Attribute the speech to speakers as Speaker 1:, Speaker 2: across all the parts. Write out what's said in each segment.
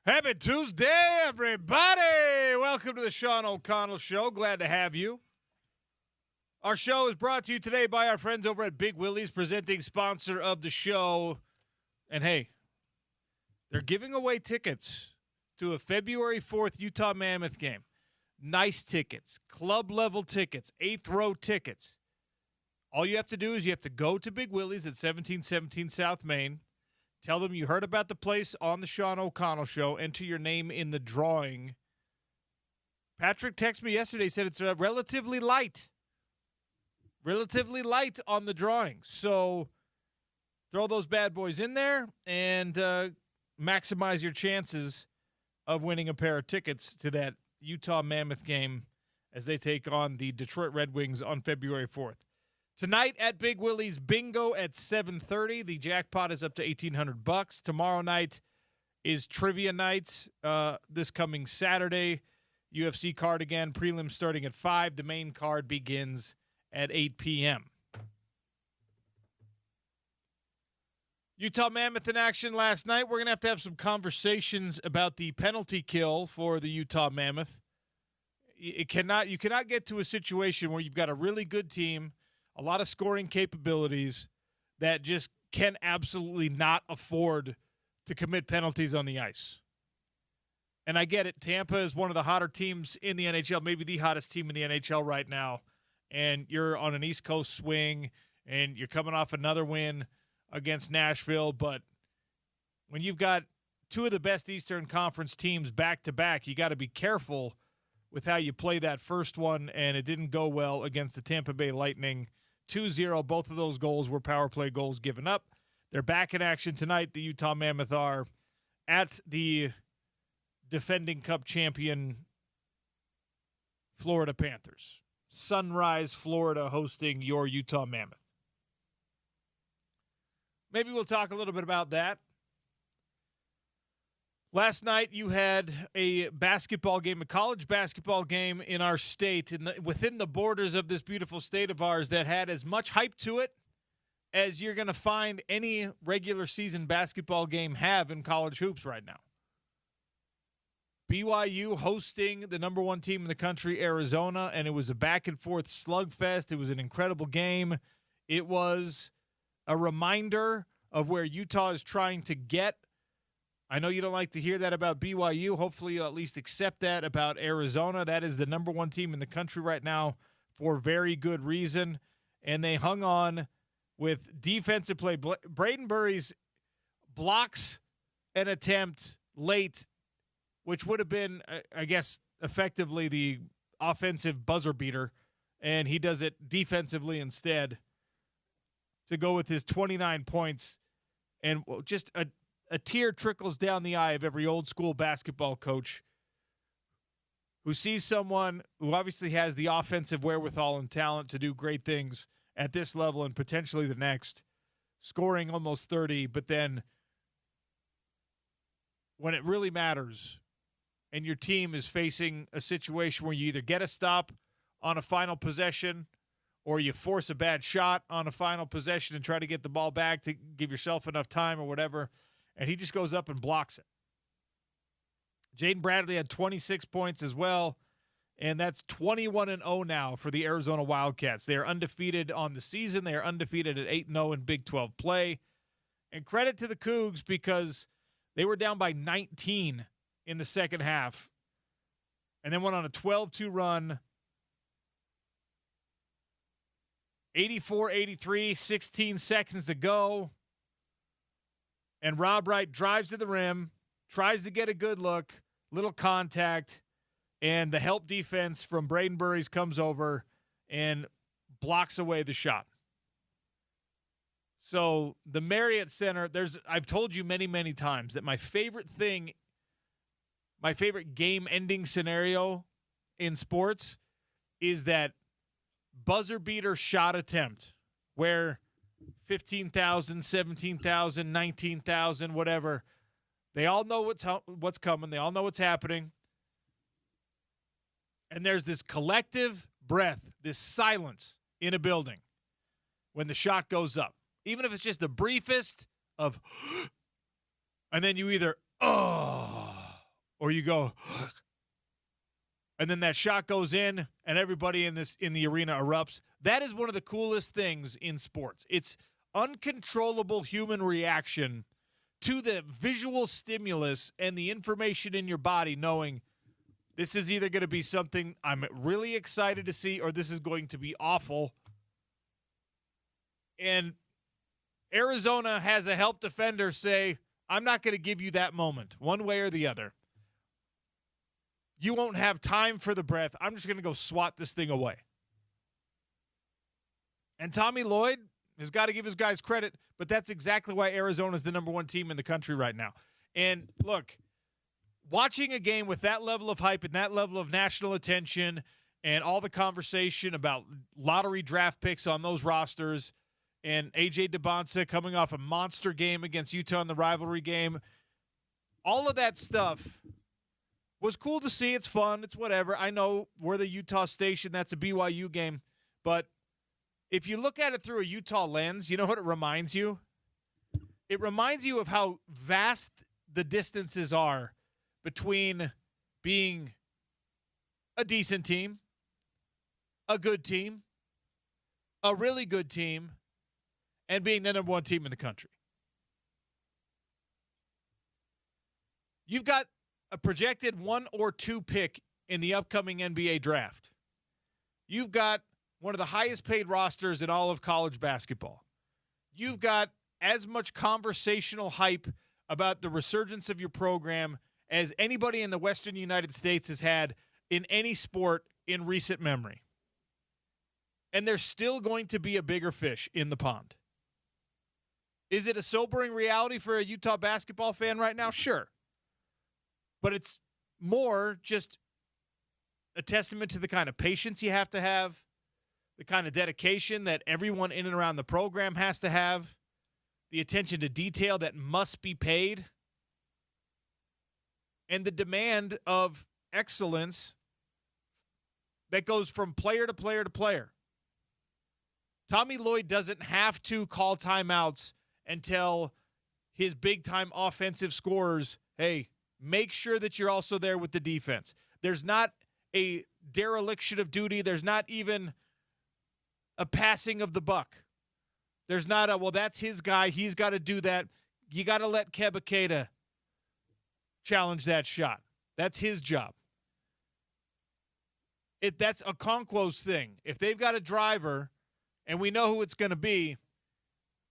Speaker 1: Happy Tuesday, everybody! Welcome to the Sean O'Connell Show. Glad to have you. Our show is brought to you today by our friends over at Big Willie's, presenting sponsor of the show. And hey, they're giving away tickets to a February 4th Utah Mammoth game. Nice tickets, club-level tickets, 8th row tickets. All you have to do is you have to go to Big Willie's at 1717 South Main. Tell them you heard about the place on the Sean O'Connell Show. Enter your name in the drawing. Patrick texted me yesterday, said it's relatively light. Relatively light on the drawing. So throw those bad boys in there and maximize your chances of winning a pair of tickets to that Utah Mammoth game as they take on the Detroit Red Wings on February 4th. Tonight at Big Willie's, bingo at 7:30. The jackpot is up to $1,800. Tomorrow night is trivia night. This coming Saturday, UFC card again. Prelims starting at 5. The main card begins at 8 p.m. Utah Mammoth in action last night. We're going to have some conversations about the penalty kill for the Utah Mammoth. You cannot get to a situation where you've got a really good team, a lot of scoring capabilities that just can absolutely not afford to commit penalties on the ice. And I get it. Tampa is one of the hotter teams in the NHL, maybe the hottest team in the NHL right now. And you're on an East Coast swing, and you're coming off another win against Nashville. But when you've got two of the best Eastern Conference teams back-to-back, you got to be careful with how you play that first one, and it didn't go well against the Tampa Bay Lightning. 2-0, both of those goals were power play goals given up. They're back in action tonight. The Utah Mammoth are at the defending Cup champion Florida Panthers. Sunrise, Florida, hosting your Utah Mammoth. Maybe we'll talk a little bit about that. Last night you had a basketball game, a college basketball game in our state, within the borders of this beautiful state of ours, that had as much hype to it as you're going to find any regular season basketball game have in college hoops right now. BYU hosting the number one team in the country, Arizona, and it was a back-and-forth slugfest. It was an incredible game. It was a reminder of where Utah is trying to get. I know you don't like to hear that about BYU. Hopefully you'll at least accept that about Arizona. That is the number one team in the country right now for very good reason. And they hung on with defensive play. Braden Burries blocks an attempt late, which would have been, I guess, effectively the offensive buzzer beater. And he does it defensively instead to go with his 29 points. And just a tear trickles down the eye of every old school basketball coach who sees someone who obviously has the offensive wherewithal and talent to do great things at this level and potentially the next, scoring almost 30, but then when it really matters and your team is facing a situation where you either get a stop on a final possession or you force a bad shot on a final possession and try to get the ball back to give yourself enough time or whatever, and he just goes up and blocks it. Jaden Bradley had 26 points as well, and that's 21-0 now for the Arizona Wildcats. They are undefeated on the season. They are undefeated at 8-0 in Big 12 play. And credit to the Cougs because they were down by 19 in the second half and then went on a 12-2 run. 84-83, 16 seconds to go. And Rob Wright drives to the rim, tries to get a good look, little contact, and the help defense from Braden Burries comes over and blocks away the shot. So the Marriott Center, I've told you many, many times that my favorite game-ending scenario in sports is that buzzer beater shot attempt where 15,000, 17,000, 19,000, whatever. They all know what's coming. They all know what's happening. And there's this collective breath, this silence in a building when the shot goes up. Even if it's just the briefest of, and then you either, oh, or you go, and then that shot goes in, and everybody in the arena erupts. That is one of the coolest things in sports. It's uncontrollable human reaction to the visual stimulus and the information in your body, knowing this is either going to be something I'm really excited to see, or this is going to be awful. And Arizona has a help defender say, I'm not going to give you that moment, one way or the other. You won't have time for the breath. I'm just going to go swat this thing away. And Tommy Lloyd has got to give his guys credit, but that's exactly why Arizona is the number one team in the country right now. And look, watching a game with that level of hype and that level of national attention and all the conversation about lottery draft picks on those rosters and A.J. DeBonsa coming off a monster game against Utah in the rivalry game, all of that stuff was cool to see. It's fun. It's whatever. I know we're the Utah station. That's a BYU game. But if you look at it through a Utah lens, you know what it reminds you? It reminds you of how vast the distances are between being a decent team, a good team, a really good team, and being the number one team in the country. You've got a projected 1 or 2 pick in the upcoming NBA draft. You've got one of the highest paid rosters in all of college basketball. You've got as much conversational hype about the resurgence of your program as anybody in the Western United States has had in any sport in recent memory. And there's still going to be a bigger fish in the pond. Is it a sobering reality for a Utah basketball fan right now? Sure. But it's more just a testament to the kind of patience you have to have, the kind of dedication that everyone in and around the program has to have, the attention to detail that must be paid, and the demand of excellence that goes from player to player to player. Tommy Lloyd doesn't have to call timeouts and tell his big-time offensive scorers, hey, make sure that you're also there with the defense. There's not a dereliction of duty. There's not even a passing of the buck. There's not a, well, that's his guy. He's got to do that. You got to let Kebaketa challenge that shot. That's his job. That's a Conquo's thing. If they've got a driver and we know who it's going to be,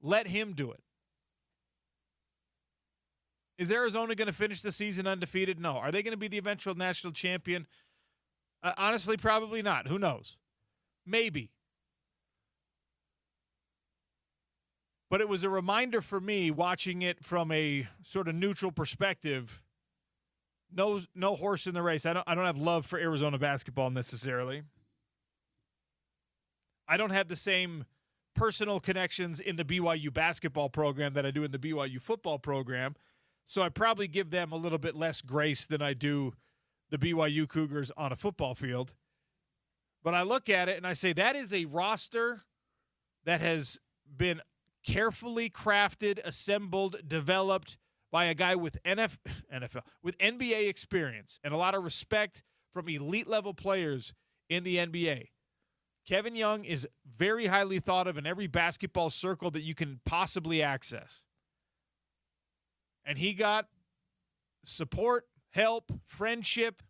Speaker 1: let him do it. Is Arizona going to finish the season undefeated? No. Are they going to be the eventual national champion? Honestly, probably not. Who knows? Maybe. But it was a reminder for me watching it from a sort of neutral perspective. No horse in the race. I don't have love for Arizona basketball necessarily. I don't have the same personal connections in the BYU basketball program that I do in the BYU football program. So I probably give them a little bit less grace than I do the BYU Cougars on a football field. But I look at it and I say that is a roster that has been carefully crafted, assembled, developed by a guy with NFL, with NBA experience and a lot of respect from elite level players in the NBA. Kevin Young is very highly thought of in every basketball circle that you can possibly access. And he got support, help, friendship,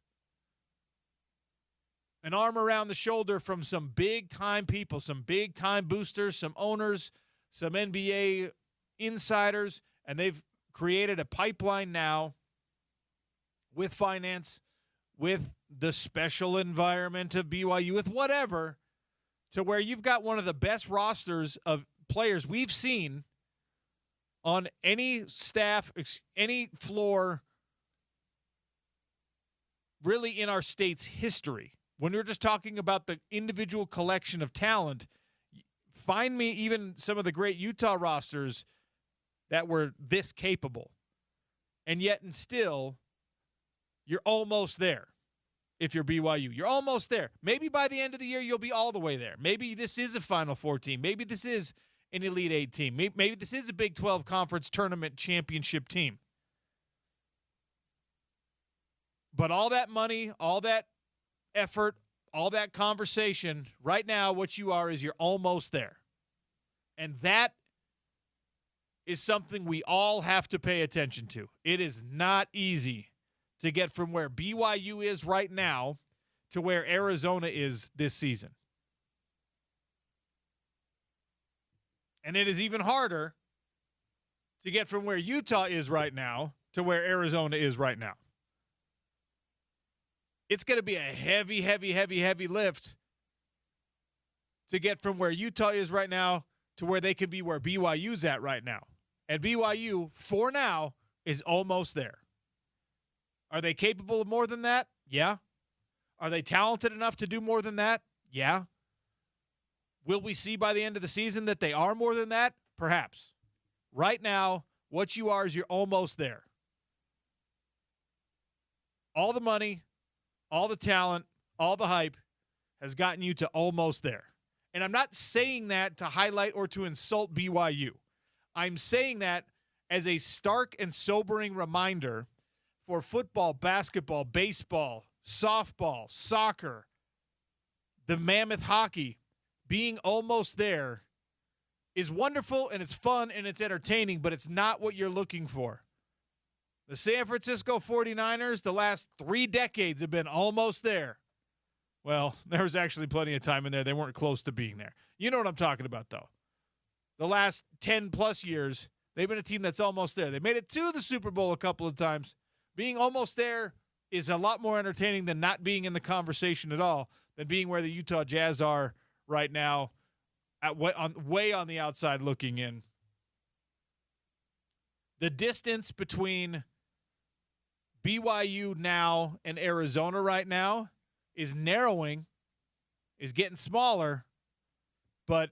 Speaker 1: an arm around the shoulder from some big-time people, some big-time boosters, some owners, some NBA insiders, and they've created a pipeline now with finance, with the special environment of BYU, with whatever, to where you've got one of the best rosters of players we've seen on any staff, any floor, really in our state's history. When we're just talking about the individual collection of talent, find me even some of the great Utah rosters that were this capable. And yet and still, you're almost there if you're BYU. You're almost there. Maybe by the end of the year, you'll be all the way there. Maybe this is a Final Four team. Maybe this is an Elite Eight team. Maybe this is a Big 12 Conference Tournament championship team. But all that money, all that effort, all that conversation, right now what you are is you're almost there. And that is something we all have to pay attention to. It is not easy to get from where BYU is right now to where Arizona is this season. And it is even harder to get from where Utah is right now to where Arizona is right now. It's going to be a heavy, heavy, heavy, heavy lift to get from where Utah is right now to where they could be where BYU's at right now. And BYU, for now, is almost there. Are they capable of more than that? Yeah. Are they talented enough to do more than that? Yeah. Will we see by the end of the season that they are more than that? Perhaps. Right now, what you are is you're almost there. All the money, all the talent, all the hype has gotten you to almost there. And I'm not saying that to highlight or to insult BYU. I'm saying that as a stark and sobering reminder for football, basketball, baseball, softball, soccer, the Mammoth hockey, being almost there is wonderful and it's fun and it's entertaining, but it's not what you're looking for. The San Francisco 49ers, the last 3 decades have been almost there. Well, there was actually plenty of time in there. They weren't close to being there. You know what I'm talking about, though. The last 10-plus years, they've been a team that's almost there. They made it to the Super Bowl a couple of times. Being almost there is a lot more entertaining than not being in the conversation at all, than being where the Utah Jazz are right now, way on the outside looking in. The distance between BYU now and Arizona right now is narrowing, is getting smaller, but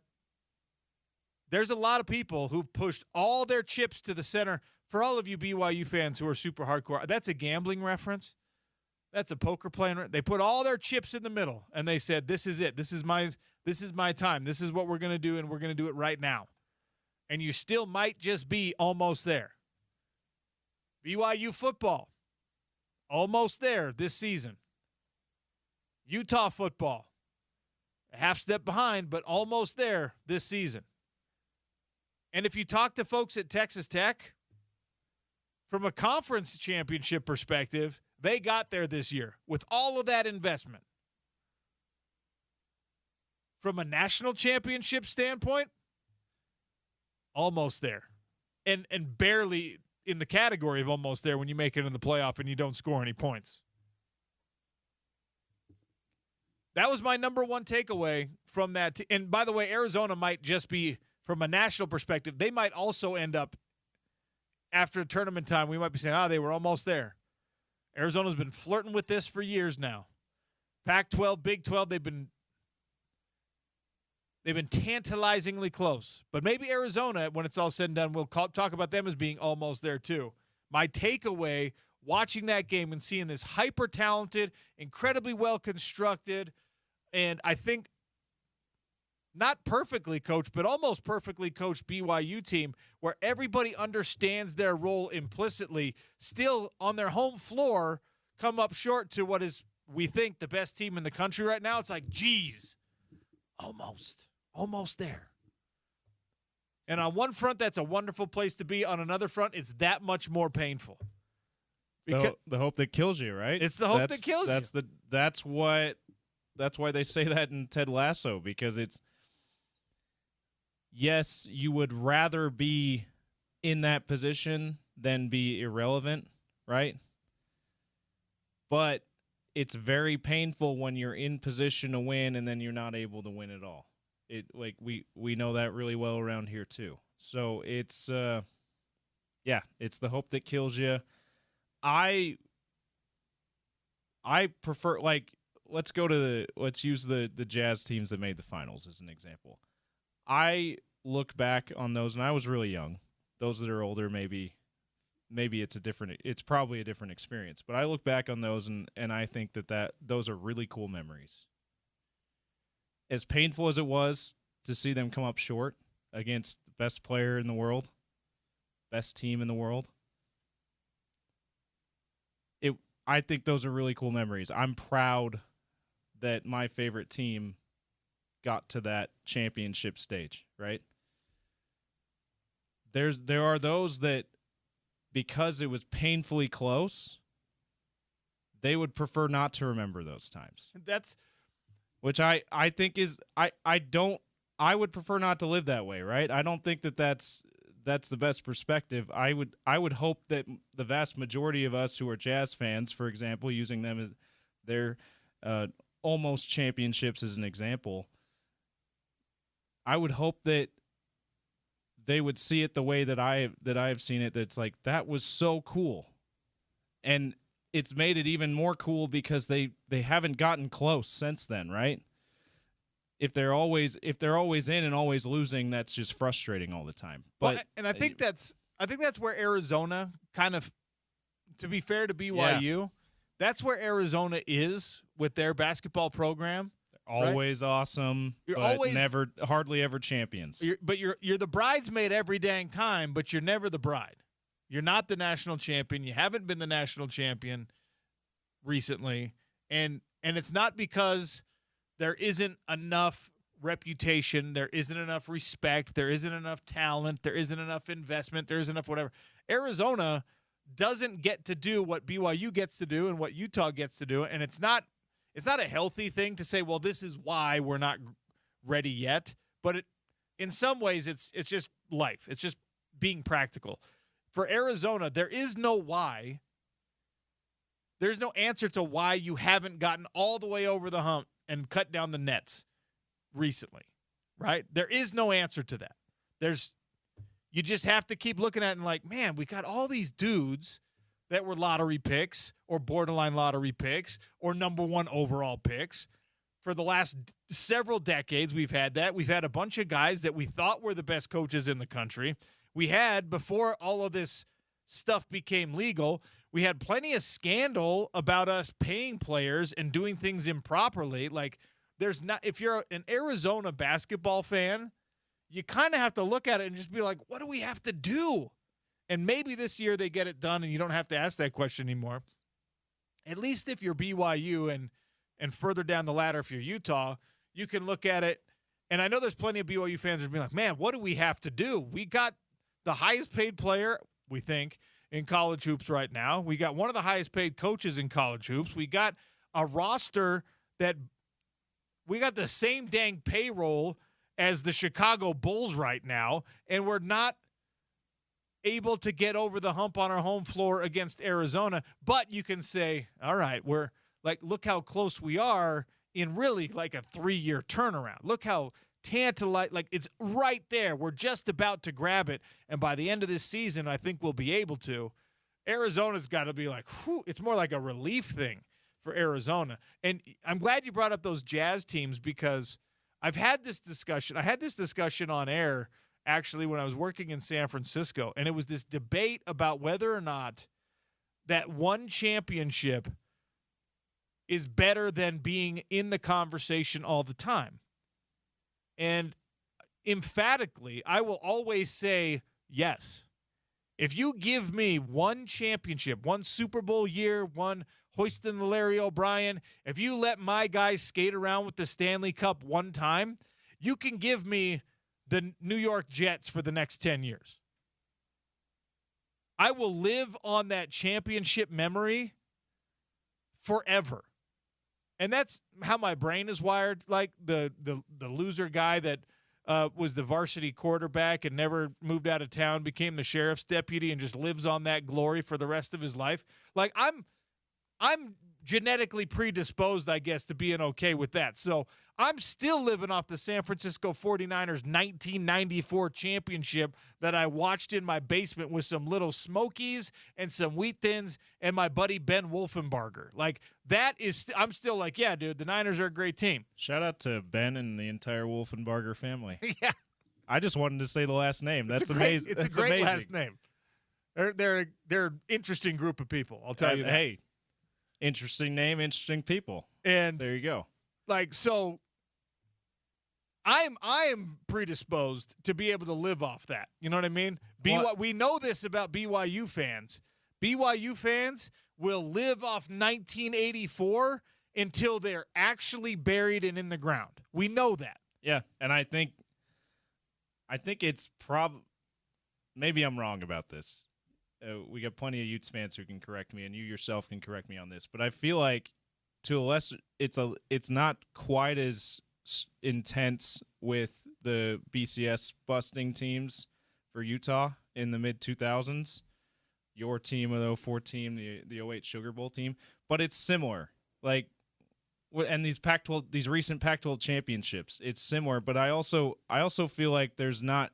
Speaker 1: there's a lot of people who've pushed all their chips to the center. For all of you BYU fans who are super hardcore, that's a gambling reference. That's a poker playing. They put all their chips in the middle, and they said, this is it. This is my time. This is what we're going to do, and we're going to do it right now. And you still might just be almost there. BYU football, almost there this season. Utah football, a half step behind, but almost there this season. And if you talk to folks at Texas Tech, from a conference championship perspective, they got there this year with all of that investment. From a national championship standpoint, almost there. And barely in the category of almost there when you make it in the playoff and you don't score any points. That was my number one takeaway from that. And by the way, Arizona might just be, from a national perspective, they might also end up, after tournament time, we might be saying, they were almost there. Arizona's been flirting with this for years now. Pac-12, Big 12, they've been tantalizingly close. But maybe Arizona, when it's all said and done, we'll talk about them as being almost there too. My takeaway, watching that game and seeing this hyper-talented, incredibly well-constructed, and I think not perfectly coached, but almost perfectly coached BYU team where everybody understands their role implicitly, still on their home floor come up short to what is, we think, the best team in the country right now. It's like, geez, almost there. And on one front, that's a wonderful place to be. On another front, it's that much more painful.
Speaker 2: Because the hope that kills you, right?
Speaker 1: It's the hope that kills you.
Speaker 2: That's why they say that in Ted Lasso, because it's, yes, you would rather be in that position than be irrelevant, right? But it's very painful when you're in position to win and then you're not able to win at all. We know that really well around here too. So it's it's the hope that kills you. I prefer, let's use the Jazz teams that made the finals as an example. I look back on those, and I was really young. Those that are older, maybe it's probably a different experience. But I look back on those, and I think that those are really cool memories. As painful as it was to see them come up short against the best player in the world, best team in the world, I think those are really cool memories. I'm proud that my favorite team got to that championship stage, right? There are those that, because it was painfully close, they would prefer not to remember those times.
Speaker 1: That's
Speaker 2: which I think is I would prefer not to live that way, right? I don't think that's the best perspective. I would hope that the vast majority of us who are Jazz fans, for example, using them as their almost championships as an example, I would hope that they would see it the way that I've seen it. That's like, that was so cool, and it's made it even more cool because they haven't gotten close since then, right? If they're always in and always losing, that's just frustrating all the time. But
Speaker 1: well, and I think that's where Arizona kind of, to be fair to BYU, that's where Arizona is with their basketball program.
Speaker 2: Always right? Awesome,
Speaker 1: you're
Speaker 2: but
Speaker 1: always,
Speaker 2: hardly ever champions.
Speaker 1: You're the bridesmaid every dang time, but you're never the bride. You're not the national champion. You haven't been the national champion recently, and it's not because there isn't enough reputation, there isn't enough respect, there isn't enough talent, there isn't enough investment, there isn't enough whatever. Arizona doesn't get to do what BYU gets to do and what Utah gets to do, and it's not a healthy thing to say, well, this is why we're not ready yet. But in some ways, it's just life. It's just being practical. For Arizona, there is no why. There's no answer to why you haven't gotten all the way over the hump and cut down the nets recently, right? There is no answer to that. You just have to keep looking at it and like, man, we got all these dudes that were lottery picks or borderline lottery picks or number one overall picks. For the last several decades, we've had that. We've had a bunch of guys that we thought were the best coaches in the country. We had, before all of this stuff became legal, we had plenty of scandal about us paying players and doing things improperly. Like, if you're an Arizona basketball fan, you kind of have to look at it and just be like, what do we have to do? And maybe this year they get it done and you don't have to ask that question anymore. At least if you're BYU and further down the ladder, if you're Utah, you can look at it. And I know there's plenty of BYU fans that are being like, man, what do we have to do? We got the highest paid player, we think, in college hoops right now. We got one of the highest paid coaches in college hoops. We got a roster that we got the same dang payroll as the Chicago Bulls right now, and we're not able to get over the hump on our home floor against Arizona. But you can say, all right, we're like, look how close we are in really like a 3-year turnaround. Look how tantalizing, like it's right there. We're just about to grab it. And by the end of this season, I think we'll be able to. Arizona's got to be like, whew, it's more like a relief thing for Arizona. And I'm glad you brought up those Jazz teams because I've had this discussion. I had this discussion on air actually when I was working in San Francisco, and it was this debate about whether or not that one championship is better than being in the conversation all the time. And emphatically, I will always say yes. If you give me one championship, one Super Bowl year, one hoisting the Larry O'Brien, if you let my guys skate around with the Stanley Cup one time, you can give me the New York Jets for the next 10 years. I will live on that championship memory forever. And that's how my brain is wired. Like the loser guy that was the varsity quarterback and never moved out of town, became the sheriff's deputy and just lives on that glory for the rest of his life. Like I'm genetically predisposed, I guess, to being okay with that. So I'm still living off the San Francisco 49ers 1994 championship that I watched in my basement with some little Smokies and some Wheat Thins and my buddy Ben Wolfenbarger. Like, that is I'm still like, yeah, dude, the Niners are a great team.
Speaker 2: An out to Ben and the entire Wolfenbarger family.
Speaker 1: Yeah.
Speaker 2: I just wanted to say the last name. That's amazing.
Speaker 1: It's
Speaker 2: That's
Speaker 1: a great
Speaker 2: amazing.
Speaker 1: last name. They're an interesting group of people, I'll tell you that.
Speaker 2: Hey, interesting name, interesting people.
Speaker 1: And
Speaker 2: there you go.
Speaker 1: Like, so I am predisposed to be able to live off that. You know what I mean? We know this about BYU fans. BYU fans, will live off 1984 until they're actually buried and in the ground. We know that.
Speaker 2: Yeah, and I think it's maybe I'm wrong about this. We got plenty of Utes fans who can correct me, and you yourself can correct me on this. But I feel like to a lesser, it's not quite as intense with the BCS busting teams for Utah in the mid 2000s. Your team of the 04 team, the 08 Sugar Bowl team, but it's similar. Like, and these Pac-12, these recent Pac-12 championships, it's similar. But I also feel like there's not.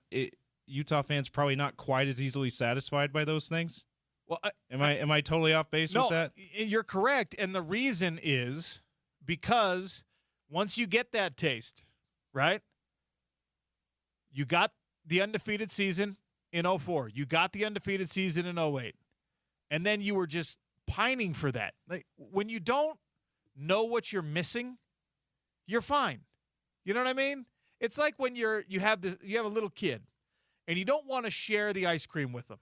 Speaker 2: Utah fans probably not quite as easily satisfied by those things. Well, am I totally off base with that?
Speaker 1: No, you're correct, and the reason is because once you get that taste, right? You got the undefeated season in 04. You got the undefeated season in 08. And then you were just pining for that. Like, when you don't know what you're missing, you're fine. You know what I mean? It's like when you have a little kid and you don't want to share the ice cream with them.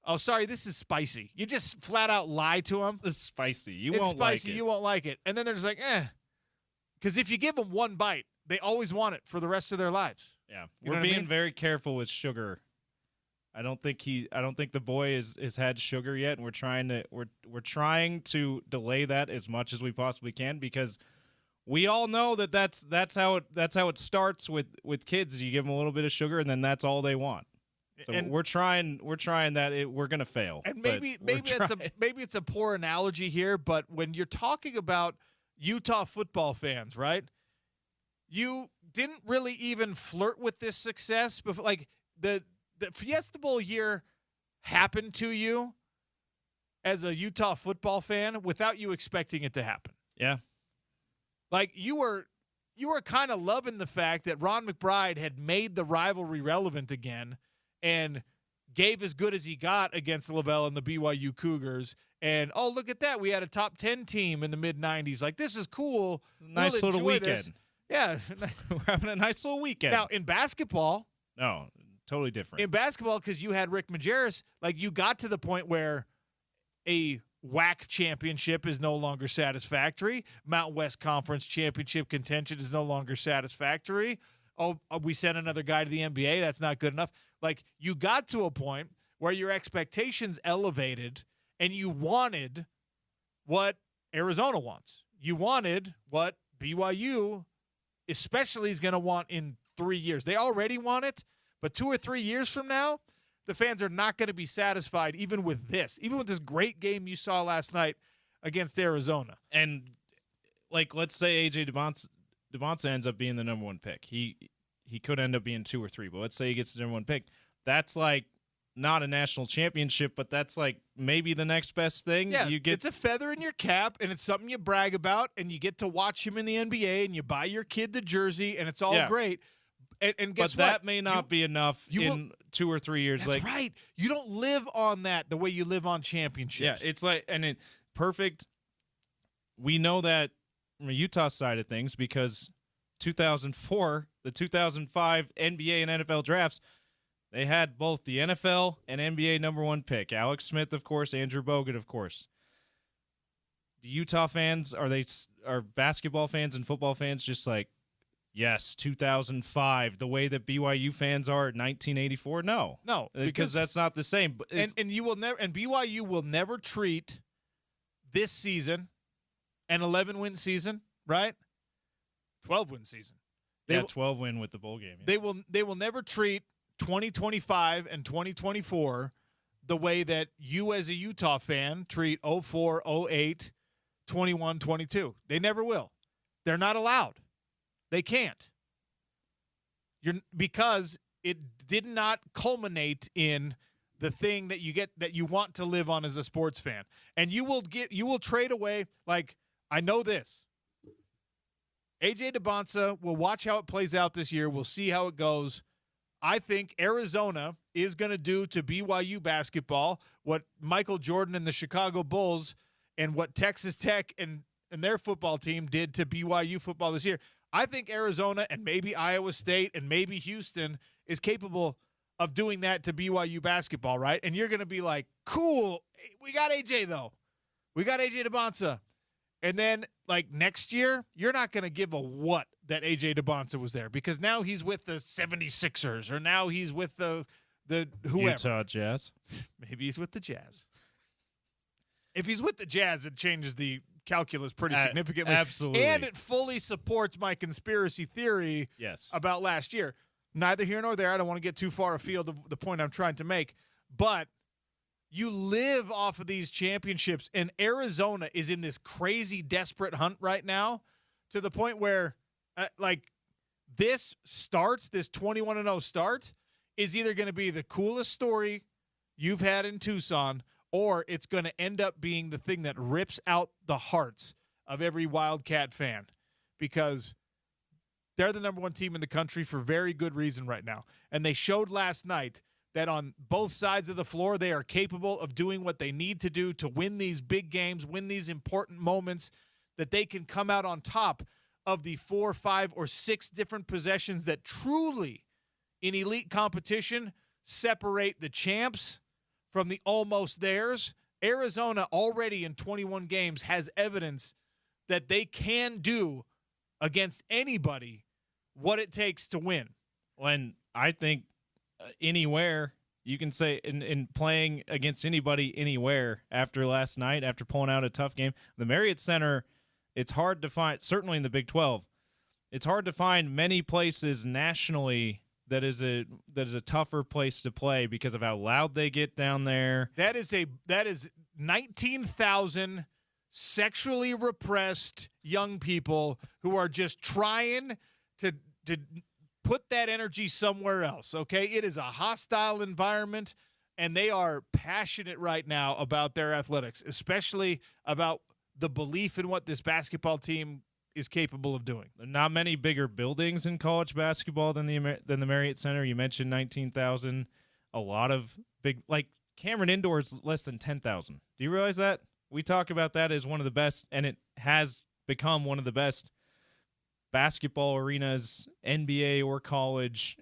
Speaker 1: Oh, sorry, this is spicy. You just flat out lie to them.
Speaker 2: This is spicy.
Speaker 1: It's spicy. You won't like it. And then they're just like, because if you give them one bite, they always want it for the rest of their lives.
Speaker 2: Yeah, we're being very careful with sugar. I don't think the boy has had sugar yet, and we're trying to delay that as much as we possibly can, because we all know that's how it starts with kids. You give them a little bit of sugar, and then that's all they want. So we're trying that. We're gonna fail.
Speaker 1: And maybe it's a poor analogy here, but when you're talking about Utah football fans, right? You didn't really even flirt with this success before. Like the Fiesta Bowl year happened to you as a Utah football fan without you expecting it to happen.
Speaker 2: Yeah.
Speaker 1: Like you were kind of loving the fact that Ron McBride had made the rivalry relevant again and gave as good as he got against Lavelle and the BYU Cougars. And, oh, look at that. We had a top 10 team in the mid-90s. Like, this is cool.
Speaker 2: Nice little weekend.
Speaker 1: This. Yeah.
Speaker 2: We're having a nice little weekend.
Speaker 1: Now, in basketball.
Speaker 2: No, totally different.
Speaker 1: In basketball, because you had Rick Majerus, like, you got to the point where a WAC championship is no longer satisfactory. Mountain West Conference championship contention is no longer satisfactory. Oh, we sent another guy to the NBA. That's not good enough. Like, you got to a point where your expectations elevated and you wanted what Arizona wants. You wanted what BYU especially is going to want in 3 years. They already want it, but 2 or 3 years from now, the fans are not going to be satisfied even with this great game you saw last night against Arizona.
Speaker 2: And, like, let's say A.J. Devonta ends up being the number one pick. He could end up being 2 or 3, but let's say he gets the number one pick. That's, like, not a national championship, but that's, like, maybe the next best thing.
Speaker 1: Yeah, it's a feather in your cap, and it's something you brag about, and you get to watch him in the NBA, and you buy your kid the jersey, and it's all great. And guess
Speaker 2: what? But that may not be enough in 2 or 3 years.
Speaker 1: That's right. You don't live on that the way you live on championships.
Speaker 2: Yeah, it's like, perfect. We know that from a Utah side of things because 2004, the 2005 NBA and NFL drafts, they had both the NFL and NBA number one pick. Alex Smith, of course, Andrew Bogut, of course. The Utah fans, are basketball fans and football fans just like, yes, 2005, the way that BYU fans are in 1984? No, because that's not the same.
Speaker 1: And you will never, and BYU will never treat this season an 11-win season, right? 12-win season.
Speaker 2: 12-win with the bowl game. Yeah.
Speaker 1: They will never treat 2025 and 2024 the way that you as a Utah fan treat 04, 08, 21, 22. They never will. They're not allowed. They can't. Because it did not culminate in the thing that you want to live on as a sports fan. And you will trade away, like, I know this. A.J. Devonta will watch how it plays out this year. We'll see how it goes. I think Arizona is going to do to BYU basketball what Michael Jordan and the Chicago Bulls and what Texas Tech and their football team did to BYU football this year. I think Arizona and maybe Iowa State and maybe Houston is capable of doing that to BYU basketball, right? And you're going to be like, cool, we got AJ, though. We got AJ DeBonsa. And then, like, next year, you're not going to give a what that AJ DeBonsa was there because now he's with the 76ers or now he's with the whoever.
Speaker 2: Utah Jazz.
Speaker 1: Maybe he's with the Jazz. If he's with the Jazz, it changes the calculus pretty significantly.
Speaker 2: Absolutely.
Speaker 1: And it fully supports my conspiracy theory about last year. Neither here nor there. I don't want to get too far afield of the point I'm trying to make. But you live off of these championships, and Arizona is in this crazy, desperate hunt right now to the point where, this 21-0 start is either going to be the coolest story you've had in Tucson, or it's going to end up being the thing that rips out the hearts of every Wildcat fan because they're the number one team in the country for very good reason right now. And they showed last night that on both sides of the floor, they are capable of doing what they need to do to win these big games, win these important moments, that they can come out on top of the 4, 5, or 6 different possessions that truly, in elite competition, separate the champs from the almost theirs. Arizona already in 21 games has evidence that they can do against anybody what it takes to win.
Speaker 2: When I think anywhere, you can say in playing against anybody anywhere after last night, after pulling out a tough game, the Marriott Center, it's hard to find, certainly in the Big 12, it's hard to find many places nationally that is a tougher place to play because of how loud they get down there.
Speaker 1: That is 19,000 sexually repressed young people who are just trying to put that energy somewhere else, okay? It is a hostile environment, and they are passionate right now about their athletics, especially about the belief in what this basketball team is capable of doing.
Speaker 2: Not many bigger buildings in college basketball than the Marriott Center. You mentioned 19,000. A lot of big, like Cameron Indoor is less than 10,000. Do you realize that? We talk about that as one of the best, and it has become one of the best basketball arenas, NBA or college,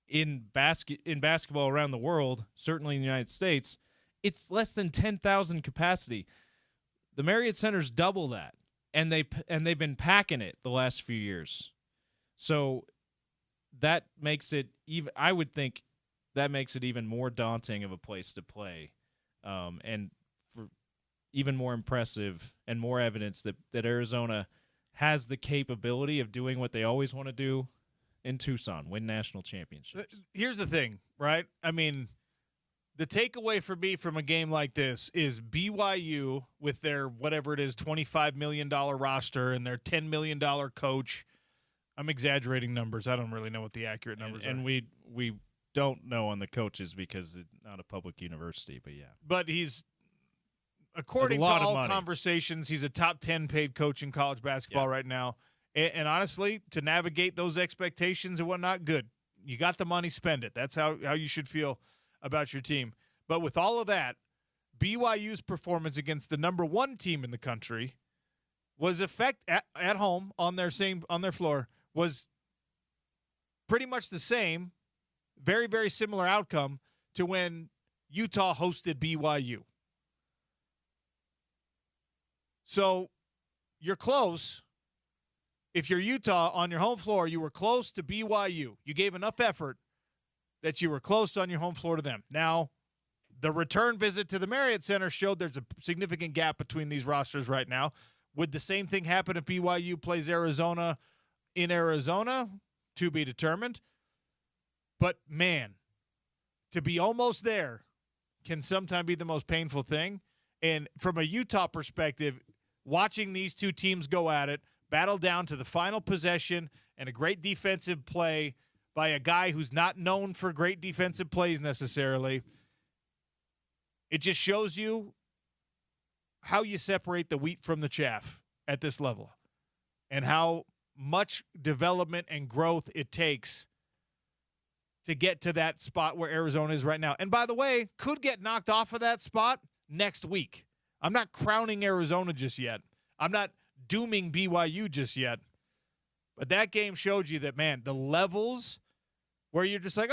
Speaker 2: in basketball around the world, certainly in the United States. It's less than 10,000 capacity. The Marriott Center's double that. And they've been packing it the last few years, so that makes it even. I would think that makes it even more daunting of a place to play, and for even more impressive and more evidence that Arizona has the capability of doing what they always want to do in Tucson, win national championships.
Speaker 1: Here's the thing, right? I mean, the takeaway for me from a game like this is BYU with their whatever it is, $25 million roster and their $10 million coach. I'm exaggerating numbers. I don't really know what the accurate numbers are.
Speaker 2: And we don't know on the coaches because it's not a public university, but yeah.
Speaker 1: But he's, according to all conversations, he's a top 10 paid coach in college basketball right now. And honestly, to navigate those expectations and whatnot, good. You got the money, spend it. That's how you should feel about your team. But with all of that, BYU's performance against the number one team in the country was at home on their floor was pretty much the same, very, very similar outcome to when Utah hosted BYU. So you're close. If you're Utah on your home floor, you were close to BYU. You gave enough effort that you were close on your home floor to them. Now, the return visit to the Marriott Center showed there's a significant gap between these rosters right now. Would the same thing happen if BYU plays Arizona in Arizona? To be determined. But, man, to be almost there can sometimes be the most painful thing. And from a Utah perspective, watching these two teams go at it, battle down to the final possession, and a great defensive play by a guy who's not known for great defensive plays necessarily, it just shows you how you separate the wheat from the chaff at this level and how much development and growth it takes to get to that spot where Arizona is right now. And by the way, could get knocked off of that spot next week. I'm not crowning Arizona just yet. I'm not dooming BYU just yet. But that game showed you that, man, the levels where you're just like,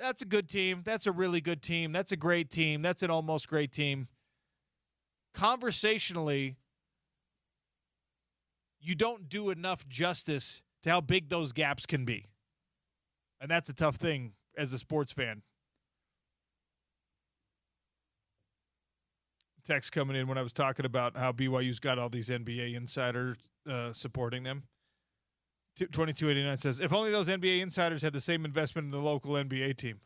Speaker 1: that's a good team. That's a really good team. That's a great team. That's an almost great team. Conversationally, you don't do enough justice to how big those gaps can be. And that's a tough thing as a sports fan. Text coming in when I was talking about how BYU's got all these NBA insiders supporting them. 2289 says, if only those NBA insiders had the same investment in the local NBA team.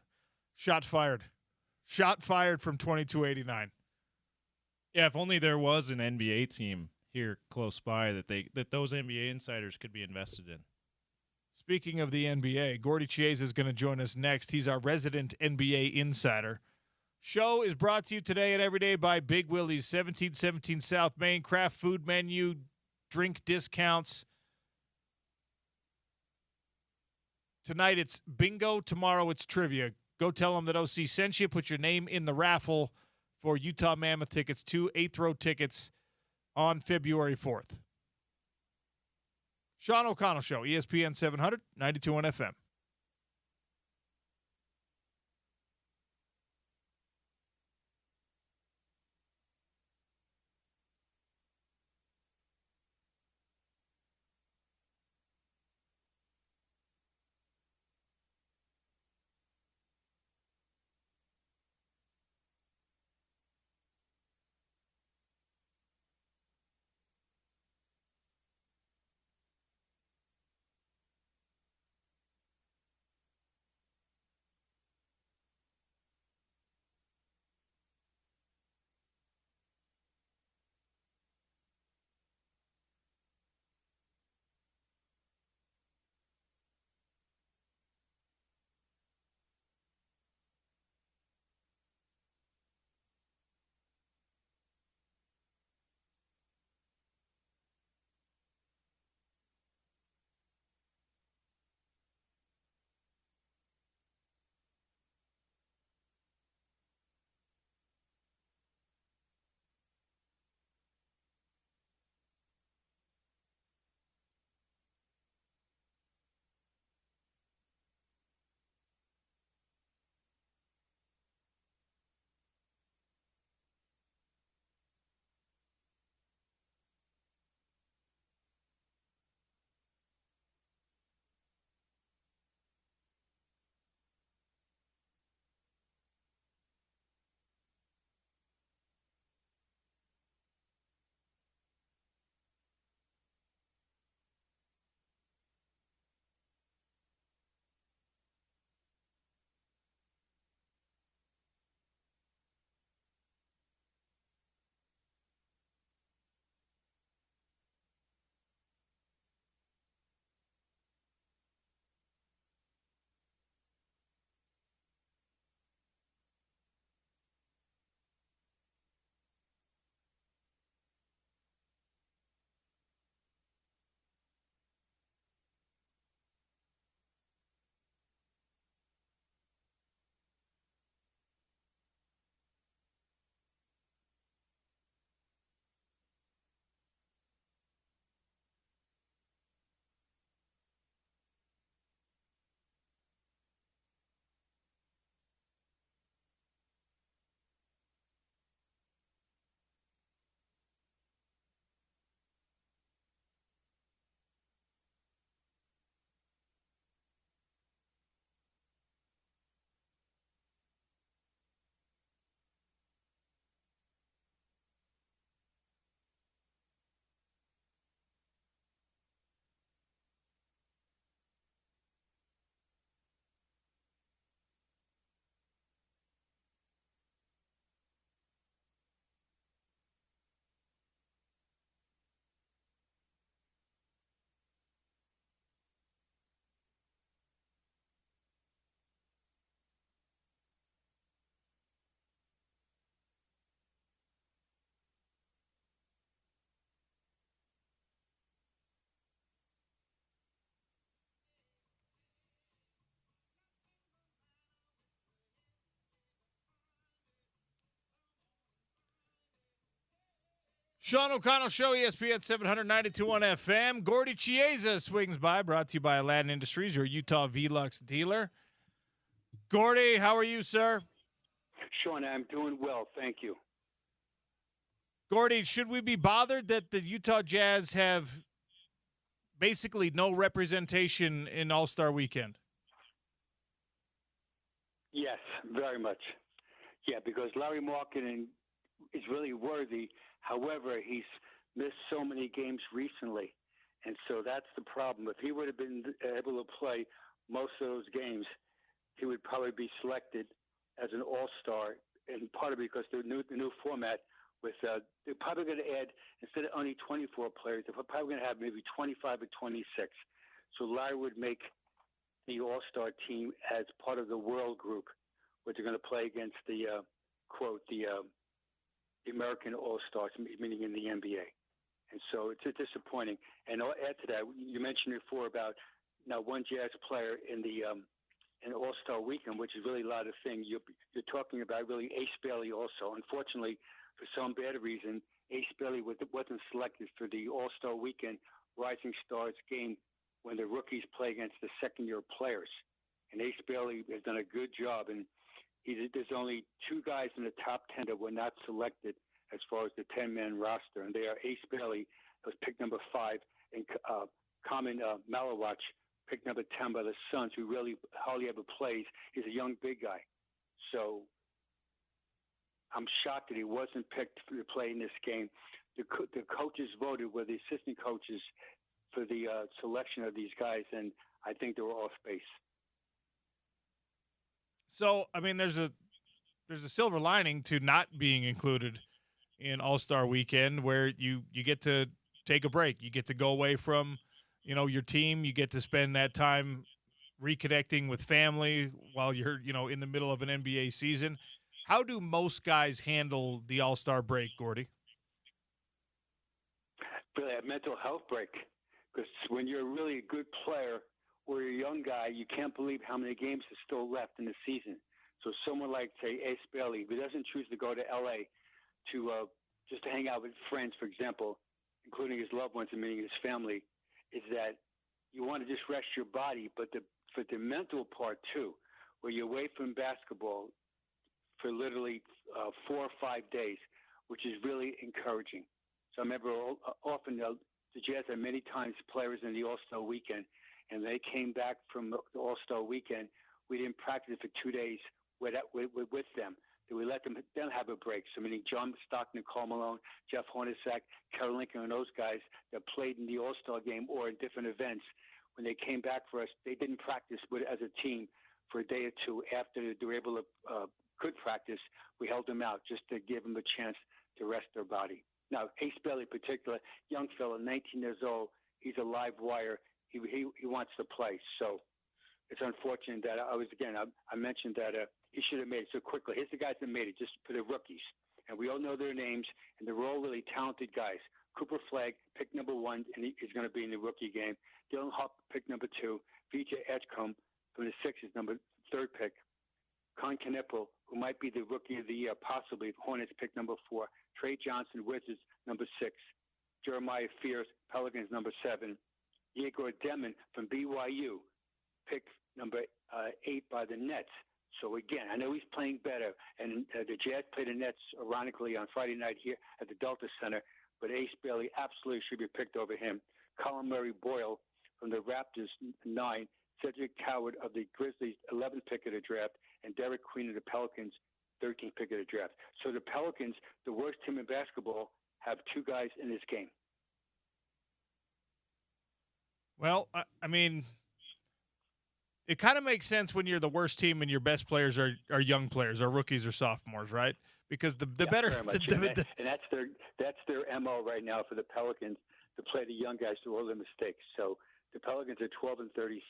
Speaker 1: Shot fired. Shot fired from 2289.
Speaker 2: Yeah, if only there was an NBA team here close by that those NBA insiders could be invested in.
Speaker 1: Speaking of the NBA, Gordy Chiesa is going to join us next. He's our resident NBA insider. Show is brought to you today and every day by Big Willie's, 1717 South Main. Craft food menu, drink discounts. Tonight it's bingo. Tomorrow it's trivia. Go tell them that OC sent you. Put your name in the raffle for Utah Mammoth tickets, 2 eighth-row tickets on February 4th. Sean O'Connell Show, ESPN 700, 92.1 FM. Sean O'Connell Show, ESPN 792.1 FM. Gordy Chiesa swings by, brought to you by Aladdin Industries, your Utah Velux dealer. Gordy, how are you, sir?
Speaker 3: Sean, I'm doing well, thank you.
Speaker 1: Gordy, should we be bothered that the Utah Jazz have basically no representation in All-Star Weekend?
Speaker 3: Yes, very much. Yeah, because Larry Markkinen is really worthy. However, he's missed so many games recently, and so that's the problem. If he would have been able to play most of those games, he would probably be selected as an All-Star, and part of it because the new format with they're probably going to add, instead of only 24 players, they're probably going to have maybe 25 or 26. So Larry would make the All-Star team as part of the World Group, which are going to play against the American All-Stars, meaning in the NBA. And so it's disappointing. And I'll add to that, you mentioned before about now one Jazz player in the an All-Star Weekend, which is really a lot of things. You're talking about really Ace Bailey also. Unfortunately, for some bad reason, Ace Bailey wasn't selected for the All-Star Weekend Rising Stars game when the rookies play against the second-year players. And Ace Bailey has done a good job. And there's only two guys in the top 10 that were not selected as far as the 10-man roster. And they are Ace Bailey, who was pick number 5, and Kamen Malawach, pick number 10 by the Suns, who really hardly ever plays. He's a young big guy. So I'm shocked that he wasn't picked to play in this game. The coaches voted with the assistant coaches for the selection of these guys, and I think they were off base.
Speaker 1: So, I mean, there's a silver lining to not being included in All-Star Weekend, where you get to take a break. You get to go away from, your team. You get to spend that time reconnecting with family while you're, in the middle of an NBA season. How do most guys handle the All-Star break, Gordy?
Speaker 3: Really, a mental health break. Because when you're really a good player or you're a young guy, you can't believe how many games are still left in the season. So someone like, say, Ace Bailey, who doesn't choose to go to L.A. to just to hang out with friends, for example, including his loved ones and meeting his family, is that you want to just rest your body, but for the mental part too, where you're away from basketball for literally 4 or 5 days, which is really encouraging. So I remember often the Jazz had many times players in the All-Star Weekend, and they came back from the All-Star Weekend. We didn't practice for 2 days with them. We let them have a break. So meaning John Stockton, Karl Malone, Jeff Hornacek, Kerry Lincoln, and those guys that played in the All-Star game or in different events, when they came back for us, they didn't practice as a team for a day or two after they were able to could practice. We held them out just to give them a chance to rest their body. Now, Ace Bailey in particular, young fella, 19 years old, he's a live wire. He wants to play. So it's unfortunate that I mentioned that he should have made it so quickly. Here's the guys that made it, just for the rookies. And we all know their names, and they're all really talented guys. Cooper Flagg, pick number 1, and he's going to be in the rookie game. Dylan Hop, pick number 2. Vijay Edgecombe from the Sixers, number 3rd pick. Con Knipple, who might be the rookie of the year, possibly. Hornets, pick number 4. Trey Johnson, Wizards, number 6. Jeremiah Fears, Pelicans, number 7. Igor Demon from BYU, pick number 8 by the Nets. So again, I know he's playing better, and the Jazz played the Nets, ironically, on Friday night here at the Delta Center, but Ace Bailey absolutely should be picked over him. Colin Murray Boyle from the Raptors, 9. Cedric Coward of the Grizzlies, 11th pick of the draft, and Derek Queen of the Pelicans, 13th pick of the draft. So the Pelicans, the worst team in basketball, have 2 guys in this game.
Speaker 1: Well, I mean, it kind of makes sense when you're the worst team and your best players are young players, or rookies or sophomores, right? Because the better,
Speaker 3: and that's their MO right now for the Pelicans, to play the young guys through all their mistakes. So the Pelicans are 12-36.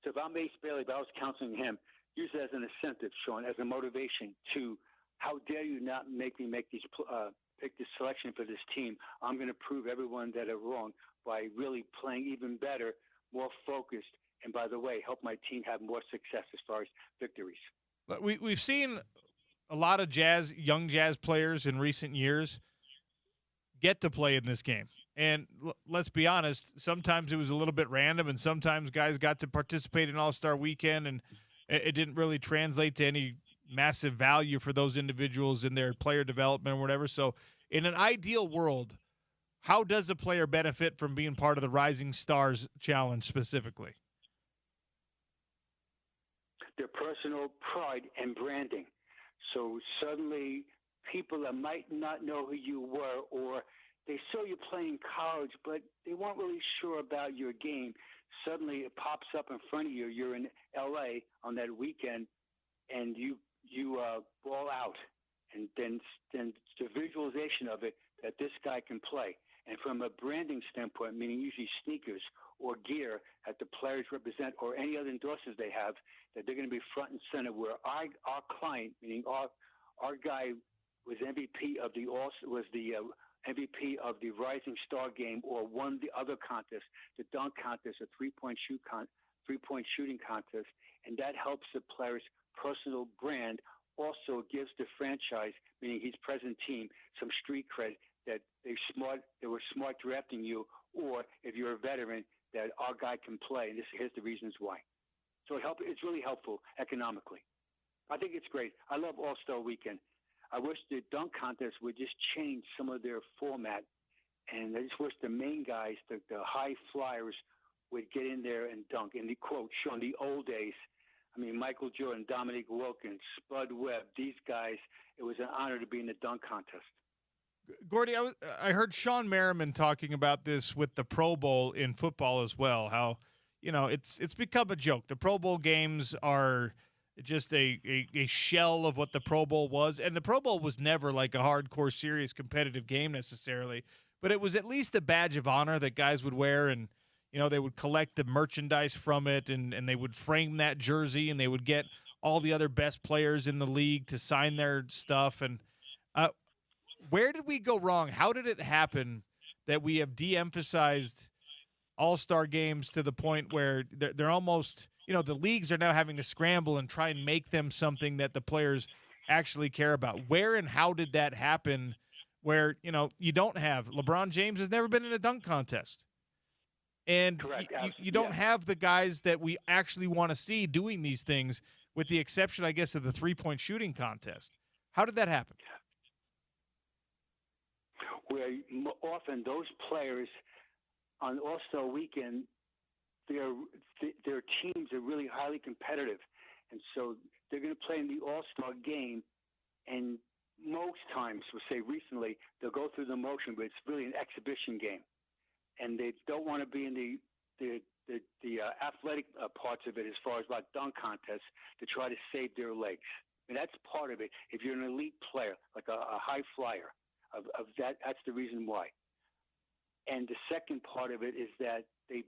Speaker 3: So if I'm Ace Bailey, if I was counseling him, use it as an incentive, Sean, as a motivation to, how dare you not make me make pick this selection for this team? I'm going to prove everyone that are wrong by really playing even better, more focused, and by the way, help my team have more success as far as victories.
Speaker 1: We've seen a lot of young Jazz players in recent years get to play in this game. And let's be honest, sometimes it was a little bit random, and sometimes guys got to participate in All-Star Weekend. And it didn't really translate to any massive value for those individuals in their player development or whatever. So, in an ideal world, how does a player benefit from being part of the Rising Stars Challenge specifically?
Speaker 3: Their personal pride and branding. So suddenly, people that might not know who you were, or they saw you play in college, but they weren't really sure about your game. Suddenly, it pops up in front of you. You're in L.A. on that weekend, and you ball out, and then the visualization of it that this guy can play. And from a branding standpoint, meaning usually sneakers or gear that the players represent, or any other endorsements they have, that they're going to be front and center. Where our client, meaning our guy, was MVP of the MVP of the Rising Star game, or won the other contest, the dunk contest, a three-point shooting contest, and that helps the player's personal brand. Also gives the franchise, meaning his present team, some street cred that they were smart drafting you, or if you're a veteran, that our guy can play. And here's the reasons why. So it's really helpful economically. I think it's great. I love All-Star Weekend. I wish the dunk contest would just change some of their format, and I just wish the main guys, the high flyers, would get in there and dunk. And the quote, showing the old days, I mean, Michael Jordan, Dominique Wilkins, Spud Webb, these guys, it was an honor to be in the dunk contest.
Speaker 1: Gordy, I heard Sean Merriman talking about this with the Pro Bowl in football as well, how, it's become a joke. The Pro Bowl games are just a shell of what the Pro Bowl was. And the Pro Bowl was never like a hardcore, serious, competitive game necessarily, but it was at least a badge of honor that guys would wear, and, they would collect the merchandise from it, and they would frame that jersey, and they would get all the other best players in the league to sign their stuff. And where did we go wrong? How did it happen that we have de-emphasized all-star games to the point where they're almost, the leagues are now having to scramble and try and make them something that the players actually care about? Where and how did that happen where, you don't have – LeBron James has never been in a dunk contest. And you don't have the guys that we actually want to see doing these things, with the exception, I guess, of the three-point shooting contest. How did that happen?
Speaker 3: Where often those players on All-Star Weekend, their teams are really highly competitive, and so they're going to play in the All-Star game, and most times, we'll say recently, they'll go through the motion, but it's really an exhibition game, and they don't want to be in the athletic parts of it, as far as like dunk contests, to try to save their legs. And that's part of it. If you're an elite player, like a high flyer, of that, that's the reason why. And the second part of it is that they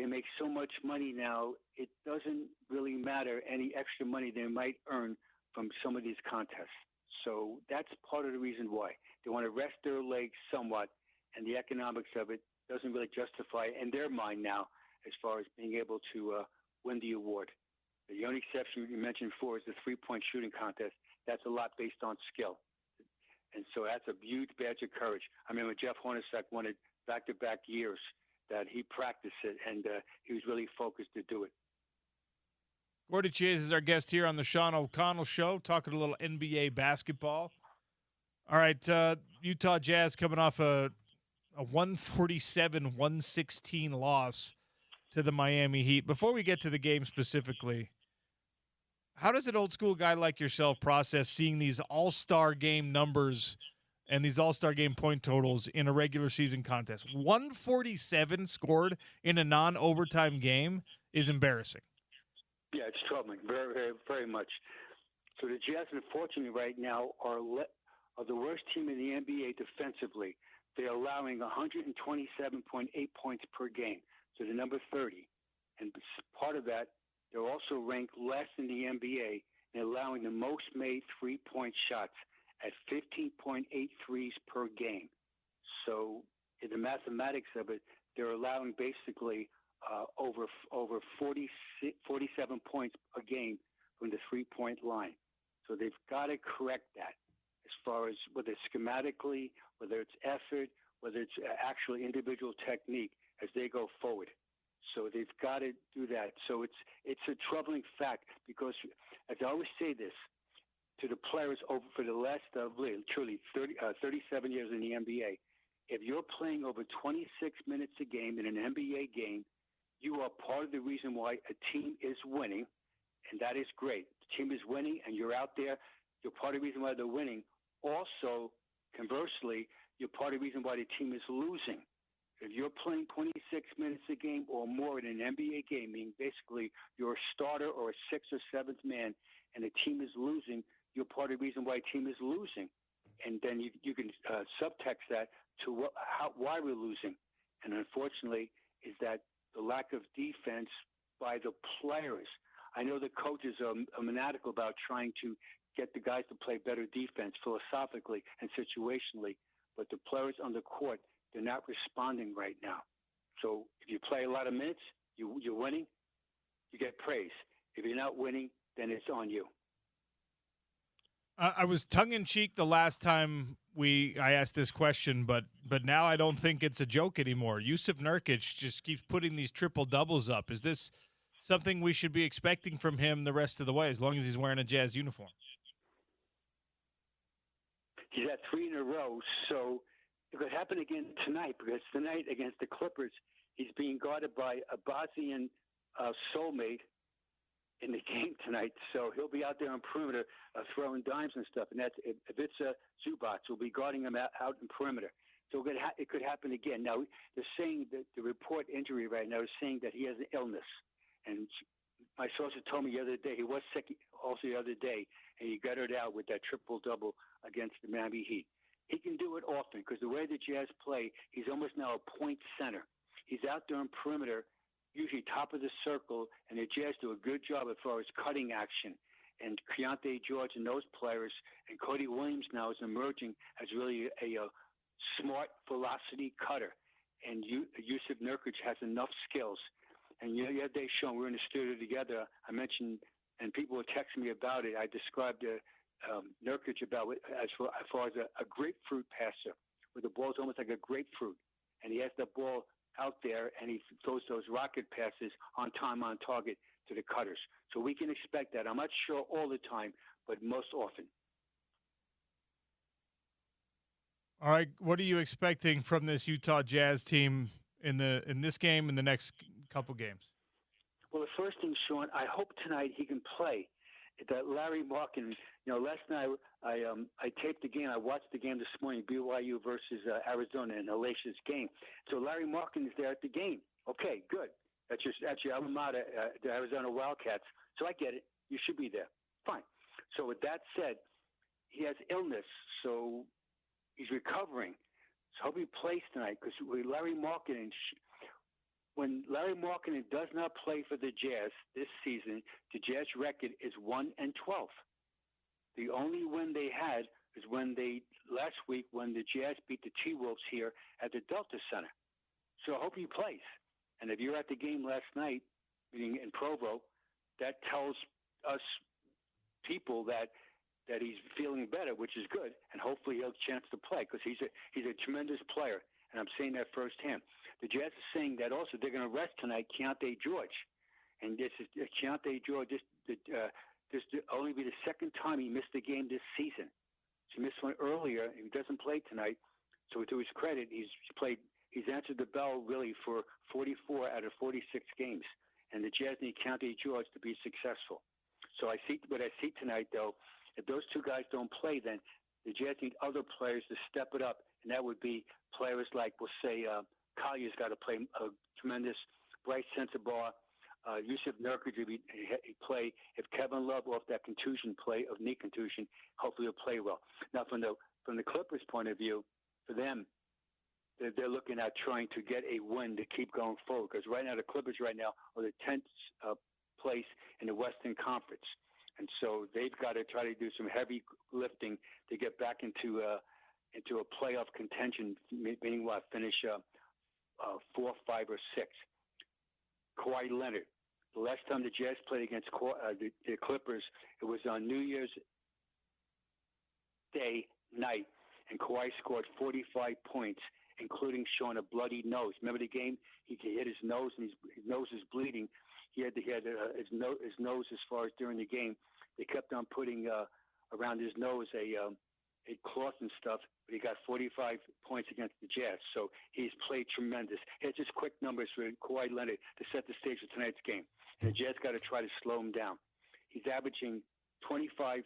Speaker 3: make so much money now, it doesn't really matter any extra money they might earn from some of these contests. So that's part of the reason why. They want to rest their legs somewhat, and the economics of it doesn't really justify in their mind now as far as being able to win the award. The only exception you mentioned before is the three-point shooting contest. That's a lot based on skill. And so that's a huge badge of courage. I remember Jeff Hornacek won it back-to-back years, that he practiced it, and he was really focused to do it.
Speaker 1: Gordy Chase is our guest here on the Sean O'Connell Show, talking a little NBA basketball. All right, Utah Jazz coming off a 147-116 loss to the Miami Heat. Before we get to the game specifically, how does an old-school guy like yourself process seeing these all-star game numbers and these all-star game point totals in a regular season contest? 147 scored in a non-overtime game is embarrassing.
Speaker 3: Yeah, it's troubling, very, very, very much. So the Jazz, unfortunately, right now are the worst team in the NBA defensively. They're allowing 127.8 points per game, so the number 30. And part of that, they're also ranked less in the NBA in allowing the most made three-point shots at 15.8 threes per game. So in the mathematics of it, they're allowing basically over 47 points a game from the three-point line. So they've got to correct that as far as whether it's schematically, whether it's effort, whether it's actually individual technique as they go forward. So they've got to do that. So it's a troubling fact because, as I always say this to the players over for the last truly 37 years in the NBA, if you're playing over 26 minutes a game in an NBA game, you are part of the reason why a team is winning, and that is great. The team is winning, and you're out there. You're part of the reason why they're winning. Also, conversely, you're part of the reason why the team is losing. If you're playing 26 minutes a game or more in an NBA game, meaning basically you're a starter or a sixth or seventh man, and the team is losing, you're part of the reason why a team is losing. And then you can subtext that to why we're losing. And unfortunately, is that the lack of defense by the players. I know the coaches are maniacal about trying to get the guys to play better defense philosophically and situationally, but the players on the court, they're not responding right now. So if you play a lot of minutes, you're winning, you get praise. If you're not winning, then it's on you.
Speaker 1: I was tongue-in-cheek the last time I asked this question, but now I don't think it's a joke anymore. Jusuf Nurkic just keeps putting these triple-doubles up. Is this something we should be expecting from him the rest of the way, as long as he's wearing a Jazz uniform?
Speaker 3: He's at 3 in a row, so it could happen again tonight, because tonight against the Clippers, he's being guarded by a Bosnian soulmate in the game tonight, so he'll be out there on perimeter throwing dimes and stuff. And that's if it's Zubac, will be guarding him out in perimeter. So it could happen again. Now they're saying that the report injury right now is saying that he has an illness, and my sources told me the other day he was sick also the other day, and he gutted out with that triple-double against the Miami Heat. He can do it often because the way the Jazz play, he's almost now a point center. He's out there on perimeter, usually top of the circle, and the Jazz do a good job as far as cutting action. And Keontae George and those players, and Cody Williams now is emerging as really a smart velocity cutter. And Jusuf Nurkic has enough skills. And the other day, Sean, we were in the studio together. I mentioned, and people were texting me about it. I described Nurkic as far as a grapefruit passer, where the ball's almost like a grapefruit. And he has the ball out there, and he throws those rocket passes on time, on target to the cutters. So we can expect that. I'm not sure all the time, but most often.
Speaker 1: All right, what are you expecting from this Utah Jazz team in this game and the next couple games?
Speaker 3: Well, the first thing, Sean, I hope tonight he can play. That Larry Markin, last night I taped the game. I watched the game this morning, BYU versus Arizona, in Alicia's game. So Larry Markin is there at the game. Okay, good. That's your alma mater, the Arizona Wildcats. So I get it. You should be there. Fine. So with that said, he has illness, so he's recovering. So I hope he plays tonight, because with Larry Markin, when Larry Markkinen does not play for the Jazz this season, the Jazz record is 1-12. The only win they had is last week when the Jazz beat the T-Wolves here at the Delta Center. So I hope he plays. And if you're at the game last night, meaning in Provo, that tells us people that he's feeling better, which is good, and hopefully he'll have a chance to play, because he's a tremendous player, and I'm saying that firsthand. The Jazz is saying that also they're going to rest tonight Keontae George. And this is Keontae George. This only be the second time he missed a game this season. So he missed one earlier, and he doesn't play tonight. So to his credit, he's answered the bell really for 44 out of 46 games. And the Jazz need Keontae George to be successful. So what I see tonight, though, if those two guys don't play, then the Jazz need other players to step it up, and that would be players like, we'll say, Collier's got to play a tremendous Bryce Sensabaugh. Jusuf Nurkic, he play. If Kevin Love off that contusion play of knee contusion, hopefully he'll play well. Now, from the Clippers' point of view, for them, they're looking at trying to get a win to keep going forward, because right now the Clippers are the 10th place in the Western Conference, and so they've got to try to do some heavy lifting to get back into a playoff contention, meaning finish 4, 5, or 6. Kawhi Leonard. The last time the Jazz played against the Clippers, it was on New Year's Day night, and Kawhi scored 45 points including showing a bloody nose. Remember the game? He hit his nose, and his nose is bleeding. He had his nose as far as during the game. They kept on putting around his nose a cloth and stuff, but he got 45 points against the Jazz. So he's played tremendous. Here's just quick numbers for Kawhi Leonard to set the stage for tonight's game. And the Jazz got to try to slow him down. He's averaging 25.6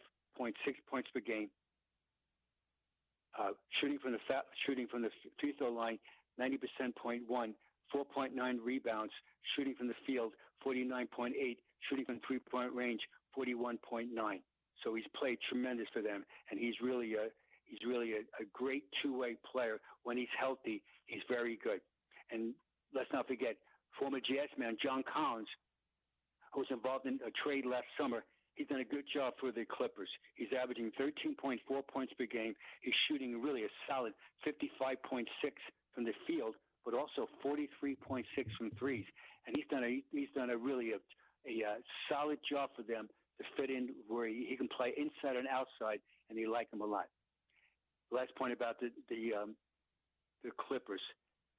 Speaker 3: points per game. Shooting from the free throw line, 90%.1, 4.9 rebounds. Shooting from the field, 49.8. Shooting from three-point range, 41.9. So he's played tremendous for them, and he's really a great two-way player. When he's healthy, he's very good. And let's not forget, former Jazz man John Collins, who was involved in a trade last summer. He's done a good job for the Clippers. He's averaging 13.4 points per game. He's shooting really a solid 55.6 from the field, but also 43.6 from threes. And he's done a really solid job for them to fit in where he can play inside and outside, and they like him a lot. Last point about the Clippers.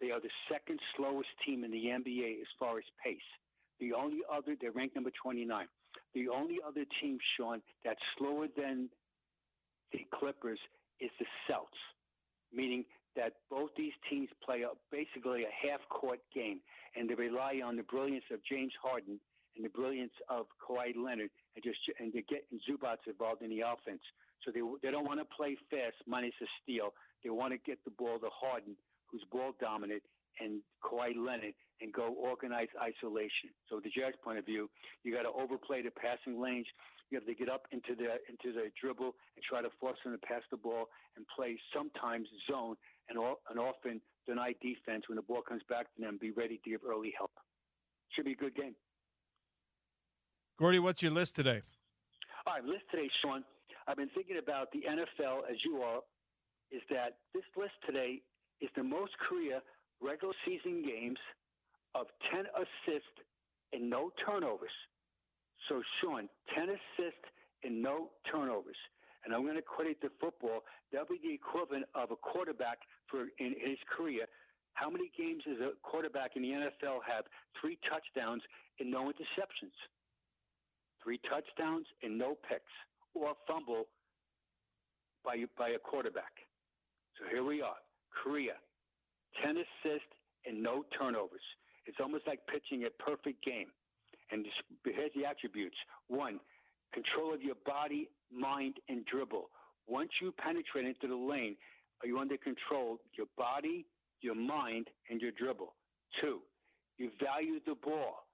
Speaker 3: They are the second slowest team in the NBA as far as pace. They're ranked number 29. The only other team, Sean, that's slower than the Clippers is the Celtics, meaning that both these teams play basically a half-court game, and they rely on the brilliance of James Harden and the brilliance of Kawhi Leonard, and they're getting Zubats involved in the offense. So they don't want to play fast minus a steal. They want to get the ball to Harden, who's ball dominant, and Kawhi Leonard, and go organized isolation. So the Jazz point of view, you got to overplay the passing lanes. You have to get up into the dribble and try to force them to pass the ball and play sometimes zone and often deny defense when the ball comes back to them. Be ready to give early help. Should be a good game.
Speaker 1: Gordy, what's your list today?
Speaker 3: All right, list today, Sean. I've been thinking about the NFL as you are. Is that this list today is the most career regular season games of 10 assists and no turnovers. So, Sean, 10 assists and no turnovers. And I'm going to credit to football. That'll be the equivalent of a quarterback in his career. How many games does a quarterback in the NFL have 3 touchdowns and no interceptions? 3 touchdowns and no picks or fumble by a quarterback. So here we are, career, 10 assists and no turnovers. It's almost like pitching a perfect game. And here's the attributes. 1, control of your body, mind, and dribble. Once you penetrate into the lane, are you under control? Your body, your mind, and your dribble. 2, you value the ball.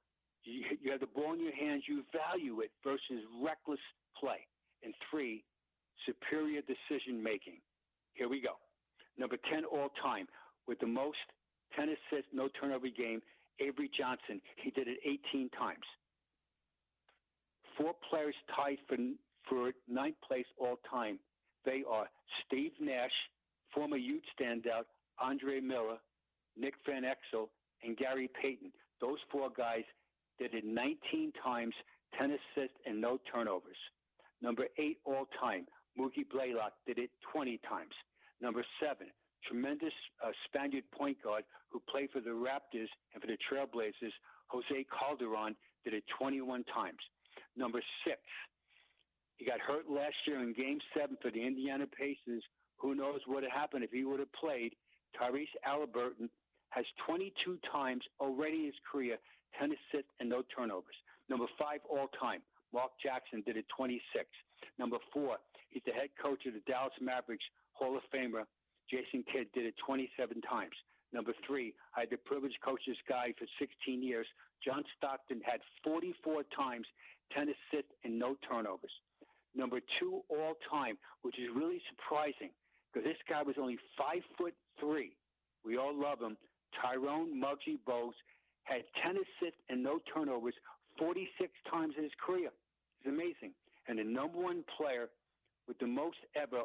Speaker 3: You have the ball in your hands, you value it versus reckless play. And 3, superior decision making. Here we go. Number 10 all time with the most 10 assists, no turnover game, Avery Johnson. He did it 18 times. 4 players tied for 9th place all time. They are Steve Nash, former Ute standout, Andre Miller, Nick Van Exel, and Gary Payton. Those 4 guys did it 19 times, 10 assists and no turnovers. Number 8 all time, Mookie Blaylock did it 20 times. Number 7, tremendous Spaniard point guard who played for the Raptors and for the Trailblazers, Jose Calderon, did it 21 times. Number 6, he got hurt last year in Game 7 for the Indiana Pacers. Who knows what would have happened if he would have played? Tyrese Halliburton has 22 times already in his career, 10 assists and no turnovers. Number 5 all time, Mark Jackson did it 26. Number 4, he's the head coach of the Dallas Mavericks, Hall of Famer, Jason Kidd, did it 27 times. Number 3, I had the privilege to coach this guy for 16 years. John Stockton had 44 times, 10 assists and no turnovers. Number 2 all time, which is really surprising because this guy was only 5'3". We all love him. Tyrone Muggsy Bogues had 10 assists and no turnovers 46 times in his career. It's amazing. And the number 1 player with the most ever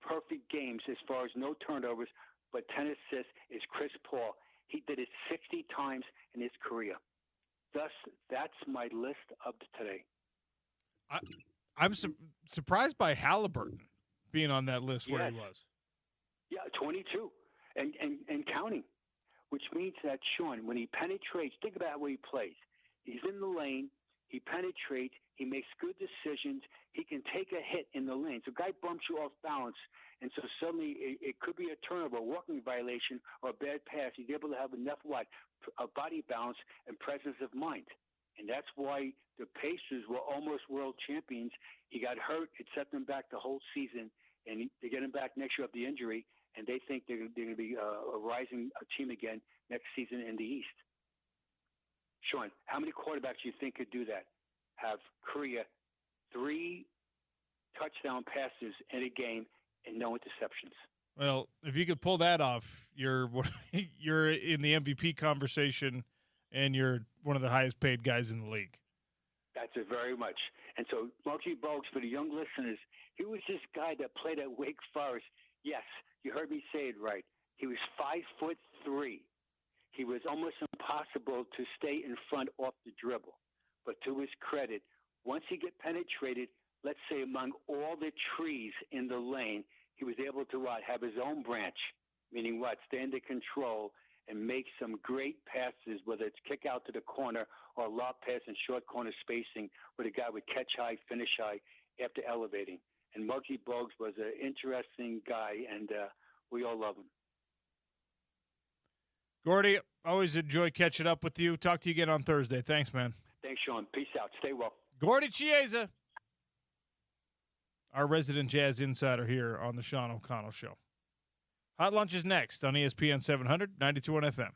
Speaker 3: perfect games as far as no turnovers but 10 assists is Chris Paul. He did it 60 times in his career. Thus, that's my list of today.
Speaker 1: I'm surprised by Halliburton being on that list where he was.
Speaker 3: Yeah, 22. and counting, which means that Sean, when he penetrates, think about where he plays. He's in the lane. He penetrates. He makes good decisions. He can take a hit in the lane. So a guy bumps you off balance, and so suddenly it could be a turnover, a walking violation, or a bad pass. He's able to have enough body balance and presence of mind. And that's why the Pacers were almost world champions. He got hurt. It set them back the whole season, and they get him back next year of the injury, and they think they're going to be a rising team again next season in the East. Sean, how many quarterbacks do you think could do that? Have Korea 3 touchdown passes in a game and no interceptions?
Speaker 1: Well, if you could pull that off, you're in the MVP conversation, and you're one of the highest paid guys in the league.
Speaker 3: That's it very much. And so, Muggsy Bogues, for the young listeners, he was this guy that played at Wake Forest. Yes, you heard me say it right. He was 5'3". He was almost impossible to stay in front off the dribble. But to his credit, once he get penetrated, let's say among all the trees in the lane, he was able to have his own branch, meaning stay under control and make some great passes, whether it's kick out to the corner or lob pass and short corner spacing, where the guy would catch high, finish high after elevating. And Muggsy Bogues was an interesting guy, and we all love him.
Speaker 1: Gordy, always enjoy catching up with you. Talk to you again on Thursday. Thanks, man.
Speaker 3: Thanks, Sean. Peace out. Stay well.
Speaker 1: Gordy Chiesa, our resident Jazz insider here on the Sean O'Connell Show. Hot Lunch is next on ESPN 700, 92.1 FM.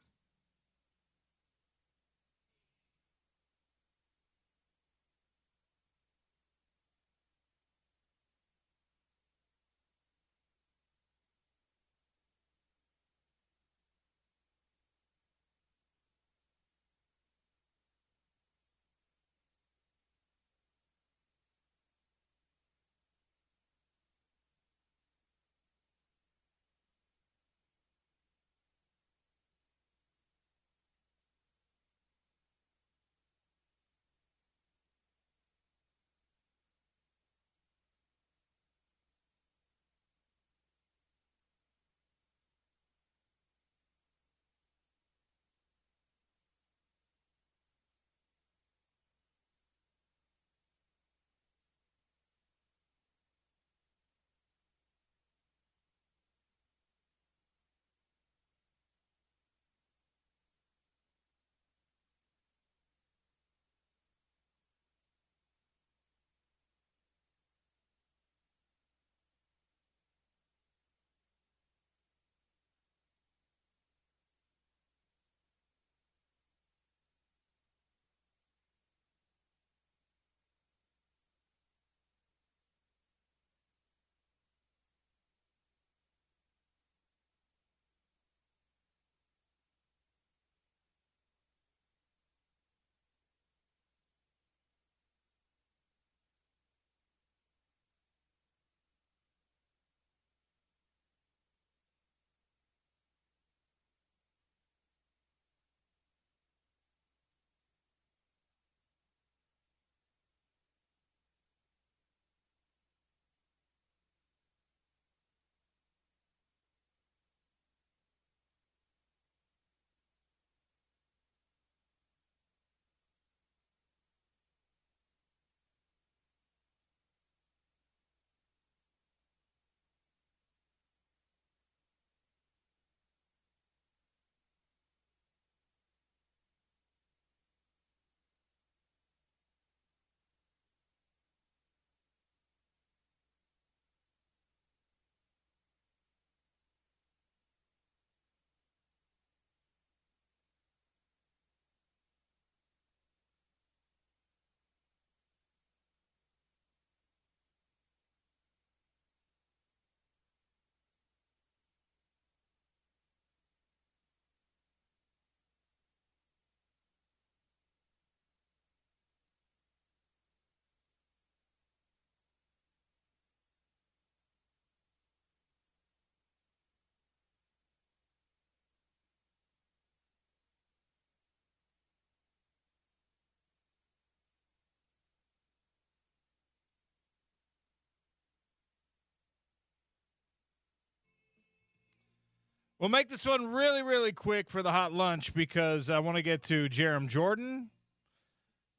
Speaker 1: We'll make this one really, really quick for the hot lunch because I want to get to Jerem Jordan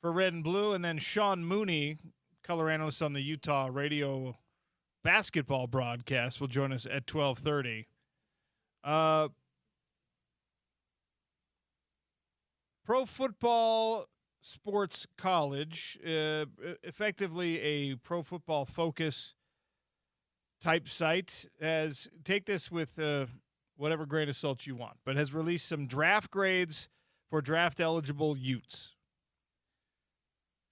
Speaker 1: for Red and Blue, and then Sean Mooney, color analyst on the Utah radio basketball broadcast, will join us at 12:30. Pro Football Sports College, effectively a pro football focus type site, has, take this with whatever grain of salt you want, but has released some draft grades for draft eligible Utes.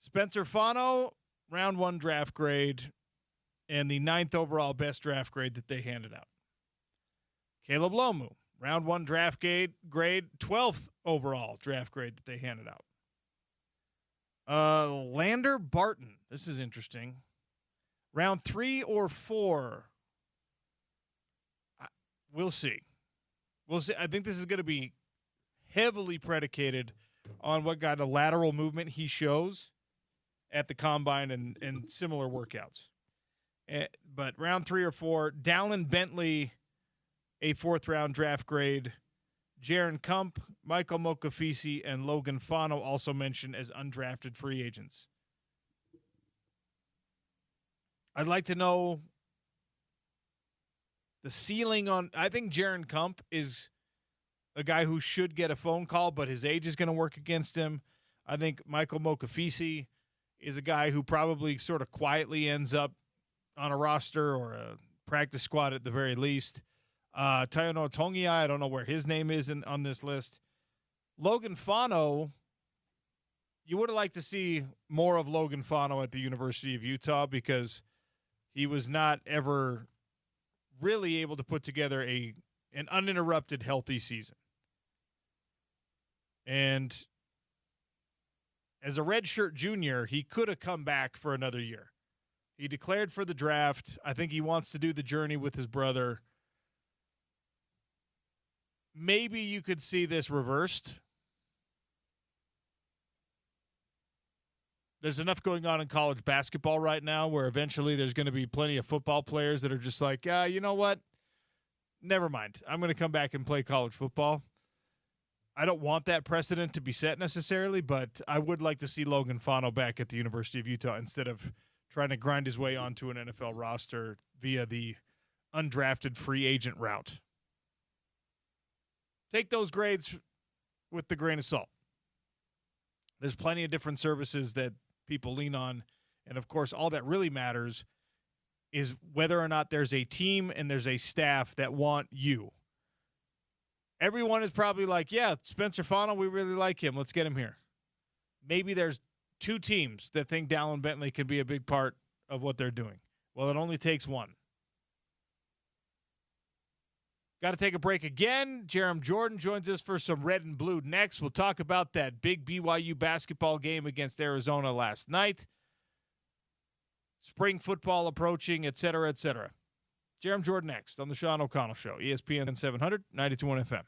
Speaker 1: Spencer Fano, round 1 draft grade, and the 9th overall best draft grade that they handed out. Caleb Lomu, round 1 draft grade, 12th overall draft grade that they handed out. Lander Barton, this is interesting. Round 3 or 4. We'll see. We'll see. I think this is going to be heavily predicated on what kind of lateral movement he shows at the combine and similar workouts. But round 3 or 4, Dallin Bentley, a 4th-round draft grade. Jaron Kump, Michael Mokafisi, and Logan Fano also mentioned as undrafted free agents. I'd like to know the ceiling on – I think Jaron Kump is a guy who should get a phone call, but his age is going to work against him. I think Michael Mokafisi is a guy who probably sort of quietly ends up on a roster or a practice squad at the very least. Tayono Tongia, I don't know where his name is on this list. Logan Fano, you would have liked to see more of Logan Fano at the University of Utah because he was not ever really able to put together an uninterrupted, healthy season. And as a redshirt junior, he could have come back for another year. He declared for the draft. I think he wants to do the journey with his brother. Maybe you could see this reversed. There's enough going on in college basketball right now where eventually there's going to be plenty of football players that are just like, you know what? Never mind. I'm going to come back and play college football. I don't want that precedent to be set necessarily, but I would like to see Logan Fano back at the University of Utah instead of trying to grind his way onto an NFL roster via the undrafted free agent route. Take those grades with the grain of salt. There's plenty of different services that people lean on. And, of course, all that really matters is whether or not there's a team and there's a staff that want you. Everyone is probably like, yeah, Spencer Fano, we really like him. Let's get him here. Maybe there's 2 teams that think Dallin Bentley can be a big part of what they're doing. Well, it only takes 1. Got to take a break again. Jerem Jordan joins us for some Red and Blue next. We'll talk about that big BYU basketball game against Arizona last night. Spring football approaching, et cetera, et cetera. Jerem Jordan next on the Sean O'Connell Show, ESPN 700, 92.1 FM.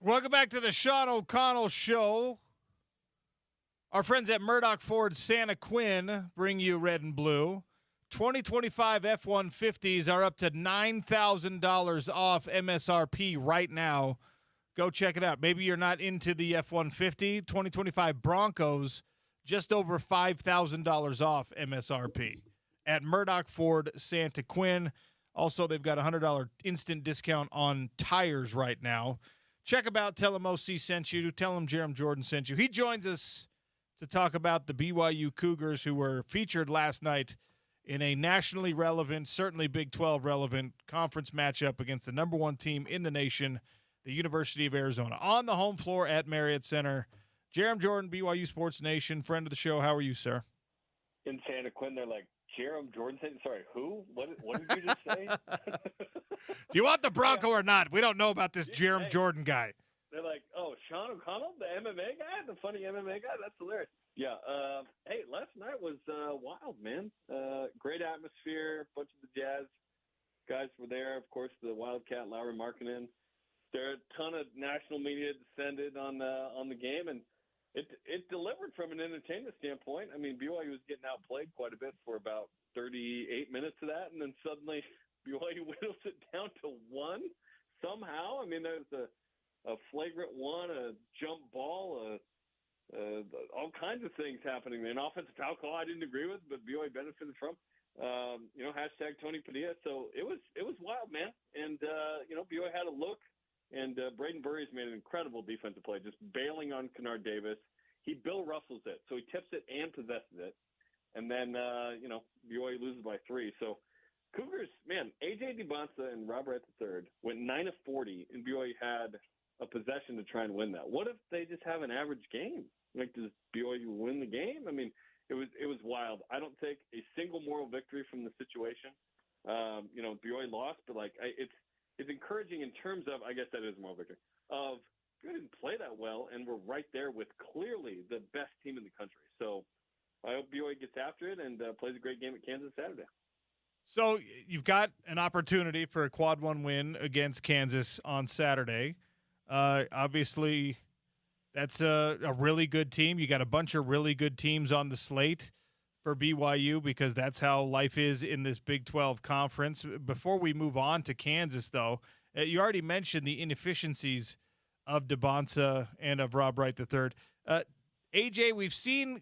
Speaker 1: Welcome back to the Sean O'Connell Show. Our friends at Murdoch Ford Santa Quinn bring you red and blue. 2025 F-150s are up to $9,000 off MSRP right now. Go check it out. Maybe you're not into the F-150. 2025 Broncos, just over $5,000 off MSRP at Murdoch Ford Santa Quinn. Also, they've got a $100 instant discount on tires right now. Check them out. Tell them OC sent you. Tell them Jerem Jordan sent you. He joins us to talk about the BYU Cougars, who were featured last night in a nationally relevant, certainly Big 12 relevant conference matchup against the number one team in the nation, the University of Arizona, on the home floor at Marriott Center. Jerem Jordan, BYU Sports Nation, friend of the show. How are you, sir?
Speaker 4: In Santa Quinn, they're like, Jerem Jordan, sorry, who? What did you just say?
Speaker 1: Do you want the Bronco or not? We don't know about this Jerem Jordan guy.
Speaker 4: They're like, oh, Sean O'Connell, the MMA guy, the funny MMA guy? That's hilarious. Yeah. Hey, last night was wild, man. Great atmosphere. A bunch of the Jazz guys were there. Of course, the Wildcat, Lowry Markkinen. There a ton of national media descended on the game, and it delivered from an entertainment standpoint. I mean, BYU was getting outplayed quite a bit for about 38 minutes of that, and then suddenly BYU whittles it down to one somehow. I mean, there's a flagrant one, a jump ball, all kinds of things happening. An offensive foul call I didn't agree with, but BYU benefited from. Hashtag Tony Padilla. So it was wild, man. And BYU had a look. And Braden Burries made an incredible defensive play, just bailing on Kennard Davis. He Bill Russells it, so he tips it and possesses it. And then, BYU loses by 3. So Cougars, man, A.J. DeBonsa and Robert III went 9 of 40, and BYU had a possession to try and win that. What if they just have an average game? Like, does BYU win the game? I mean, it was wild. I don't take a single moral victory from the situation. BYU lost, but it's encouraging in terms of, I guess that is a moral victory, of we didn't play that well, and we're right there with clearly the best team in the country. So I hope BYU gets after it and plays a great game at Kansas Saturday.
Speaker 1: So you've got an opportunity for a quad one win against Kansas on Saturday. Obviously, that's a really good team. You got a bunch of really good teams on the slate for BYU because that's how life is in this Big 12 conference. Before we move on to Kansas, though, you already mentioned the inefficiencies of DeBonsa and of Rob Wright III. AJ, we've seen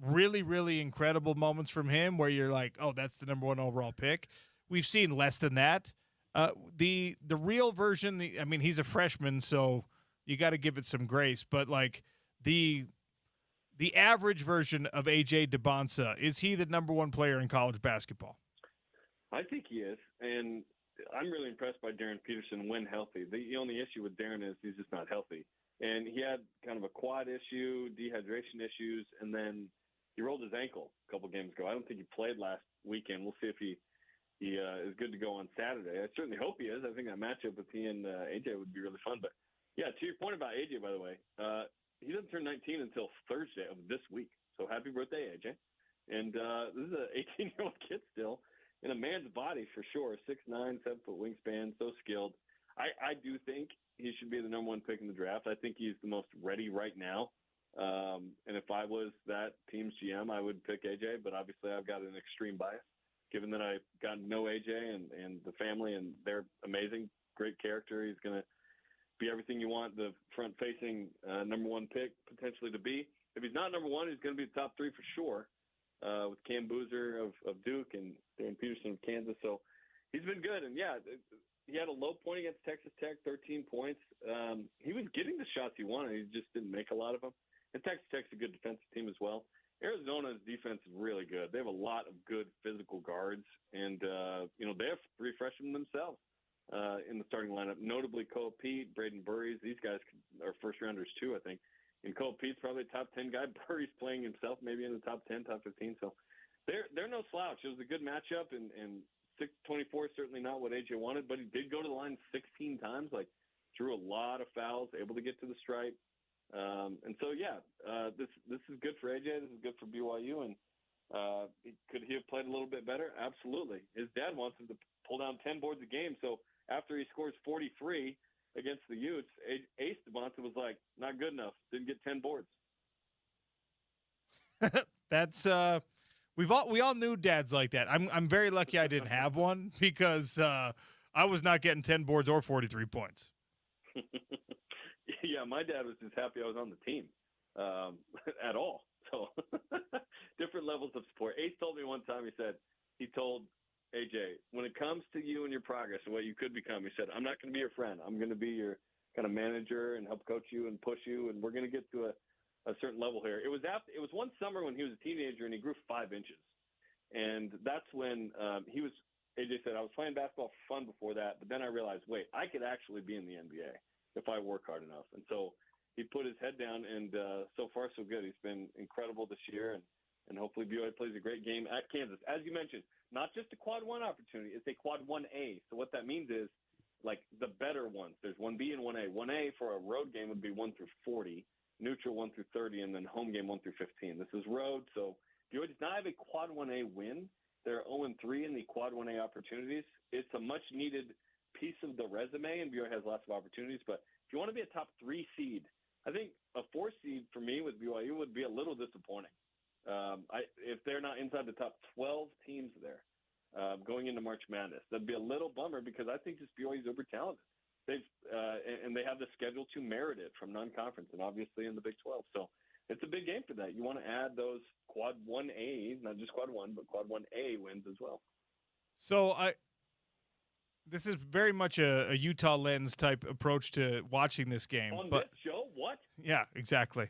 Speaker 1: really, really incredible moments from him where you're like, oh, that's the number one overall pick. We've seen less than that. The real version, he's a freshman, so you got to give it some grace. But the average version of A.J. DeBonsa, is he the number one player in college basketball?
Speaker 4: I think he is, and I'm really impressed by Darren Peterson when healthy. The only issue with Darren is he's just not healthy. And he had kind of a quad issue, dehydration issues, and then he rolled his ankle a couple games ago. I don't think he played last weekend. We'll see if he is good to go on Saturday. I certainly hope he is. I think that matchup with he and A.J. would be really fun. But, yeah, to your point about A.J., by the way, he doesn't turn 19 until Thursday of this week. So happy birthday, AJ. And this is an 18-year-old kid still in a man's body for sure. 6'9", 7-foot wingspan, so skilled. I do think he should be the number one pick in the draft. I think he's the most ready right now. And if I was that team's GM, I would pick AJ. But obviously I've got an extreme bias, given that I've gotten to know AJ and the family, and they're amazing, great character. He's going to be everything you want the front-facing number one pick potentially to be. If he's not number one, he's going to be the top 3 for sure, with Cam Boozer of Duke and Darren Peterson of Kansas. So he's been good. And, yeah, he had a low point against Texas Tech, 13 points. He was getting the shots he wanted. He just didn't make a lot of them. And Texas Tech's a good defensive team as well. Arizona's defense is really good. They have a lot of good physical guards. And, they have 3 freshmen themselves in the starting lineup, notably Cole Pete, Braden Burries. These guys are first-rounders too, I think. And Cole Pete's probably a top 10 guy. Burries playing himself maybe in the top 10, top 15. So they're no slouch. It was a good matchup, and 6-24 is certainly not what AJ wanted, but he did go to the line 16 times, drew a lot of fouls, able to get to the stripe. And so, this is good for AJ. This is good for BYU. And could he have played a little bit better? Absolutely. His dad wants him to pull down 10 boards a game. So after he scores 43, against the Utes, Ace DeMonte was like, not good enough. Didn't get 10 boards.
Speaker 1: That's we all knew dads like that. I'm very lucky I didn't have one because I was not getting 10 boards or 43 points.
Speaker 4: Yeah, my dad was just happy I was on the team at all. So different levels of support. Ace told me one time, he told AJ, when it comes to you and your progress and what you could become, he said, I'm not going to be your friend. I'm going to be your kind of manager and help coach you and push you, and we're going to get to a certain level here. It was one summer when he was a teenager and he grew 5 inches. And that's when AJ said, I was playing basketball for fun before that, but then I realized, wait, I could actually be in the NBA if I work hard enough. And so he put his head down, and so far so good. He's been incredible this year, and hopefully BYU plays a great game at Kansas. As you mentioned, not just a quad 1 opportunity, it's a quad 1A. So what that means is, like, the better ones. There's 1B and 1A. 1A for a road game would be 1 through 40, neutral 1 through 30, and then home game 1 through 15. This is road, so BYU does not have a quad 1A win. They're 0-3 in the quad 1A opportunities. It's a much-needed piece of the resume, and BYU has lots of opportunities. But if you want to be a top 3 seed, I think a 4 seed for me with BYU would be a little disappointing. If they're not inside the top 12 teams there going into March Madness, that'd be a little bummer because I think just BYU's uber talented. And they have the schedule to merit it from non-conference and obviously in the Big 12. So it's a big game for that. You want to add those quad 1A, not just quad 1, but quad 1A wins as well.
Speaker 1: So this is very much a Utah lens type approach to watching this game.
Speaker 4: On
Speaker 1: but
Speaker 4: this show? What?
Speaker 1: Yeah, exactly.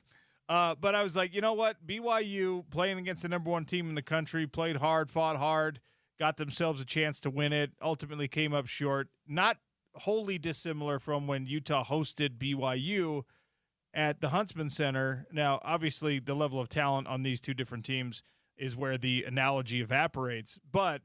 Speaker 1: But I was like, you know what? BYU playing against the number 1 team in the country, played hard, fought hard, got themselves a chance to win it, ultimately came up short. Not wholly dissimilar from when Utah hosted BYU at the Huntsman Center. Now, obviously, the level of talent on these two different teams is where the analogy evaporates. But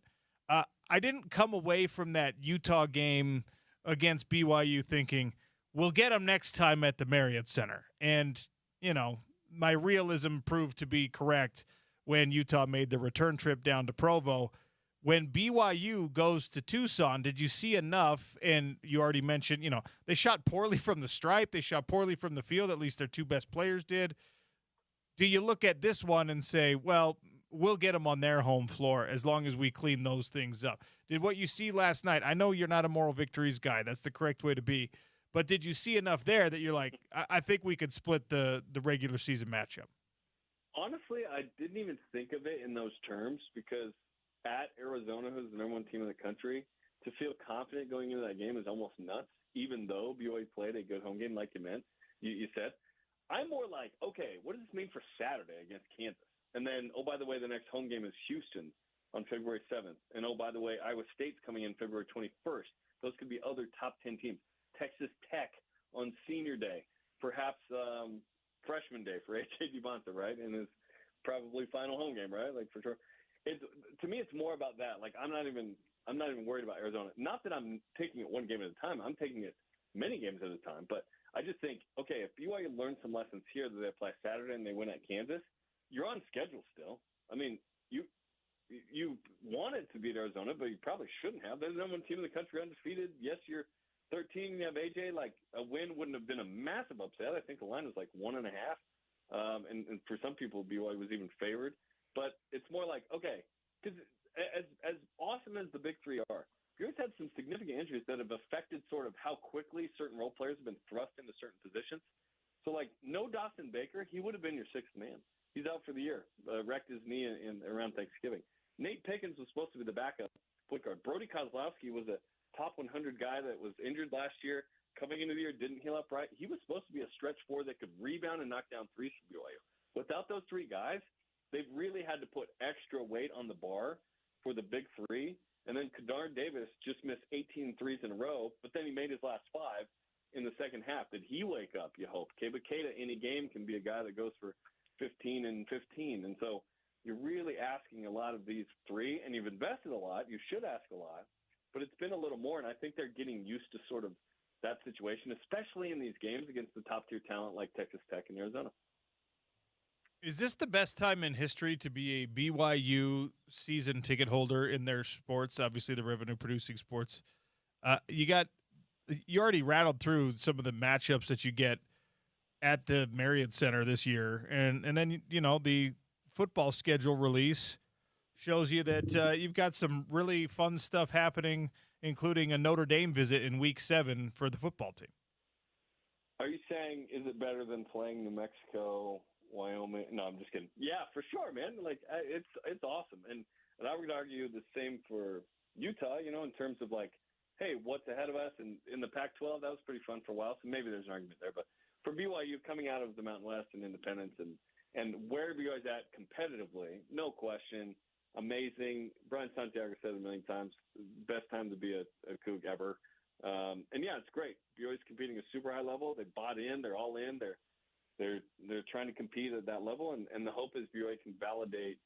Speaker 1: I didn't come away from that Utah game against BYU thinking, we'll get them next time at the Marriott Center. And, you know, my realism proved to be correct when Utah made the return trip down to Provo. When BYU goes to Tucson, did you see enough? And you already mentioned, you know, they shot poorly from the stripe. They shot poorly from the field. At least their 2 best players did. Do you look at this one and say, well, we'll get them on their home floor as long as we clean those things up? Did what you see last night, I know you're not a moral victories guy. That's the correct way to be. But did you see enough there that you're like, I think we could split the regular season matchup?
Speaker 4: Honestly, I didn't even think of it in those terms because at Arizona, who's the number 1 team in the country, to feel confident going into that game is almost nuts, even though BYU played a good home game like you said. I'm more like, okay, what does this mean for Saturday against Kansas? And then, oh, by the way, the next home game is Houston on February 7th. And, oh, by the way, Iowa State's coming in February 21st. Those could be other top 10 teams. Texas Tech on Senior Day, perhaps Freshman Day for A.J. DeMonte, right? And his probably final home game, right? Like, for sure. To me, it's more about that. Like, I'm not even worried about Arizona. Not that I'm taking it one game at a time. I'm taking it many games at a time. But I just think, okay, if BYU learns some lessons here that they apply Saturday and they win at Kansas, you're on schedule still. I mean, you wanted to beat Arizona, but you probably shouldn't have. They're the number 1 team in the country, undefeated. Yes, you're 13. You have AJ. Like, a win wouldn't have been a massive upset. I think the line was like 1.5. And for some people, BYU was even favored. But it's more like, okay, because as awesome as the big 3 are, BYU's had some significant injuries that have affected sort of how quickly certain role players have been thrust into certain positions. So, like, no Dawson Baker, he would have been your 6th man. He's out for the year, wrecked his knee in around Thanksgiving. Nate Pickens was supposed to be the backup point guard. Brody Kozlowski was a top 100 guy that was injured last year. Coming into the year, didn't heal up right. He was supposed to be a stretch 4 that could rebound and knock down threes for BYU. Without those 3 guys, they've really had to put extra weight on the bar for the big 3. And then Kadar Davis just missed 18 threes in a row, but then he made his last 5 in the second half. Did he wake up, you hope? Keba Keita, any game, can be a guy that goes for 15 and 15. And so you're really asking a lot of these 3, and you've invested a lot. You should ask a lot, but it's been a little more, and I think they're getting used to sort of that situation, especially in these games against the top-tier talent like Texas Tech and Arizona.
Speaker 1: Is this the best time in history to be a BYU season ticket holder in their sports? Obviously, the revenue-producing sports. You got you already rattled through some of the matchups that you get at the Marriott Center this year, and then the football schedule release shows you that you've got some really fun stuff happening, including a Notre Dame visit in Week 7 for the football team.
Speaker 4: Are you saying, is it better than playing New Mexico, Wyoming? No, I'm just kidding. Yeah, for sure, man. Like, it's awesome. And I would argue the same for Utah, in terms of like, hey, what's ahead of us? And in the Pac-12, that was pretty fun for a while. So maybe there's an argument there. But for BYU, coming out of the Mountain West and Independence and where BYU's at competitively, no question, amazing. Brian Santiago said it a million times, best time to be a Coug ever. And yeah, it's great. BYU's competing at a super high level. They bought in. They're all in. They're trying to compete at that level. And the hope is BYU can validate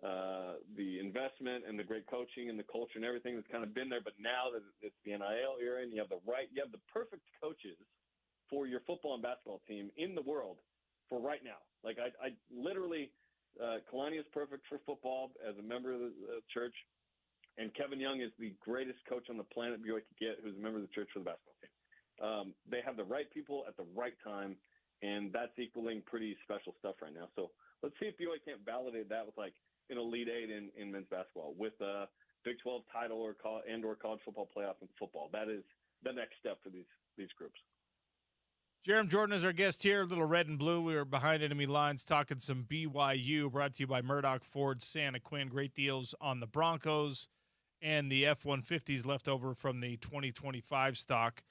Speaker 4: the investment and the great coaching and the culture and everything that's kind of been there. But now that it's the NIL era and you have the perfect coaches for your football and basketball team in the world for right now. Like I literally, Kalani is perfect for football as a member of the church, and Kevin Young is the greatest coach on the planet BYU could get, who's a member of the church for the basketball team. They have the right people at the right time, and that's equaling pretty special stuff right now. So let's see if BYU can't validate that with like an Elite Eight in men's basketball, with a Big 12 title or college football playoff in football. That is the next step for these groups.
Speaker 1: Jerem Jordan is our guest here, a little red and blue. We are behind enemy lines talking some BYU, brought to you by Murdoch Ford Santa Quinn. Great deals on the Broncos and the F-150s left over from the 2025 stock.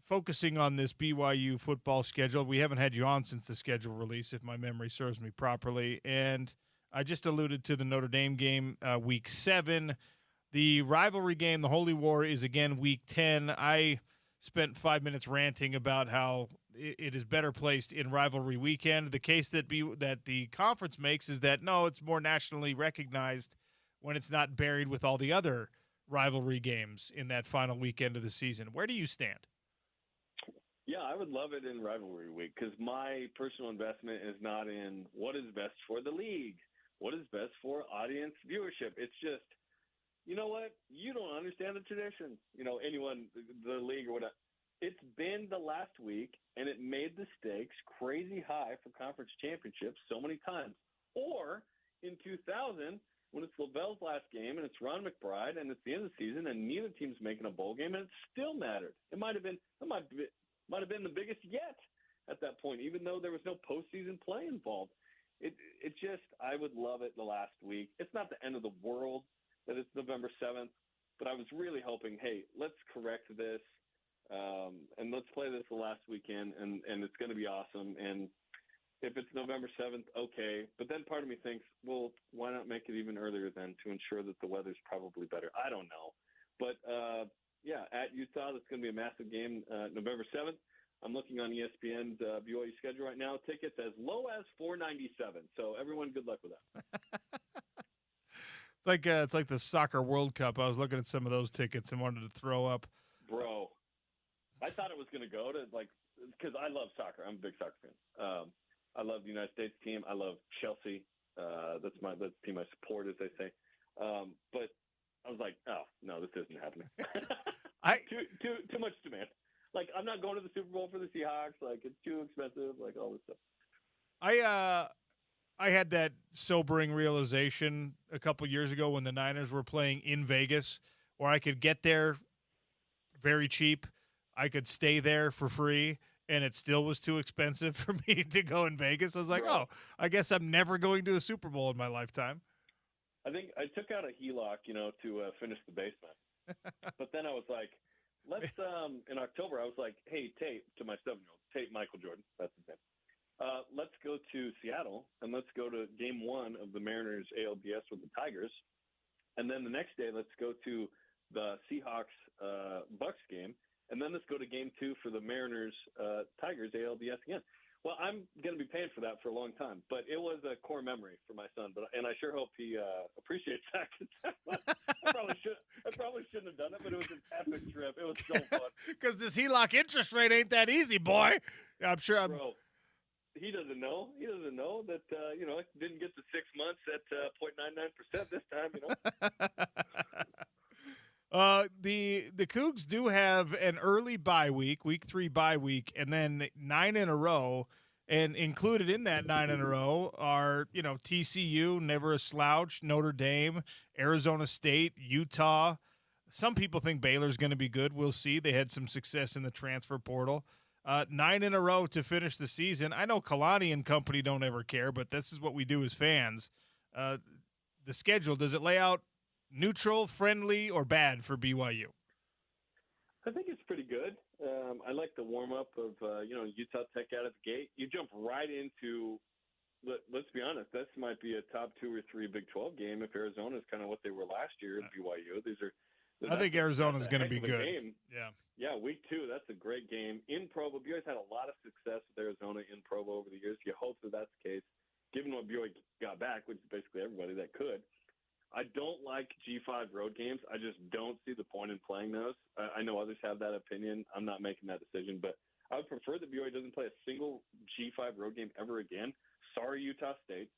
Speaker 1: Focusing on this BYU football schedule, we haven't had you on since the schedule release, if my memory serves me properly. And I just alluded to the Notre Dame game, Week 7. The rivalry game, the Holy War, is again Week 10. I spent 5 minutes ranting about how it is better placed in rivalry weekend. The case that the conference makes is that, no, it's more nationally recognized when it's not buried with all the other rivalry games in that final weekend of the season. Where do you stand?
Speaker 4: Yeah, I would love it in rivalry week because my personal investment is not in what is best for the league, what is best for audience viewership. It's just, you know what? You don't understand the tradition. Anyone, the league or whatever. It's been the last week, and it made the stakes crazy high for conference championships so many times. Or in 2000, when it's Lavelle's last game, and it's Ron McBride, and it's the end of the season, and neither team's making a bowl game, and it still mattered. It might have been the biggest yet at that point, even though there was no postseason play involved. It just, I would love it the last week. It's not the end of the world that it's November 7th, but I was really hoping, hey, let's correct this, and let's play this the last weekend, and it's going to be awesome. And if it's November 7th, okay. But then part of me thinks, well, why not make it even earlier then to ensure that the weather's probably better? I don't know. But, yeah, at Utah, that's going to be a massive game November 7th. I'm looking on ESPN's BYU schedule right now. Tickets as low as $497. So everyone, good luck with that.
Speaker 1: It's like the Soccer World Cup. I was looking at some of those tickets and wanted to throw up.
Speaker 4: Bro, I thought it was going to go to because I love soccer. I'm a big soccer fan. I love the United States team. I love Chelsea. That's the team I support, as they say. But I was like, oh no, this isn't happening. Too much demand. Like, I'm not going to the Super Bowl for the Seahawks. Like, it's too expensive. Like, all this stuff.
Speaker 1: I had that sobering realization a couple years ago when the Niners were playing in Vegas, where I could get there very cheap. I could stay there for free, and it still was too expensive for me to go in Vegas. I was like,
Speaker 4: Bro.
Speaker 1: oh, I guess I'm never going to a Super Bowl in my lifetime.
Speaker 4: I think I took out a HELOC, to finish the basement. But then I was like, let's in October, I was like, hey, Tate, to my 7-year-old, Tate Michael Jordan, that's his name. Let's go to Seattle, and let's go to game 1 of the Mariners ALDS with the Tigers. And then the next day, let's go to the Seahawks Bucks game. And then let's go to game 2 for the Mariners Tigers ALDS again. Well, I'm going to be paying for that for a long time, but it was a core memory for my son. And I sure hope he appreciates that. I probably shouldn't have done it, but it was an epic trip. It was so fun.
Speaker 1: Because this HELOC interest rate ain't that easy, boy. I'm sure.
Speaker 4: Bro, he doesn't know. He doesn't know that I didn't get the 6 months at 0.99% this time.
Speaker 1: The Cougs do have an early bye week, week 3 bye week, and then 9 in a row. And included in that 9 in a row are, TCU, never a slouch, Notre Dame, Arizona State, Utah. Some people think Baylor's going to be good. We'll see. They had some success in the transfer portal. 9 in a row to finish the season. I know Kalani and company don't ever care, but this is what we do as fans. The schedule, does it lay out neutral, friendly, or bad for BYU?
Speaker 4: I think it's pretty good. I like the warm-up of, Utah Tech out of the gate. You jump right into, let's be honest, this might be a top 2 or 3 Big 12 game if Arizona is kind of what they were last year at BYU.
Speaker 1: I think Arizona's going to be good.
Speaker 4: Game. Yeah, week 2, that's a great game. In Provo, BYU's had a lot of success with Arizona in Provo over the years. You hope that that's the case, given what BYU got back, which is basically everybody that could. I don't like G5 road games. I just don't see the point in playing those. I know others have that opinion. I'm not making that decision, but I would prefer that BYU doesn't play a single G5 road game ever again. Sorry, Utah State.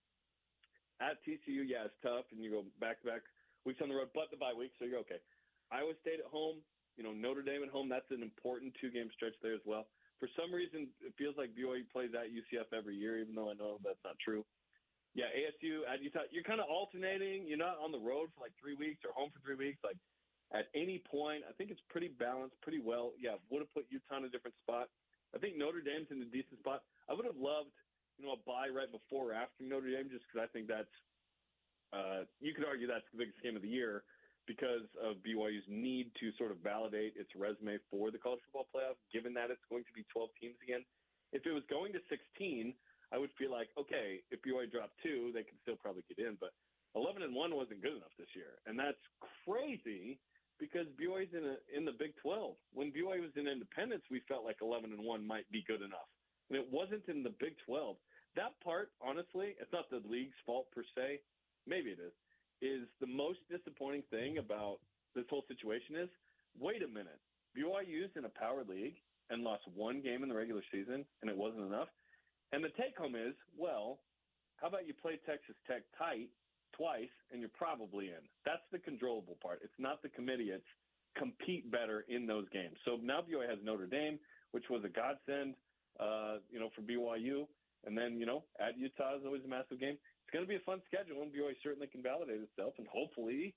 Speaker 4: At TCU, yeah, it's tough, and you go back-to-back weeks on the road, but the bye week, so you're okay. Iowa State at home, Notre Dame at home, that's an important 2-game stretch there as well. For some reason, it feels like BYU plays at UCF every year, even though I know that's not true. Yeah, ASU at Utah, you're kind of alternating. You're not on the road for like 3 weeks or home for 3 weeks. Like at any point, I think it's pretty balanced, pretty well. Yeah, would have put Utah in a different spot. I think Notre Dame's in a decent spot. I would have loved, a bye right before or after Notre Dame, just because I think that's, you could argue that's the biggest game of the year because of BYU's need to sort of validate its resume for the college football playoff, given that it's going to be 12 teams again. If it was going to 16, I would feel like, okay, if BYU dropped 2, they could still probably get in. But 11-1 wasn't good enough this year, and that's crazy because BYU's in the Big 12. When BYU was in independence, we felt like 11-1 might be good enough, and it wasn't in the Big 12. That part, honestly, it's not the league's fault per se. Maybe it is the most disappointing thing about this whole situation is, wait a minute, BYU's in a power league and lost 1 game in the regular season, and it wasn't enough. And the take-home is, well, how about you play Texas Tech tight twice, and you're probably in. That's the controllable part. It's not the committee. It's compete better in those games. So now BYU has Notre Dame, which was a godsend, for BYU. And then, at Utah is always a massive game. It's going to be a fun schedule, and BYU certainly can validate itself and hopefully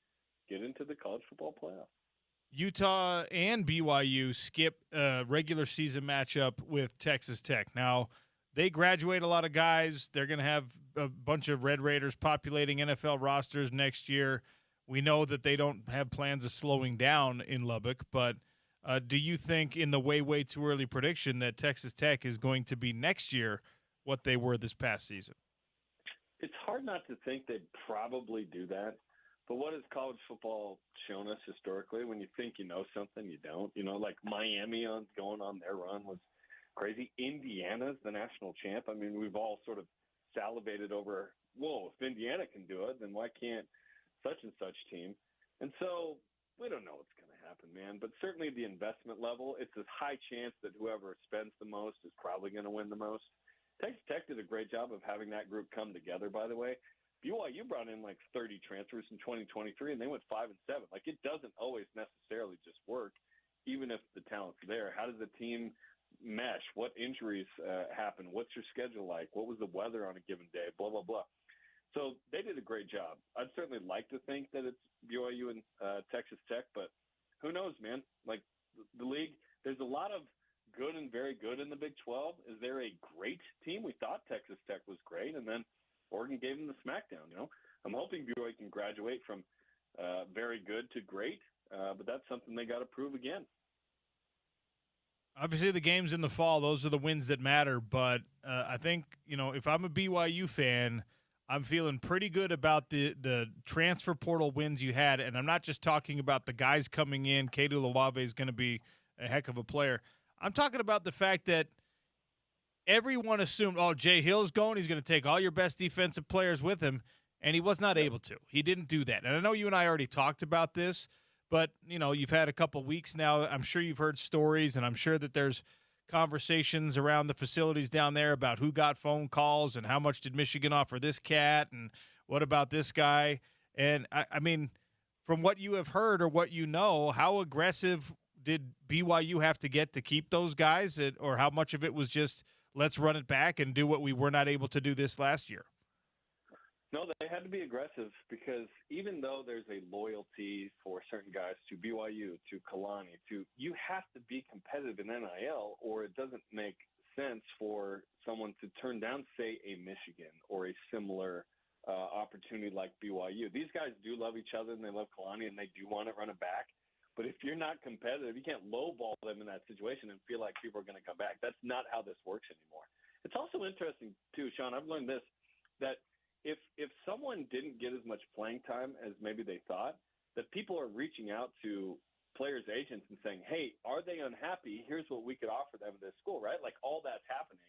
Speaker 4: get into the college football playoff.
Speaker 1: Utah and BYU skip a regular season matchup with Texas Tech. Now, they graduate a lot of guys. They're going to have a bunch of Red Raiders populating NFL rosters next year. We know that they don't have plans of slowing down in Lubbock, but do you think in the way too early prediction that Texas Tech is going to be next year what they were this past season?
Speaker 4: It's hard not to think they'd probably do that. But what has college football shown us historically? When you think you know something, you don't. Like Miami going on their run was crazy. Indiana's the national champ. I mean, we've all sort of salivated over, whoa, if Indiana can do it, then why can't such and such team? And so we don't know what's going to happen, man. But certainly the investment level, it's a high chance that whoever spends the most is probably going to win the most. Texas Tech did a great job of having that group come together, by the way. BYU brought in like 30 transfers in 2023, and they went 5-7. Like, it doesn't always necessarily just work, even if the talent's there. How does the team mesh? What injuries happen? What's your schedule like? What was the weather on a given day? Blah, blah, blah. So they did a great job. I'd certainly like to think that it's BYU and Texas Tech, but who knows, man? Like, the league, there's a lot of good and very good in the Big 12. Is there a great team? We thought Texas Tech was great, and then Oregon gave them the smackdown. I'm hoping BYU can graduate from very good to great, but that's something they got to prove again.
Speaker 1: Obviously, the games in the fall, those are the wins that matter. But I think, if I'm a BYU fan, I'm feeling pretty good about the transfer portal wins you had. And I'm not just talking about the guys coming in. Kedu Olave is going to be a heck of a player. I'm talking about the fact that everyone assumed, Jay Hill's going. He's going to take all your best defensive players with him. And he was not able to. He didn't do that. And I know you and I already talked about this. But, you've had a couple weeks now. I'm sure you've heard stories, and I'm sure that there's conversations around the facilities down there about who got phone calls and how much did Michigan offer this cat and what about this guy. And, I mean, from what you have heard or what you know, how aggressive did BYU have to get to keep those guys, or how much of it was just let's run it back and do what we were not able to do this last year?
Speaker 4: No, they had to be aggressive because even though there's a loyalty for certain guys to BYU, to Kalani, you have to be competitive in NIL, or it doesn't make sense for someone to turn down, say, a Michigan or a similar opportunity like BYU. These guys do love each other and they love Kalani and they do want to run it back. But if you're not competitive, you can't lowball them in that situation and feel like people are going to come back. That's not how this works anymore. It's also interesting, too, Sean, I've learned this, that if someone didn't get as much playing time as maybe they thought, that people are reaching out to players' agents and saying, hey, are they unhappy? Here's what we could offer them at this school, right? Like, all that's happening.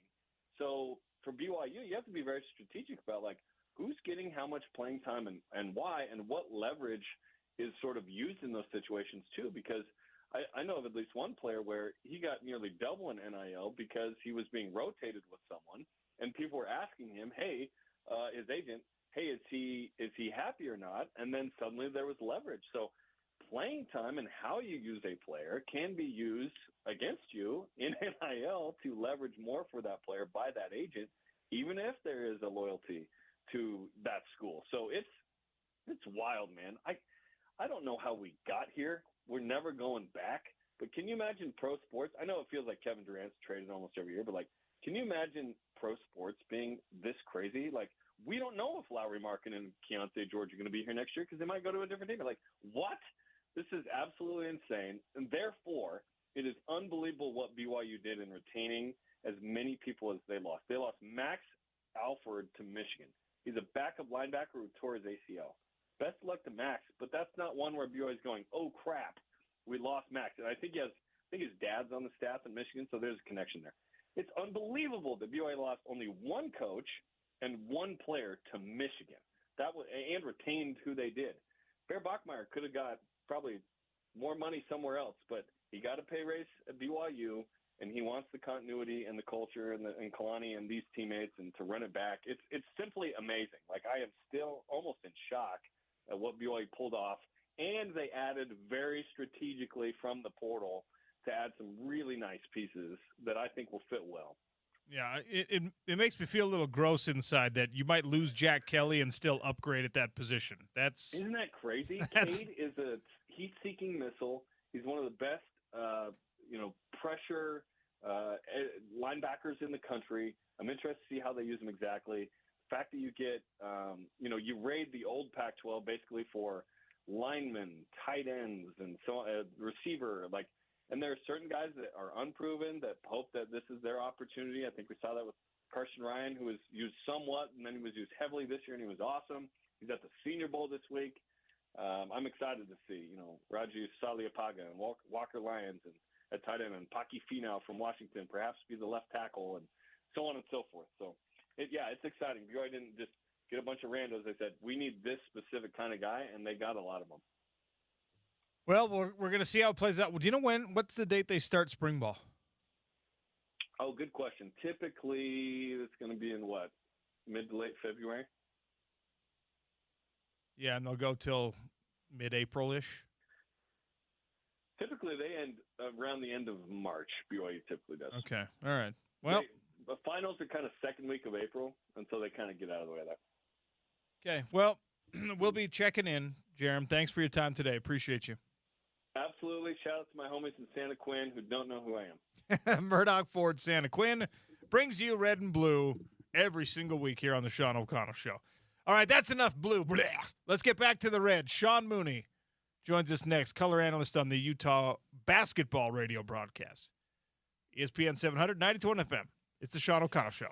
Speaker 4: So for BYU, you have to be very strategic about, like, who's getting how much playing time and why, and what leverage is sort of used in those situations too, because I know of at least one player where he got nearly double in NIL because he was being rotated with someone, and people were asking him, hey, his agent, hey, is he happy or not? And then suddenly there was leverage. So playing time and how you use a player can be used against you in NIL to leverage more for that player by that agent, even if there is a loyalty to that school. So it's wild, man. I don't know how we got here. We're never going back. But can you imagine pro sports? I know it feels like Kevin Durant's traded almost every year, but, like, can you imagine pro sports being this crazy? Like, we don't know if Lowry Markin and Keontae George are going to be here next year because they might go to a different team. Like, what? This is absolutely insane. And therefore, it is unbelievable what BYU did in retaining as many people as they lost. They lost Max Alford to Michigan. He's a backup linebacker who tore his ACL. Best of luck to Max, but that's not one where BYU is going, oh, crap, we lost Max. And I think his dad's on the staff in Michigan, so there's a connection there. It's unbelievable that BYU lost only one coach and one player to Michigan. And retained who they did. Bear Bachmeier could have got probably more money somewhere else, but he got a pay raise at BYU, and he wants the continuity and the culture and Kalani and these teammates and to run it back. It's simply amazing. Like, I am still almost in shock at what BYU pulled off, and they added very strategically from the portal to add some really nice pieces that I think will fit well.
Speaker 1: Yeah, it makes me feel a little gross inside that you might lose Jack Kelly and still upgrade at that position.
Speaker 4: Isn't that crazy? Cade is a heat-seeking missile. He's one of the best, pressure linebackers in the country. I'm interested to see how they use him exactly. The fact that you get, you raid the old Pac-12 basically for linemen, tight ends, and so receiver, like. And there are certain guys that are unproven that hope that this is their opportunity. I think we saw that with Carson Ryan, who was used somewhat, and then he was used heavily this year, and he was awesome. He's at the Senior Bowl this week. I'm excited to see, Raju Saliapaga and Walker Lyons and at tight end, and Paki Finau from Washington perhaps be the left tackle, and so on and so forth. So, it's exciting. BYU didn't just get a bunch of randos. They said, we need this specific kind of guy, and they got a lot of them.
Speaker 1: Well, we're going to see how it plays out. Do you know what's the date they start spring ball?
Speaker 4: Oh, good question. Typically, it's going to be in what, mid to late February?
Speaker 1: Yeah, and they'll go till mid-April-ish.
Speaker 4: Typically, they end around the end of March. BYU typically does.
Speaker 1: Okay, all right. Well,
Speaker 4: the finals are kind of second week of April, and so they kind of get out of the way of that.
Speaker 1: Okay, well, we'll be checking in, Jerem. Thanks for your time today. Appreciate you.
Speaker 4: Absolutely. Shout out to my homies in Santa Quinn who don't know who I am.
Speaker 1: Murdoch Ford Santa Quinn brings you red and blue every single week here on the Sean O'Connell Show. All right, that's enough blue. Blah. Let's get back to the red. Sean Mooney joins us next, color analyst on the Utah basketball radio broadcast. ESPN 700, 92 FM. It's the Sean O'Connell Show.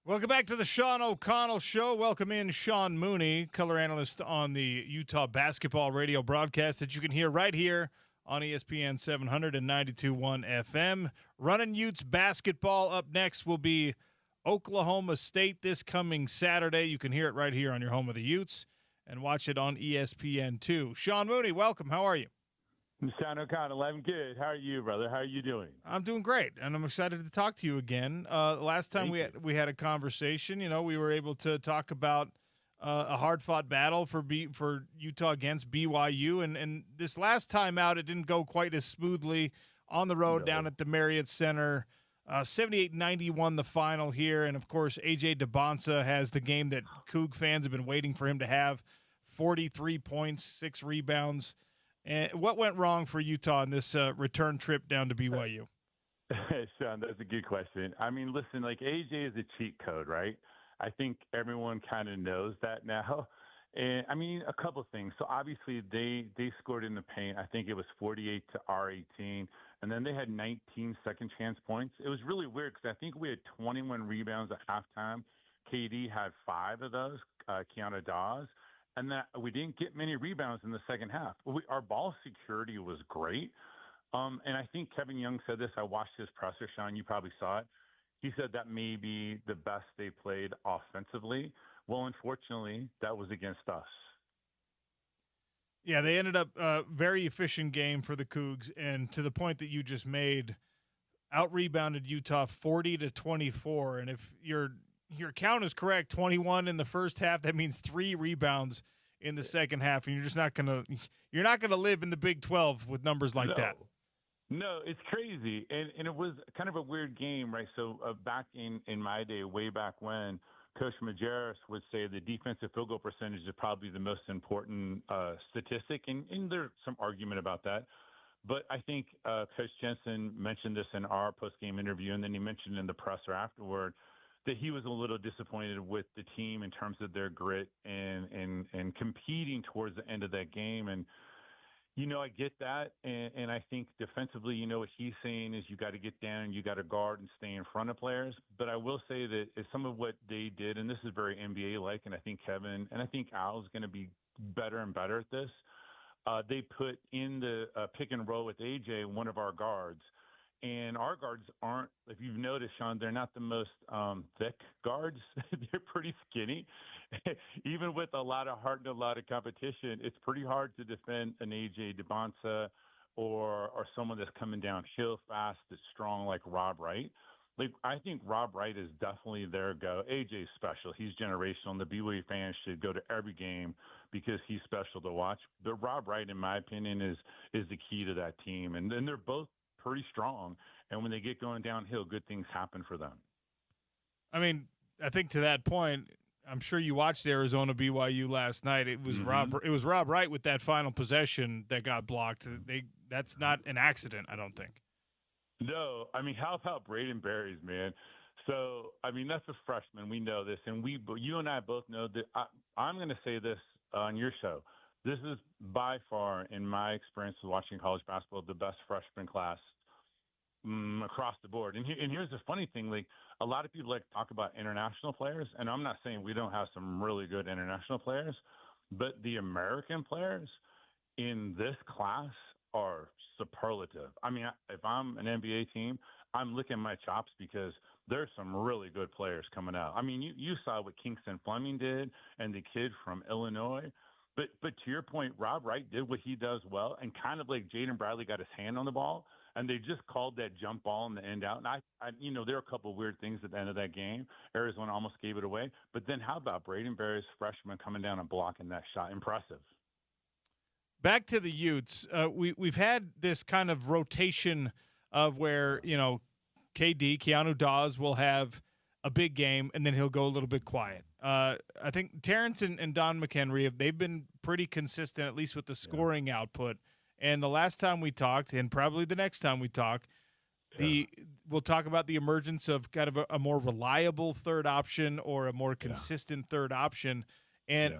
Speaker 1: Welcome back to the Sean O'Connell Show. Welcome in Sean Mooney, color analyst on the Utah basketball radio broadcast that you can hear right here on ESPN 700 and 92.1 FM. Running Utes basketball. Up next will be Oklahoma State this coming Saturday. You can hear it right here on your home of the Utes and watch it on ESPN2. Sean Mooney, welcome. How are you?
Speaker 5: Sean O'Connell, I'm good. How are you, brother? How are you doing?
Speaker 1: I'm doing great, and I'm excited to talk to you again. Last time we had a conversation, we were able to talk about a hard-fought battle for Utah against BYU, and this last time out, it didn't go quite as smoothly on the road down at the Marriott Center. 78-90 won the final here, and of course, A.J. DeBonsa has the game that Coug fans have been waiting for him to have: 43 points, 6 rebounds. And what went wrong for Utah in this return trip down to BYU?
Speaker 5: Sean, that's a good question. I mean, listen, like AJ is a cheat code, right? I think everyone kind of knows that now. And I mean, a couple things. So obviously they scored in the paint. I think it was 48 to our 18. And then they had 19 second chance points. It was really weird because I think we had 21 rebounds at halftime. KD had 5 of those, Keanu Dawes. And that we didn't get many rebounds in the second half. Our ball security was great. And I think Kevin Young said this. I watched his presser, Sean. You probably saw it. He said that may be the best they played offensively. Well, unfortunately, that was against us.
Speaker 1: Yeah, they ended up a very efficient game for the Cougs. And to the point that you just made, out-rebounded Utah 40-24. And if your count is correct, 21 in the first half, that means 3 rebounds in the second half, and you're not gonna live in the Big 12 with numbers like that.
Speaker 5: No, it's crazy, and it was kind of a weird game, right? So back in my day, way back when, Coach Majerus would say the defensive field goal percentage is probably the most important statistic, and there's some argument about that. But I think Coach Jensen mentioned this in our post-game interview, and then he mentioned in the presser afterward that he was a little disappointed with the team in terms of their grit and competing towards the end of that game. And, I get that. And I think defensively, what he's saying is you got to get down, you got to guard and stay in front of players. But I will say that some of what they did, and this is very NBA-like, and I think Kevin and I think Al is going to be better and better at this. They put in the pick and roll with AJ, one of our guards. And our guards aren't, if you've noticed, Sean, they're not the most thick guards. They're pretty skinny. Even with a lot of heart and a lot of competition, it's pretty hard to defend an A.J. DeBonsa or someone that's coming downhill fast, that's strong like Rob Wright. Like, I think Rob Wright is definitely their go. A.J.'s special. He's generational, and the BYU fans should go to every game because he's special to watch. But Rob Wright, in my opinion, is the key to that team. And they're both pretty strong, and when they get going downhill, good things happen for them.
Speaker 1: I mean, I think to that point, I'm sure you watched Arizona BYU last night. It was Rob Wright with that final possession that got blocked. That's not an accident, I don't think.
Speaker 5: No, I mean, how about Braden Berries, man? So, I mean, that's a freshman. We know this, and you and I both know that. I'm going to say this on your show. This is by far, in my experience with watching college basketball, the best freshman class across the board. And here's the funny thing: like, a lot of people like to talk about international players, and I'm not saying we don't have some really good international players, but the American players in this class are superlative. I mean, if I'm an NBA team, I'm licking my chops because there's some really good players coming out. I mean, you saw what Kingston Fleming did and the kid from Illinois. But to your point, Rob Wright did what he does well, and kind of like Jaden Bradley got his hand on the ball, and they just called that jump ball in the end out. And I there are a couple of weird things at the end of that game. Arizona almost gave it away. But then how about Braden Berry's freshman coming down and blocking that shot? Impressive.
Speaker 1: Back to the Utes. We've had this kind of rotation of where, KD, Keanu Dawes, will have a big game, and then he'll go a little bit quiet. I think Terrence and Don McHenry, they've been pretty consistent, at least with the scoring output. And the last time we talked, and probably the next time we talk, we'll talk about the emergence of kind of a more reliable third option or a more consistent third option. And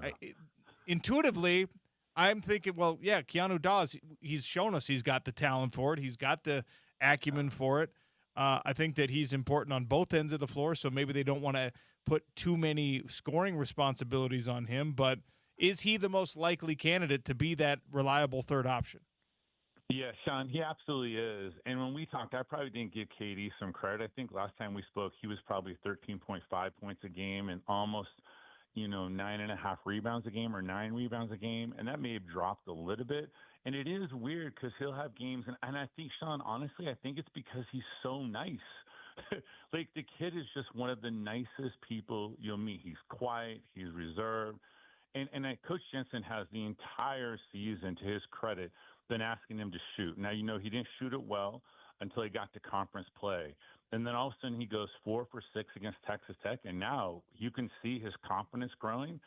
Speaker 1: intuitively, I'm thinking, Keanu Dawes, he's shown us he's got the talent for it. He's got the acumen for it. I think that he's important on both ends of the floor, so maybe they don't want to put too many scoring responsibilities on him, but is he the most likely candidate to be that reliable third option?
Speaker 5: Yeah, Sean, he absolutely is. And when we talked, I probably didn't give KD some credit. I think last time we spoke, he was probably 13.5 points a game and almost, 9.5 rebounds a game or 9 rebounds a game. And that may have dropped a little bit. And it is weird because he'll have games. And I think, Sean, honestly, I think it's because he's so nice. Like, the kid is just one of the nicest people you'll meet. He's quiet. He's reserved. And Coach Jensen has the entire season, to his credit, been asking him to shoot. Now, he didn't shoot it well until he got to conference play. And then all of a sudden he goes 4 for 6 against Texas Tech. And now you can see his confidence growing.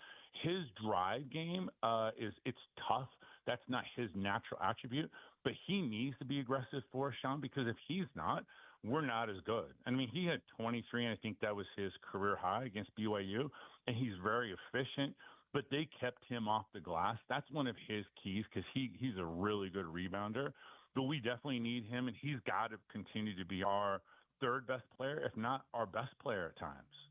Speaker 5: His drive game it's tough. That's not his natural attribute, but he needs to be aggressive for us, Sean, because if he's not, we're not as good. I mean, he had 23, and I think that was his career high against BYU, and he's very efficient. But they kept him off the glass. That's one of his keys because he's a really good rebounder. But we definitely need him, and he's got to continue to be our third best player, if not our best player at times.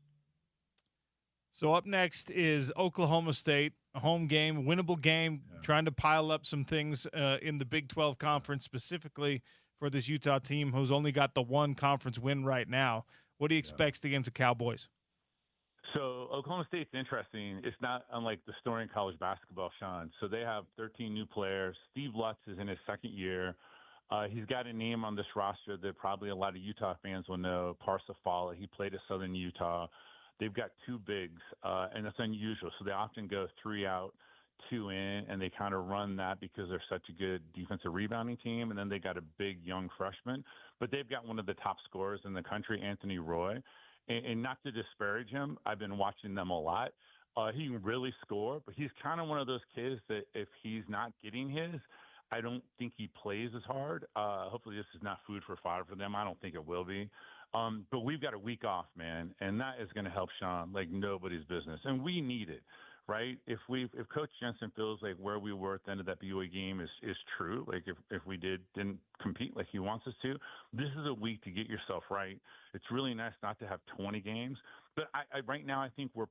Speaker 1: So up next is Oklahoma State, a home game, winnable game, trying to pile up some things in the Big 12 conference, specifically for this Utah team who's only got the one conference win right now. What do you expect against the Cowboys?
Speaker 5: So Oklahoma State's interesting. It's not unlike the story in college basketball, Sean. So they have 13 new players. Steve Lutz is in his second year. He's got a name on this roster that probably a lot of Utah fans will know, Parsifala. He played at Southern Utah. They've got two bigs, and that's unusual. So they often go 3 out, 2 in, and they kind of run that because they're such a good defensive rebounding team. And then they got a big young freshman. But they've got one of the top scorers in the country, Anthony Roy. And not to disparage him, I've been watching them a lot. He can really score, but he's kind of one of those kids that if he's not getting his, I don't think he plays as hard. Hopefully this is not food for thought for them. I don't think it will be. But we've got a week off, man, and that is going to help Sean like nobody's business. And we need it, right? If Coach Jensen feels like where we were at the end of that BYU game is true, like if we didn't compete like he wants us to, this is a week to get yourself right. It's really nice not to have 20 games, but I right now I think we're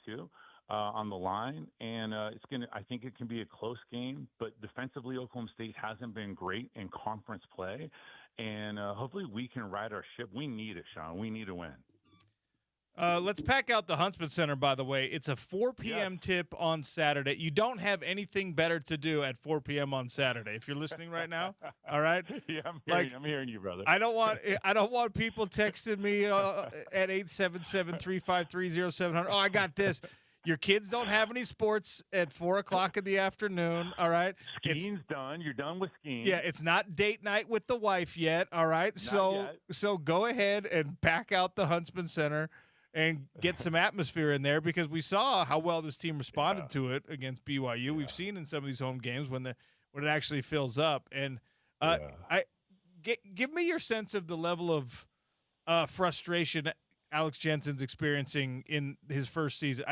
Speaker 5: +2 on the line, and I think it can be a close game. But defensively, Oklahoma State hasn't been great in conference play, and hopefully we can ride our ship. We need it, Sean. We need to win.
Speaker 1: Let's pack out the Huntsman Center, by the way. It's a 4 p.m. tip on Saturday. You don't have anything better to do at 4 p.m. on Saturday if you're listening right now. All right?
Speaker 5: Yeah, I'm hearing you, brother.
Speaker 1: I don't want people texting me at 877-353-0700. Oh, I got this. Your kids don't have any sports at 4 o'clock in the afternoon, all right?
Speaker 5: Skiing's done. You're done with skiing.
Speaker 1: Yeah, it's not date night with the wife yet, all right? So go ahead and pack out the Huntsman Center and get some atmosphere in there because we saw how well this team responded to it against BYU. Yeah. We've seen in some of these home games when it actually fills up. And give me your sense of the level of frustration Alex Jensen's experiencing in his first season.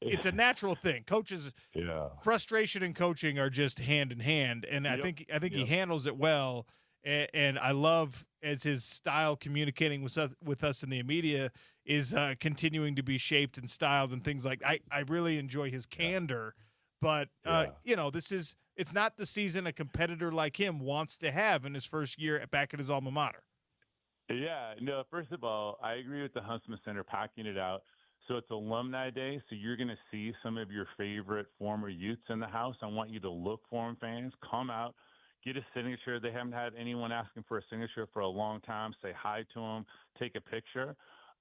Speaker 1: It's a natural thing. Coaches, frustration and coaching are just hand in hand, and I think he handles it well. And I love as his style communicating with us in the media is continuing to be shaped and styled and things like. I really enjoy his candor, but it's not the season a competitor like him wants to have in his first year back at his alma mater.
Speaker 5: Yeah, no, first of all, I agree with the Huntsman Center packing it out. So it's Alumni Day, so you're going to see some of your favorite former Utes in the house. I want you to look for them, fans. Come out, get a signature. They haven't had anyone asking for a signature for a long time. Say hi to them, take a picture.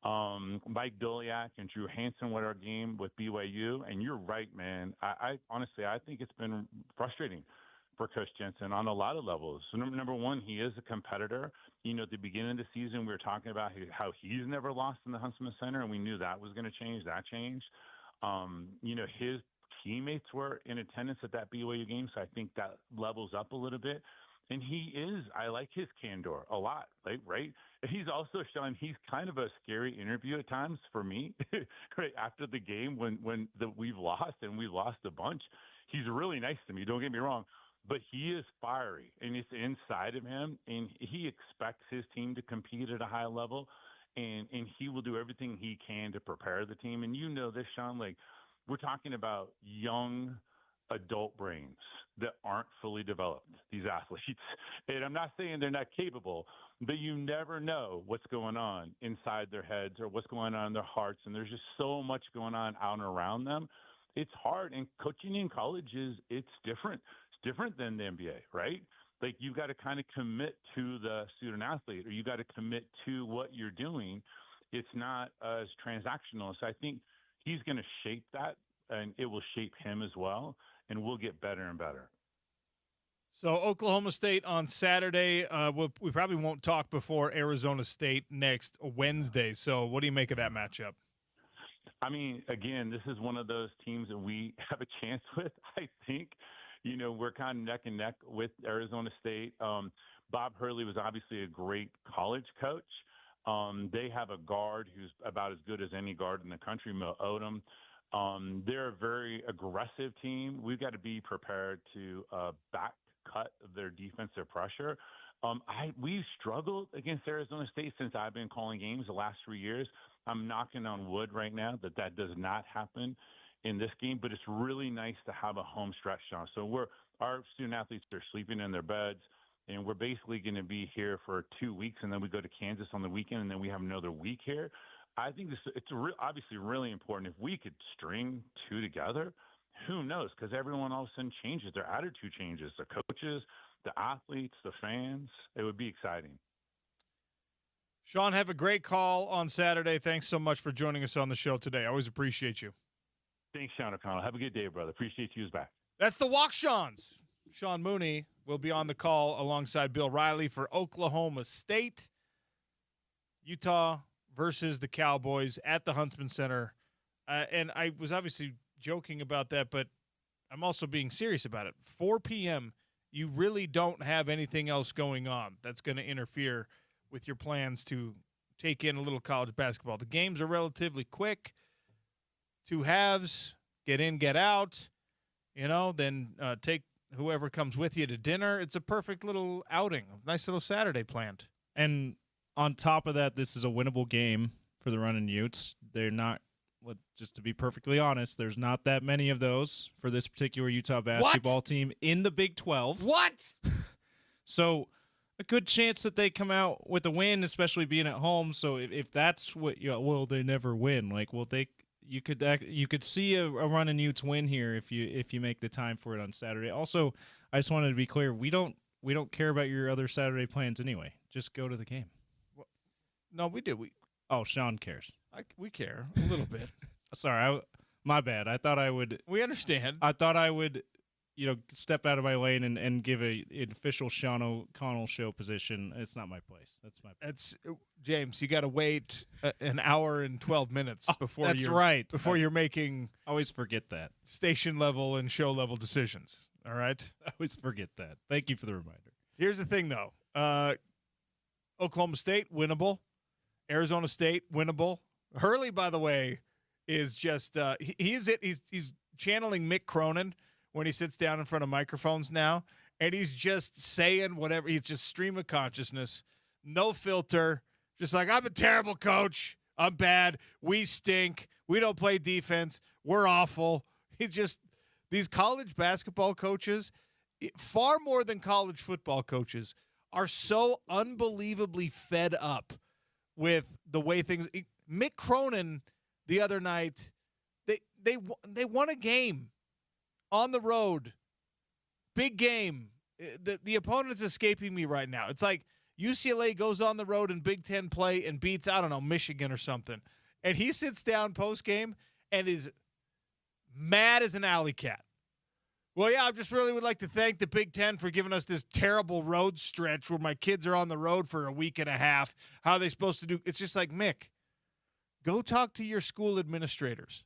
Speaker 5: Mike Doliak and Drew Hansen were our game with BYU, and you're right, man. I honestly, I think it's been frustrating for Coach Jensen on a lot of levels. So number one, he is a competitor. At the beginning of the season, we were talking about how he's never lost in the Huntsman Center, and we knew that was going to change. That changed. His teammates were in attendance at that BYU game, so I think that levels up a little bit. And I like his candor a lot, right? He's also shown he's kind of a scary interview at times for me, right after the game when we've lost, and we lost a bunch. He's really nice to me, don't get me wrong. But he is fiery, and it's inside of him, and he expects his team to compete at a high level. and he will do everything he can to prepare the team. And you know this, Sean, like we're talking about young adult brains that aren't fully developed, these athletes. And I'm not saying they're not capable, but you never know what's going on inside their heads or what's going on in their hearts. And there's just so much going on out and around them. It's hard. And coaching in college it's different. It's different than the NBA, right? Like you've got to kind of commit to the student athlete, or you got to commit to what you're doing. It's not as transactional. So I think he's going to shape that, and it will shape him as well, and we'll get better and better.
Speaker 1: So Oklahoma State on Saturday. We probably won't talk before Arizona State next Wednesday. So what do you make of that matchup?
Speaker 5: I mean, again, this is one of those teams that we have a chance with, I think. You know, we're kind of neck and neck with Arizona State. Bob Hurley was obviously a great college coach. They have a guard who's about as good as any guard in the country, Mo Odom. They're a very aggressive team. We've got to be prepared to back cut their defensive pressure. We've struggled against Arizona State since I've been calling games the last 3 years. I'm knocking on wood right now that does not happen in this game, but it's really nice to have a home stretch, Sean. So our student athletes are sleeping in their beds, and we're basically going to be here for 2 weeks, and then we go to Kansas on the weekend, and then we have another week here. I think it's obviously really important. If we could string two together, who knows? Because everyone all of a sudden changes. Their attitude changes. The coaches, the athletes, the fans. It would be exciting.
Speaker 1: Sean, have a great call on Saturday. Thanks so much for joining us on the show today. I always appreciate you.
Speaker 5: Thanks, Sean O'Connell. Have a good day, brother. Appreciate you back.
Speaker 1: That's the Walk-Shawns. Sean Mooney will be on the call alongside Bill Riley for Oklahoma State. Utah versus the Cowboys at the Huntsman Center. And I was obviously joking about that, but I'm also being serious about it. 4 p.m., you really don't have anything else going on that's going to interfere with your plans to take in a little college basketball. The games are relatively quick. 2 halves, get in, get out, then take whoever comes with you to dinner. It's a perfect little outing, a nice little Saturday planned.
Speaker 2: And on top of that, this is a winnable game for the Runnin' Utes. They're not, just to be perfectly honest, there's not that many of those for this particular Utah basketball team in the Big 12.
Speaker 1: What?
Speaker 2: So a good chance that they come out with a win, especially being at home. So if that's what, they never win. You could see a Runnin' Utes win here if you make the time for it on Saturday. Also, I just wanted to be clear, we don't care about your other Saturday plans anyway. Just go to the game.
Speaker 1: No, we do.
Speaker 2: Sean cares.
Speaker 1: We care a little bit.
Speaker 2: Sorry, my bad. I thought I would.
Speaker 1: We understand.
Speaker 2: I thought I would, step out of my lane and give an official Sean O'Connell show position. It's not my place. That's my place.
Speaker 1: James. You got to wait an hour and 12 minutes before you're making.
Speaker 2: I always forget that
Speaker 1: station level and show level decisions. All right.
Speaker 2: I always forget that. Thank you for the reminder.
Speaker 1: Here's the thing, though. Oklahoma State winnable. Arizona State winnable. Hurley, by the way, is just he's channeling Mick Cronin when he sits down in front of microphones now, and he's just saying whatever. He's just stream of consciousness, no filter, just like, I'm a terrible coach. I'm bad. We stink. We don't play defense. We're awful. These college basketball coaches, far more than college football coaches, are so unbelievably fed up with the way things. Mick Cronin the other night, they won a game on the road, big game. The opponent's escaping me right now. It's like UCLA goes on the road in Big Ten play and beats, I don't know, Michigan or something, and he sits down post game and is mad as an alley cat. Well, yeah, I just really would like to thank the Big Ten for giving us this terrible road stretch where my kids are on the road for a week and a half. How are they supposed to do? It's just like, Mick, go talk to your school administrators.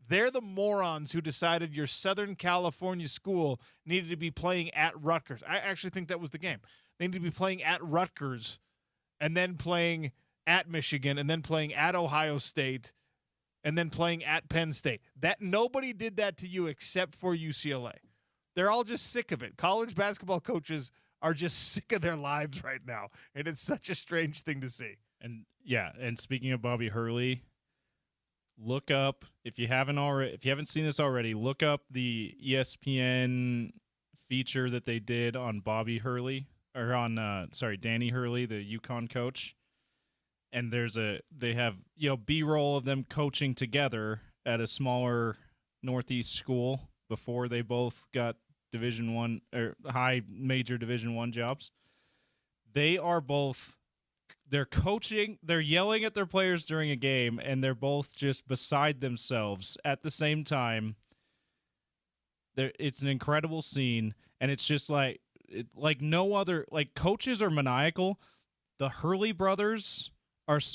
Speaker 1: They're the morons who decided your Southern California school needed to be playing at Rutgers. I actually think that was the game. They need to be playing at Rutgers and then playing at Michigan and then playing at Ohio State and then playing at Penn State. That nobody did that to you except for UCLA. They're all just sick of it. College basketball coaches are just sick of their lives right now, and it's such a strange thing to see.
Speaker 2: And Yeah, and speaking of Bobby Hurley, look up if you haven't seen this already, look up the ESPN feature that they did on Bobby Hurley or on Danny Hurley, the UConn coach. And they have B-roll of them coaching together at a smaller Northeast school before they both got Division 1 or high major Division 1 jobs. They're coaching, they're yelling at their players during a game, and they're both just beside themselves at the same time. It's an incredible scene, and it's just like no other. Like, coaches are maniacal. The Hurley brothers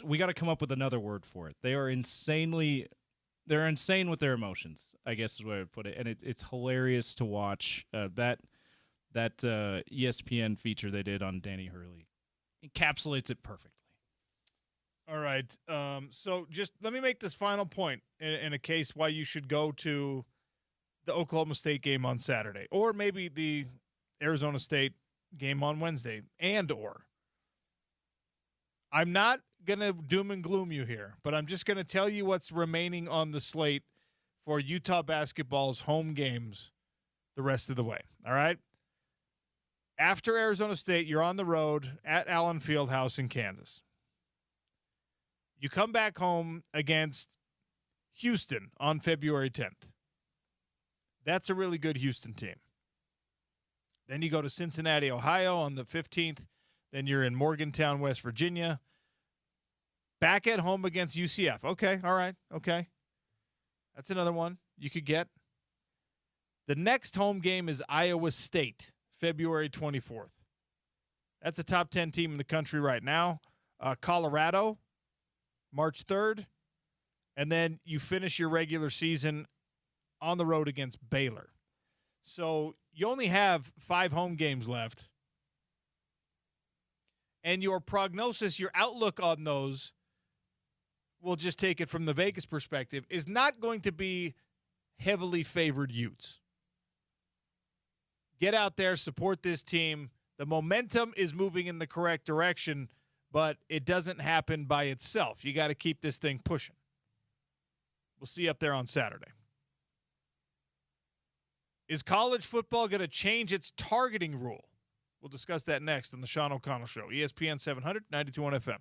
Speaker 2: we got to come up with another word for it. They're insane with their emotions, I guess is the way I would put it, and it's hilarious to watch. That ESPN feature they did on Danny Hurley encapsulates it perfectly.
Speaker 1: All right. So just let me make this final point in a case why you should go to the Oklahoma State game on Saturday, or maybe the Arizona State game on Wednesday, or I'm not going to doom and gloom you here, but I'm just going to tell you what's remaining on the slate for Utah basketball's home games the rest of the way. All right. After Arizona State, you're on the road at Allen Fieldhouse in Kansas. You come back home against Houston on February 10th. That's a really good Houston team. Then you go to Cincinnati, Ohio on the 15th. Then you're in Morgantown, West Virginia. Back at home against UCF. Okay, all right, okay. That's another one you could get. The next home game is Iowa State, February 24th. That's a top 10 team in the country right now. Colorado, March 3rd. And then you finish your regular season on the road against Baylor. So you only have 5 home games left. And your prognosis, your outlook on those, we'll just take it from the Vegas perspective, is not going to be heavily favored Utes. Get out there, support this team. The momentum is moving in the correct direction, but it doesn't happen by itself. You got to keep this thing pushing. We'll see you up there on Saturday. Is college football going to change its targeting rule? We'll discuss that next on the Sean O'Connell Show. ESPN 700, 92.1 FM.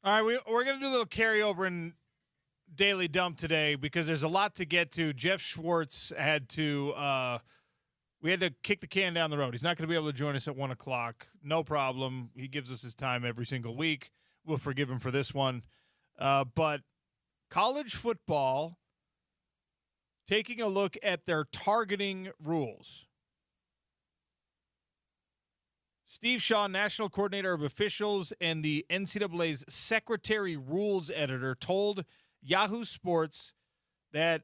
Speaker 1: All right, we're going to do a little carryover in Daily Dump today because there's a lot to get to. Jeff Schwartz had to we had to kick the can down the road. He's not going to be able to join us at 1 o'clock. No problem. He gives us his time every single week. We'll forgive him for this one. But college football, taking a look at their targeting rules. Steve Shaw, National Coordinator of Officials and the NCAA's Secretary Rules Editor, told Yahoo Sports that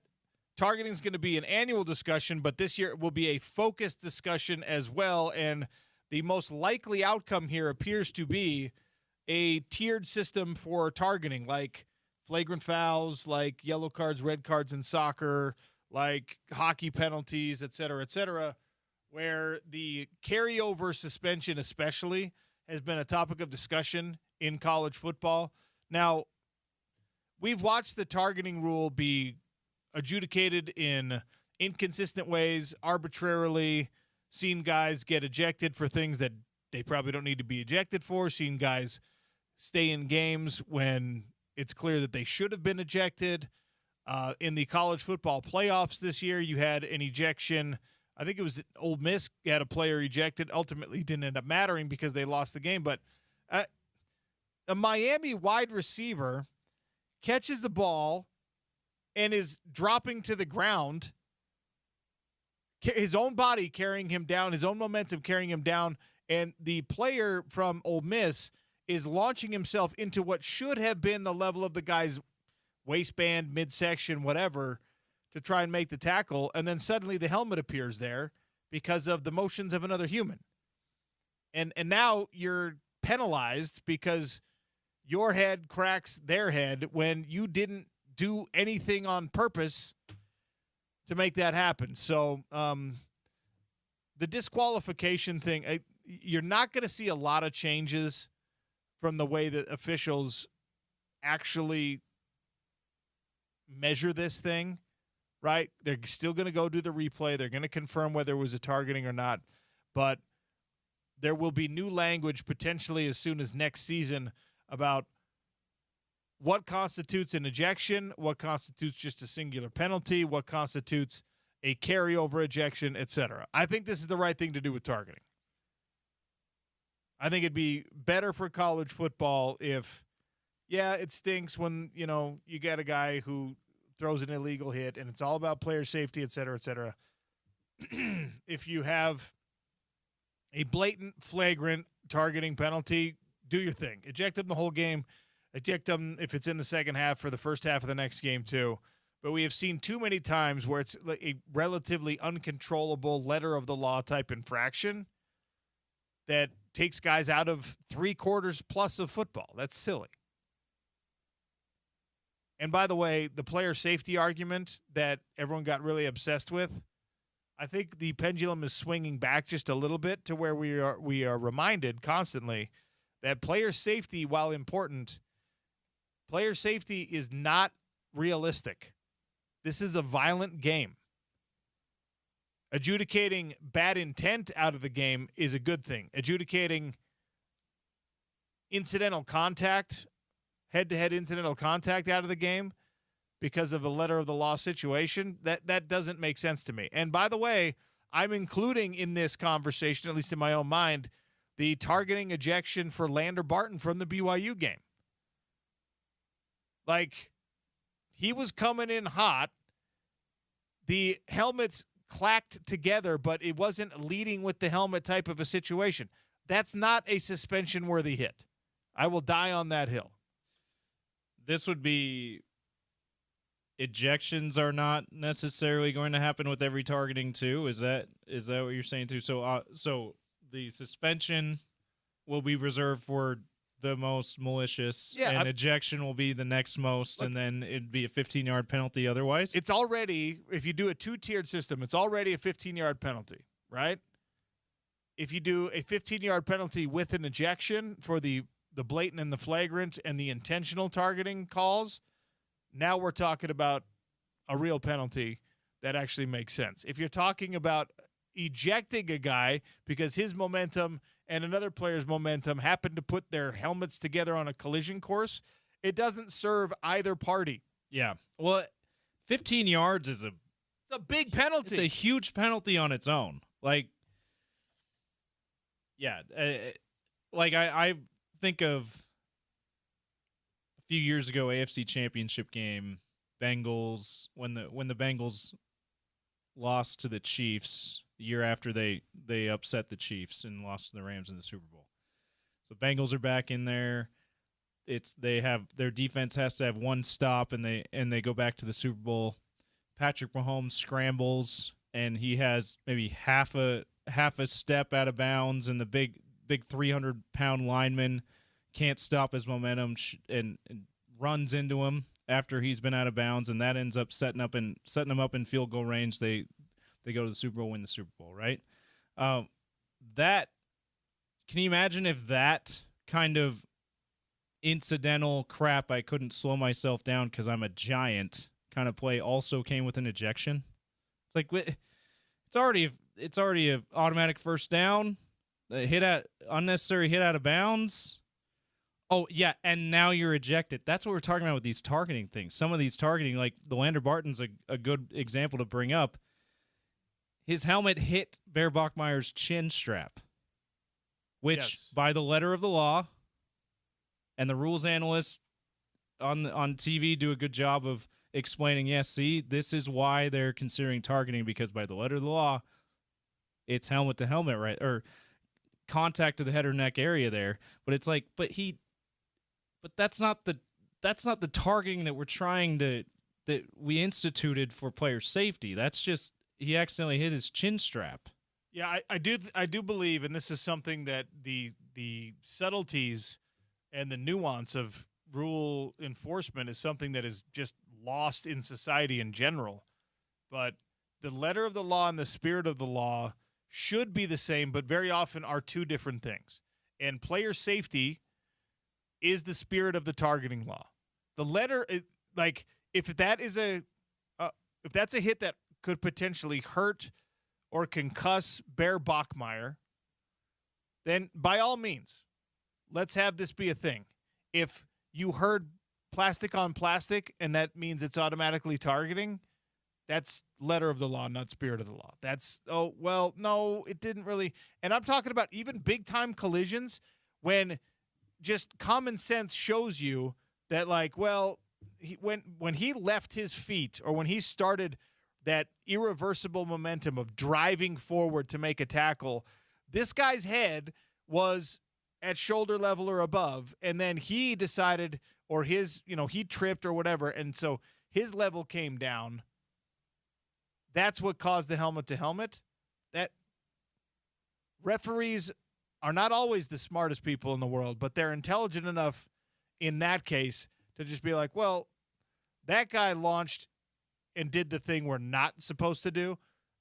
Speaker 1: targeting is going to be an annual discussion, but this year it will be a focused discussion as well. And the most likely outcome here appears to be a tiered system for targeting, like flagrant fouls, like yellow cards, red cards in soccer, like hockey penalties, et cetera, where the carryover suspension especially has been a topic of discussion in college football. Now, we've watched the targeting rule be adjudicated in inconsistent ways, arbitrarily, seen guys get ejected for things that they probably don't need to be ejected for, seen guys stay in games when it's clear that they should have been ejected. In the college football playoffs this year, you had an ejection. I think it was Ole Miss had a player ejected. Ultimately, it didn't end up mattering because they lost the game. But a Miami wide receiver catches the ball and is dropping to the ground, his own body carrying him down, his own momentum carrying him down, and the player from Ole Miss is launching himself into what should have been the level of the guy's waistband, midsection, whatever, to try and make the tackle, and then suddenly the helmet appears there because of the motions of another human. And now you're penalized because your head cracks their head when you didn't do anything on purpose to make that happen. So the disqualification thing, you're not going to see a lot of changes from the way that officials actually measure this thing. Right? They're still going to go do the replay. They're going to confirm whether it was a targeting or not. But there will be new language potentially as soon as next season about what constitutes an ejection, what constitutes just a singular penalty, what constitutes a carryover ejection, etc. I think this is the right thing to do with targeting. I think it'd be better for college football if, it stinks when, you get a guy who throws an illegal hit, and it's all about player safety, et cetera, et cetera. If you have a blatant, flagrant targeting penalty, do your thing. Eject them the whole game. Eject them if it's in the second half for the first half of the next game too. But we have seen too many times where it's a relatively uncontrollable letter of the law type infraction that takes guys out of 3/4 plus of football. That's silly. And by the way, the player safety argument that everyone got really obsessed with, I think the pendulum is swinging back just a little bit to where we are reminded constantly that player safety, while important, player safety is not realistic. This is a violent game. Adjudicating bad intent out of the game is a good thing. Adjudicating incidental contact, head-to-head incidental contact out of the game because of a letter of the law situation, that doesn't make sense to me. And by the way, I'm including in this conversation, at least in my own mind, the targeting ejection for Lander Barton from the BYU game. Like, he was coming in hot. The helmets clacked together, but it wasn't leading with the helmet type of a situation. That's not a suspension-worthy hit. I will die on that hill.
Speaker 2: This would be ejections are not necessarily going to happen with every targeting too. Is that what you're saying too? So the suspension will be reserved for the most malicious, and ejection will be the next most, and then it'd be a 15-yard penalty otherwise?
Speaker 1: It's already, if you do a two-tiered system, it's already a 15-yard penalty, right? If you do a 15-yard penalty with an ejection for the blatant and the flagrant and the intentional targeting calls, now we're talking about a real penalty that actually makes sense. If you're talking about ejecting a guy because his momentum and another player's momentum happen to put their helmets together on a collision course, it doesn't serve either party.
Speaker 2: Yeah. Well, 15 yards is
Speaker 1: It's a big penalty.
Speaker 2: It's a huge penalty on its own. Like, yeah, I think of a few years ago, AFC Championship game, Bengals, when the Bengals lost to the Chiefs the year after they upset the Chiefs and lost to the Rams in the Super Bowl. So Bengals are back in there. Their defense has to have one stop, and they go back to the Super Bowl. Patrick Mahomes scrambles, and he has maybe half a step out of bounds, and the big 300-pound lineman can't stop his momentum and runs into him after he's been out of bounds, and that ends up setting him up in field goal range. They go to the Super Bowl, win the Super Bowl, right? Can you imagine if that kind of incidental crap, I couldn't slow myself down because I'm a giant kind of play also came with an ejection? It's like it's already an automatic first down, unnecessary hit out of bounds. Oh yeah, and now you're ejected. That's what we're talking about with these targeting things. Some of these targeting, like the Lander Barton's a good example to bring up. His helmet hit Bear Bachmeier's chin strap, which by the letter of the law, and the rules analysts on TV do a good job of explaining, yes, see, this is why they're considering targeting, because by the letter of the law, it's helmet to helmet, right? Or contact to the head or neck area there. But it's like, but that's not the targeting that we instituted for player safety. That's just he accidentally hit his chin strap.
Speaker 1: Yeah, I do believe, and this is something that the subtleties and the nuance of rule enforcement is something that is just lost in society in general. But the letter of the law and the spirit of the law should be the same, but very often are two different things. And player safety is the spirit of the targeting law. The letter, like if that's a hit that could potentially hurt or concuss Bear Bachmeier, then by all means, let's have this be a thing. If you heard plastic on plastic and that means it's automatically targeting, that's letter of the law, not spirit of the law. No, it didn't really. And I'm talking about even big time collisions when just common sense shows you that, like, well, when he left his feet or when he started that irreversible momentum of driving forward to make a tackle, this guy's head was at shoulder level or above, and then he decided, or he tripped or whatever, and so his level came down. That's what caused the helmet to helmet. That referees are not always the smartest people in the world, but they're intelligent enough in that case to just be like, well, that guy launched and did the thing we're not supposed to do.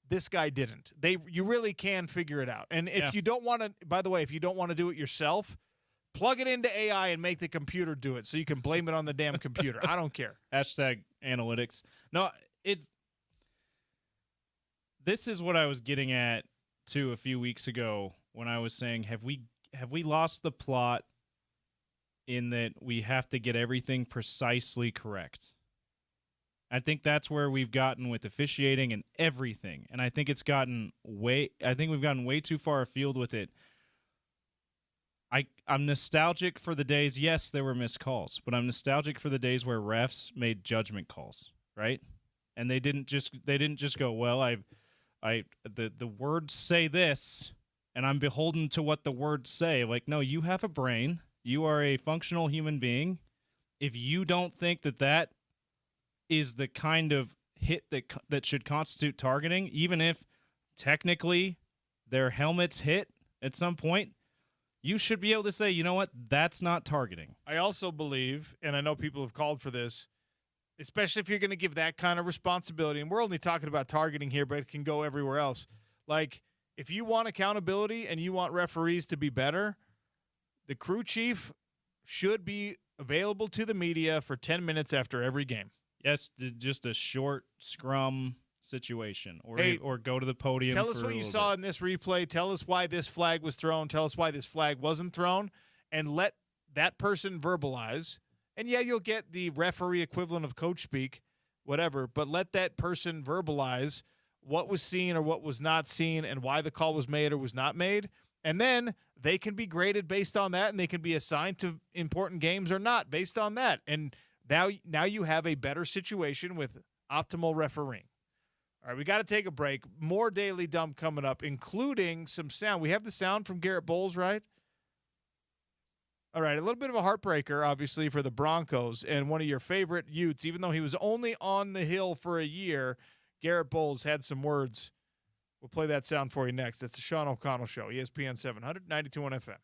Speaker 1: This guy didn't. You really can figure it out. And if you don't want to, by the way, if you don't want to do it yourself, plug it into AI and make the computer do it so you can blame it on the damn computer. I don't care.
Speaker 2: #analytics. No, this is what I was getting at too a few weeks ago when I was saying, have we lost the plot in that we have to get everything precisely correct? I think that's where we've gotten with officiating and everything. And I think we've gotten way too far afield with it. I'm nostalgic for the days, yes, there were missed calls, but I'm nostalgic for the days where refs made judgment calls, right? And they didn't just go, well, the words say this, and I'm beholden to what the words say. Like, no, you have a brain. You are a functional human being. If you don't think that is the kind of hit that should constitute targeting, even if technically their helmets hit at some point, you should be able to say, you know what, that's not targeting.
Speaker 1: I also believe, and I know people have called for this, especially if you're going to give that kind of responsibility, and we're only talking about targeting here, but it can go everywhere else. Like, if you want accountability and you want referees to be better, the crew chief should be available to the media for 10 minutes after every game.
Speaker 2: Yes, just a short scrum situation, or
Speaker 1: Hey,
Speaker 2: or go to the podium.
Speaker 1: Tell us
Speaker 2: for
Speaker 1: what
Speaker 2: a
Speaker 1: you
Speaker 2: little
Speaker 1: saw
Speaker 2: bit.
Speaker 1: in this replay. Tell us why this flag was thrown. Tell us why this flag wasn't thrown, and let that person verbalize. And yeah, you'll get the referee equivalent of coach speak, whatever, but let that person verbalize what was seen or what was not seen and why the call was made or was not made. And then they can be graded based on that, and they can be assigned to important games or not based on that. And now you have a better situation with optimal refereeing. All right, we got to take a break. More Daily Dump coming up, including some sound. We have the sound from Garrett Bowles, right? All right, a little bit of a heartbreaker, obviously, for the Broncos and one of your favorite Utes. Even though he was only on the hill for a year, Garrett Bowles had some words. We'll play that sound for you next. That's the Sean O'Connell Show, ESPN 700, 92.1 FM.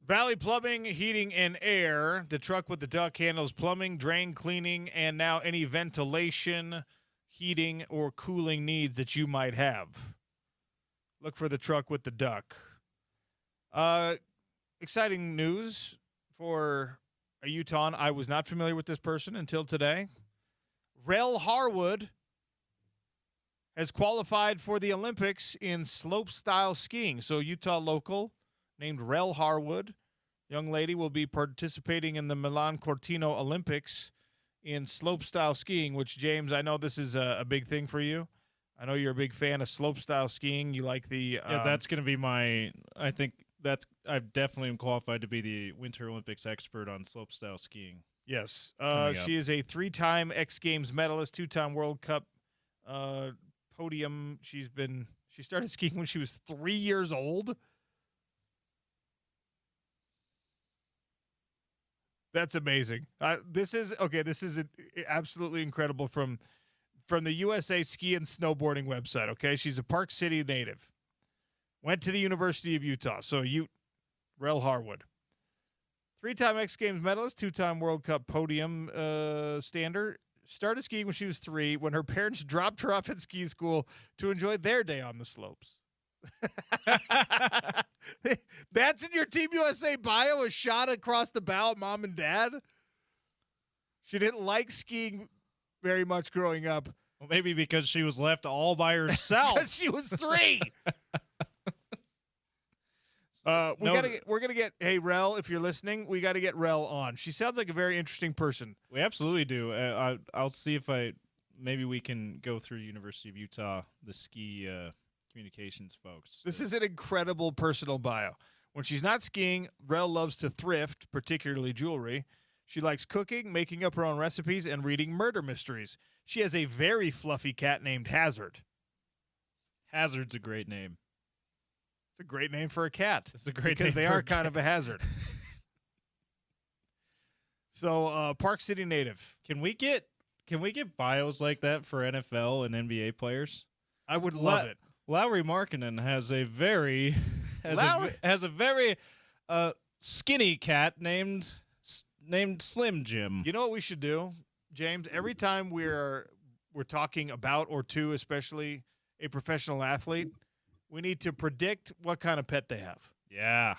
Speaker 1: Valley Plumbing, Heating, and Air. The truck with the duck handles plumbing, drain cleaning, and now any ventilation, heating, or cooling needs that you might have. Look for the truck with the duck. Exciting news for a Utahn. I was not familiar with this person until today. Rel Harwood has qualified for the Olympics in slopestyle skiing. So Utah local named Rel Harwood, young lady, will be participating in the Milan Cortina Olympics in slopestyle skiing, which, James, I know this is a big thing for you. I know you're a big fan of slopestyle skiing. You like the
Speaker 2: yeah, that's going to be my – I think that's – I definitely am qualified to be the Winter Olympics expert on slopestyle skiing.
Speaker 1: Yes. She is a 3-time X Games medalist, 2-time World Cup podium. She started skiing when she was 3 years old. That's amazing. This is absolutely incredible from the USA Ski and Snowboarding website. Okay, she's a Park City native. Went to the University of Utah. So Rel Harwood, 3-time X Games medalist, 2-time World Cup podium stander. Started skiing when she was 3, when her parents dropped her off at ski school to enjoy their day on the slopes. That's in your Team USA bio, a shot across the bow at mom and dad. She didn't like skiing very much growing up.
Speaker 2: Well, maybe because she was left all by herself.
Speaker 1: Because she was 3. We're gonna get, hey Rel, if you're listening, we got to get Rel on. She sounds like a very interesting person.
Speaker 2: We absolutely do. I'll see if maybe we can go through University of Utah, the ski communications folks.
Speaker 1: This is an incredible personal bio. When she's not skiing, Rel loves to thrift, particularly jewelry. She likes cooking, making up her own recipes, and reading murder mysteries. She has a very fluffy cat named Hazard.
Speaker 2: Hazard's a great name.
Speaker 1: It's a great name for a cat.
Speaker 2: It's a great
Speaker 1: because
Speaker 2: name
Speaker 1: they
Speaker 2: for
Speaker 1: are
Speaker 2: a
Speaker 1: kind of a hazard. So, Park City native.
Speaker 2: Can we get bios like that for NFL and NBA players?
Speaker 1: I would love it.
Speaker 2: Lowry Markkinen has a very skinny cat named Slim Jim.
Speaker 1: You know what we should do, James? Every time we're talking about or to, especially a professional athlete, we need to predict what kind of pet they have.
Speaker 2: Yeah.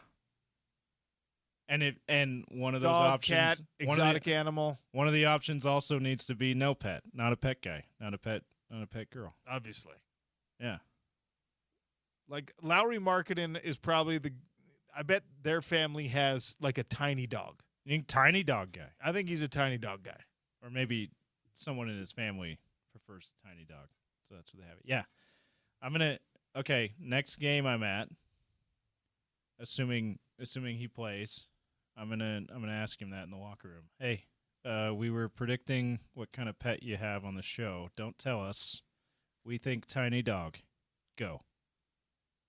Speaker 2: And one of those
Speaker 1: Dog,
Speaker 2: options,
Speaker 1: cat, exotic animal.
Speaker 2: One of the options also needs to be no pet, not a pet guy, not a pet girl.
Speaker 1: Obviously.
Speaker 2: Yeah.
Speaker 1: Like Lowry Markkinen is probably I bet their family has like a tiny dog.
Speaker 2: You think tiny dog guy?
Speaker 1: I think he's a tiny dog guy.
Speaker 2: Or maybe someone in his family prefers a tiny dog. So that's what they have it. Yeah. Okay, next game I'm at, assuming he plays, I'm gonna ask him that in the locker room. Hey, we were predicting what kind of pet you have on the show. Don't tell us. We think tiny dog. Go.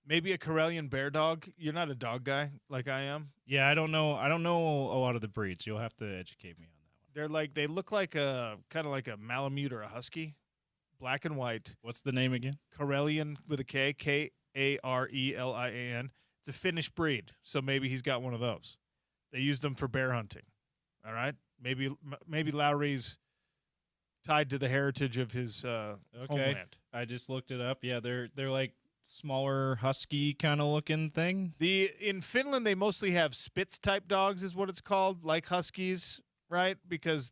Speaker 1: Maybe a Karelian bear dog. You're not a dog guy like I am.
Speaker 2: Yeah, I don't know a lot of the breeds. You'll have to educate me on that one.
Speaker 1: They look like a kind of like a Malamute or a Husky, black and white.
Speaker 2: What's the name again?
Speaker 1: Karelian with a K, Karelian. It's a Finnish breed, so maybe he's got one of those. They used them for bear hunting. All right, maybe Lowry's tied to the heritage of his homeland.
Speaker 2: I just looked it up. Yeah, they're like smaller husky kind of looking thing.
Speaker 1: In Finland they mostly have Spitz type dogs, is what it's called, like huskies, right? Because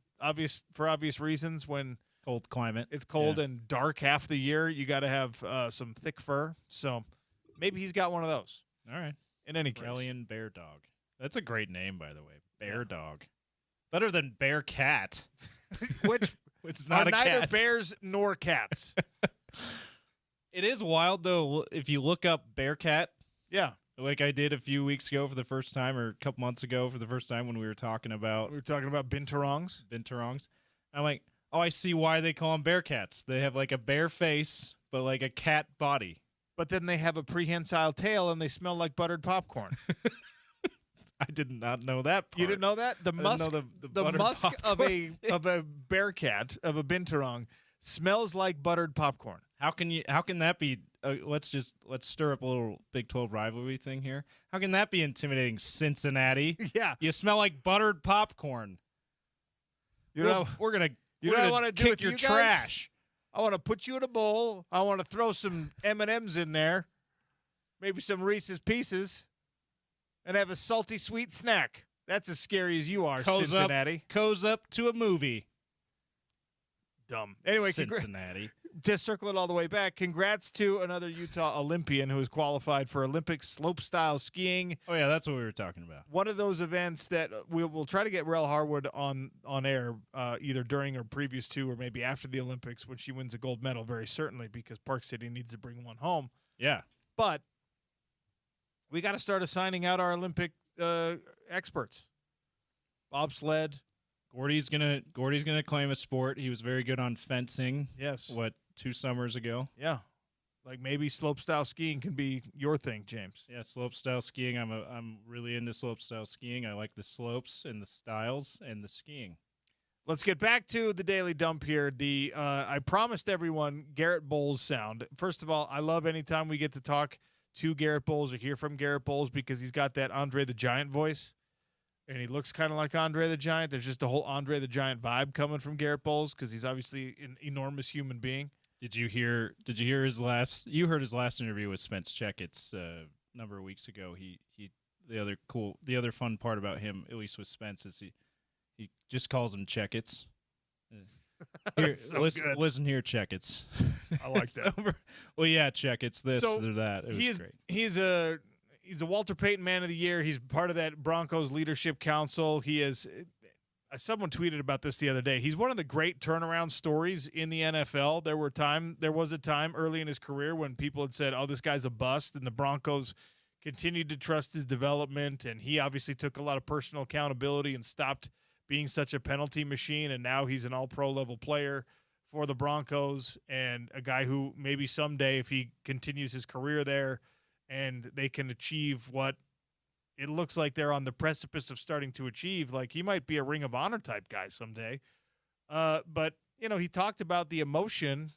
Speaker 1: for obvious reasons, when
Speaker 2: cold climate,
Speaker 1: it's cold and dark half the year, you got to have some thick fur. So maybe he's got one of those.
Speaker 2: All right.
Speaker 1: In any case,
Speaker 2: Karelian bear dog. That's a great name, by the way. Bear dog. Better than bear cat.
Speaker 1: which
Speaker 2: is not
Speaker 1: are
Speaker 2: a
Speaker 1: neither
Speaker 2: cat.
Speaker 1: bears nor cats.
Speaker 2: It is wild, though, if you look up Bearcat.
Speaker 1: Yeah.
Speaker 2: Like I did a few weeks ago for the first time, or a couple months ago for the first time when we were talking about
Speaker 1: binturongs.
Speaker 2: I'm like, oh, I see why they call them Bearcats. They have like a bear face, but like a cat body.
Speaker 1: But then they have a prehensile tail and they smell like buttered popcorn.
Speaker 2: I did not know that part.
Speaker 1: You didn't know that? The musk, the musk of a Bearcat, of a binturong, smells like buttered popcorn.
Speaker 2: How can that be let's stir up a little Big 12 rivalry thing here. How can that be intimidating, Cincinnati?
Speaker 1: Yeah.
Speaker 2: You smell like buttered popcorn. We're gonna
Speaker 1: I want to do
Speaker 2: kick
Speaker 1: with
Speaker 2: your
Speaker 1: you guys?
Speaker 2: trash.
Speaker 1: I want to put you in a bowl. I want to throw some M&Ms in there, maybe some Reese's Pieces, and have a salty sweet snack. That's as scary as you are, Cincinnati.
Speaker 2: Cozy up to a movie.
Speaker 1: Dumb. Anyway,
Speaker 2: Cincinnati.
Speaker 1: To circle it all the way back, congrats to another Utah Olympian who has qualified for Olympic slopestyle skiing.
Speaker 2: Oh, yeah, that's what we were talking about.
Speaker 1: One of those events that we'll try to get Rel Harwood on air either during or previous to or maybe after the Olympics when she wins a gold medal, very certainly, because Park City needs to bring one home.
Speaker 2: Yeah.
Speaker 1: But we got to start assigning out our Olympic experts. Bobsled.
Speaker 2: Gordy's gonna claim a sport. He was very good on fencing.
Speaker 1: Yes.
Speaker 2: 2 summers ago?
Speaker 1: Yeah. Like maybe slopestyle skiing can be your thing, James.
Speaker 2: Yeah, slopestyle skiing. I'm really into slopestyle skiing. I like the slopes and the styles and the skiing.
Speaker 1: Let's get back to the Daily Dump here. I promised everyone Garrett Bowles sound. First of all, I love anytime we get to talk to Garrett Bowles or hear from Garrett Bowles because he's got that Andre the Giant voice. And he looks kind of like Andre the Giant. There's just a whole Andre the Giant vibe coming from Garrett Bowles because he's obviously an enormous human being.
Speaker 2: Did you hear his last? You heard his last interview with Spence Checketts a number of weeks ago. The other fun part about him, at least with Spence, is he just calls him Checketts. Here, listen here, Checketts.
Speaker 1: I like that.
Speaker 2: Well, yeah, Checketts this or that. It was great.
Speaker 1: He's a Walter Payton Man of the Year. He's part of that Broncos Leadership Council. He is. Someone tweeted about this the other day. He's one of the great turnaround stories in the NFL. There was a time early in his career when people had said, "Oh, this guy's a bust," and the Broncos continued to trust his development, and he obviously took a lot of personal accountability and stopped being such a penalty machine, and now he's an all-pro level player for the Broncos and a guy who maybe someday, if he continues his career there, and they can achieve what it looks like they're on the precipice of starting to achieve, like he might be a Ring of Honor type guy someday. But, he talked about the emotion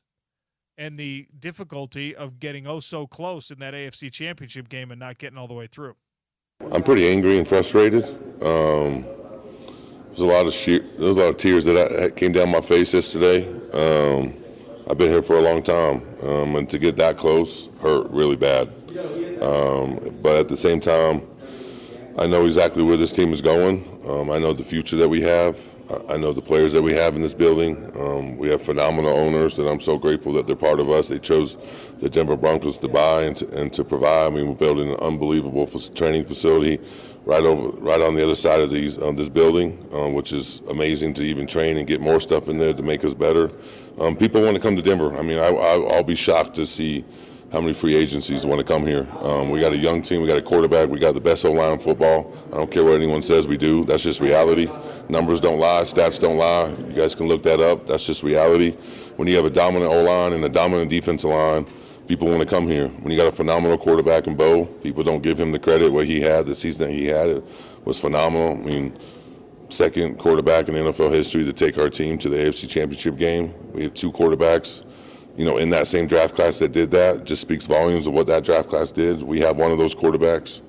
Speaker 1: and the difficulty of getting so close in that AFC Championship game and not getting all the way through.
Speaker 6: I'm pretty angry and frustrated. There's a lot of tears that came down my face yesterday. I've been here for a long time, and to get that close hurt really bad. But at the same time, I know exactly where this team is going. I know the future that we have. I know the players that we have in this building. We have phenomenal owners that I'm so grateful that they're part of us. They chose the Denver Broncos to buy and to provide. I mean, we're building an unbelievable training facility right on the other side of this building, which is amazing to even train and get more stuff in there to make us better. People want to come to Denver. I mean, I'll be shocked to see how many free agencies want to come here. We got a young team. We got a quarterback. We got the best O-line in football. I don't care what anyone says we do. That's just reality. Numbers don't lie. Stats don't lie. You guys can look that up. That's just reality. When you have a dominant O-line and a dominant defensive line, people want to come here. When you got a phenomenal quarterback in Bo, people don't give him the credit what he had. The season that he had, it was phenomenal. I mean, second quarterback in NFL history to take our team to the AFC Championship game. We have 2 quarterbacks in that same draft class that did that. Just speaks volumes of what that draft class did. We have one of those quarterbacks.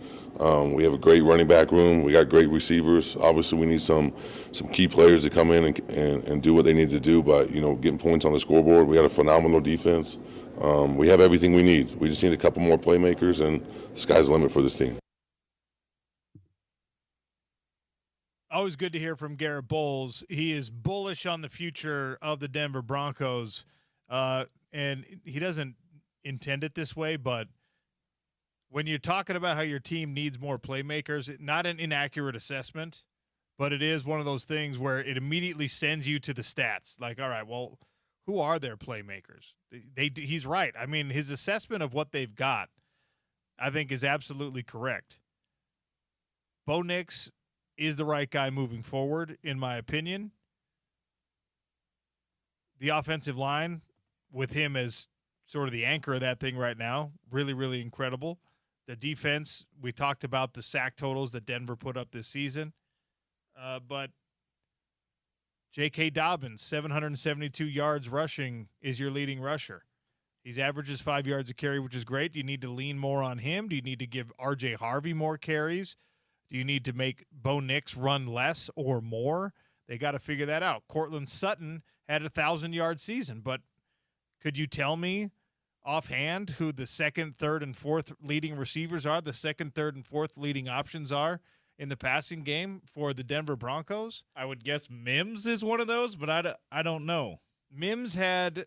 Speaker 6: We have a great running back room. We got great receivers. Obviously, we need some key players to come in and do what they need to do. But, getting points on the scoreboard, we got a phenomenal defense. We have everything we need. We just need a couple more playmakers, and the sky's the limit for this team.
Speaker 1: Always good to hear from Garrett Bowles. He is bullish on the future of the Denver Broncos. And he doesn't intend it this way, but when you're talking about how your team needs more playmakers, not an inaccurate assessment, but it is one of those things where it immediately sends you to the stats. Like, all right, well, who are their playmakers? He's right. I mean, his assessment of what they've got, I think, is absolutely correct. Bo Nix is the right guy moving forward, in my opinion. The offensive line, with him as sort of the anchor of that thing right now, really, really incredible. The defense, we talked about the sack totals that Denver put up this season. But J.K. Dobbins, 772 yards rushing, is your leading rusher. He's averages 5 yards a carry, which is great. Do you need to lean more on him? Do you need to give R.J. Harvey more carries? Do you need to make Bo Nix run less or more? They got to figure that out. Cortland Sutton had a 1,000-yard season, but could you tell me offhand who the second, third, and fourth leading receivers are, the second, third, and fourth leading options are in the passing game for the Denver Broncos?
Speaker 2: I would guess Mims is one of those, but I don't know.
Speaker 1: Mims had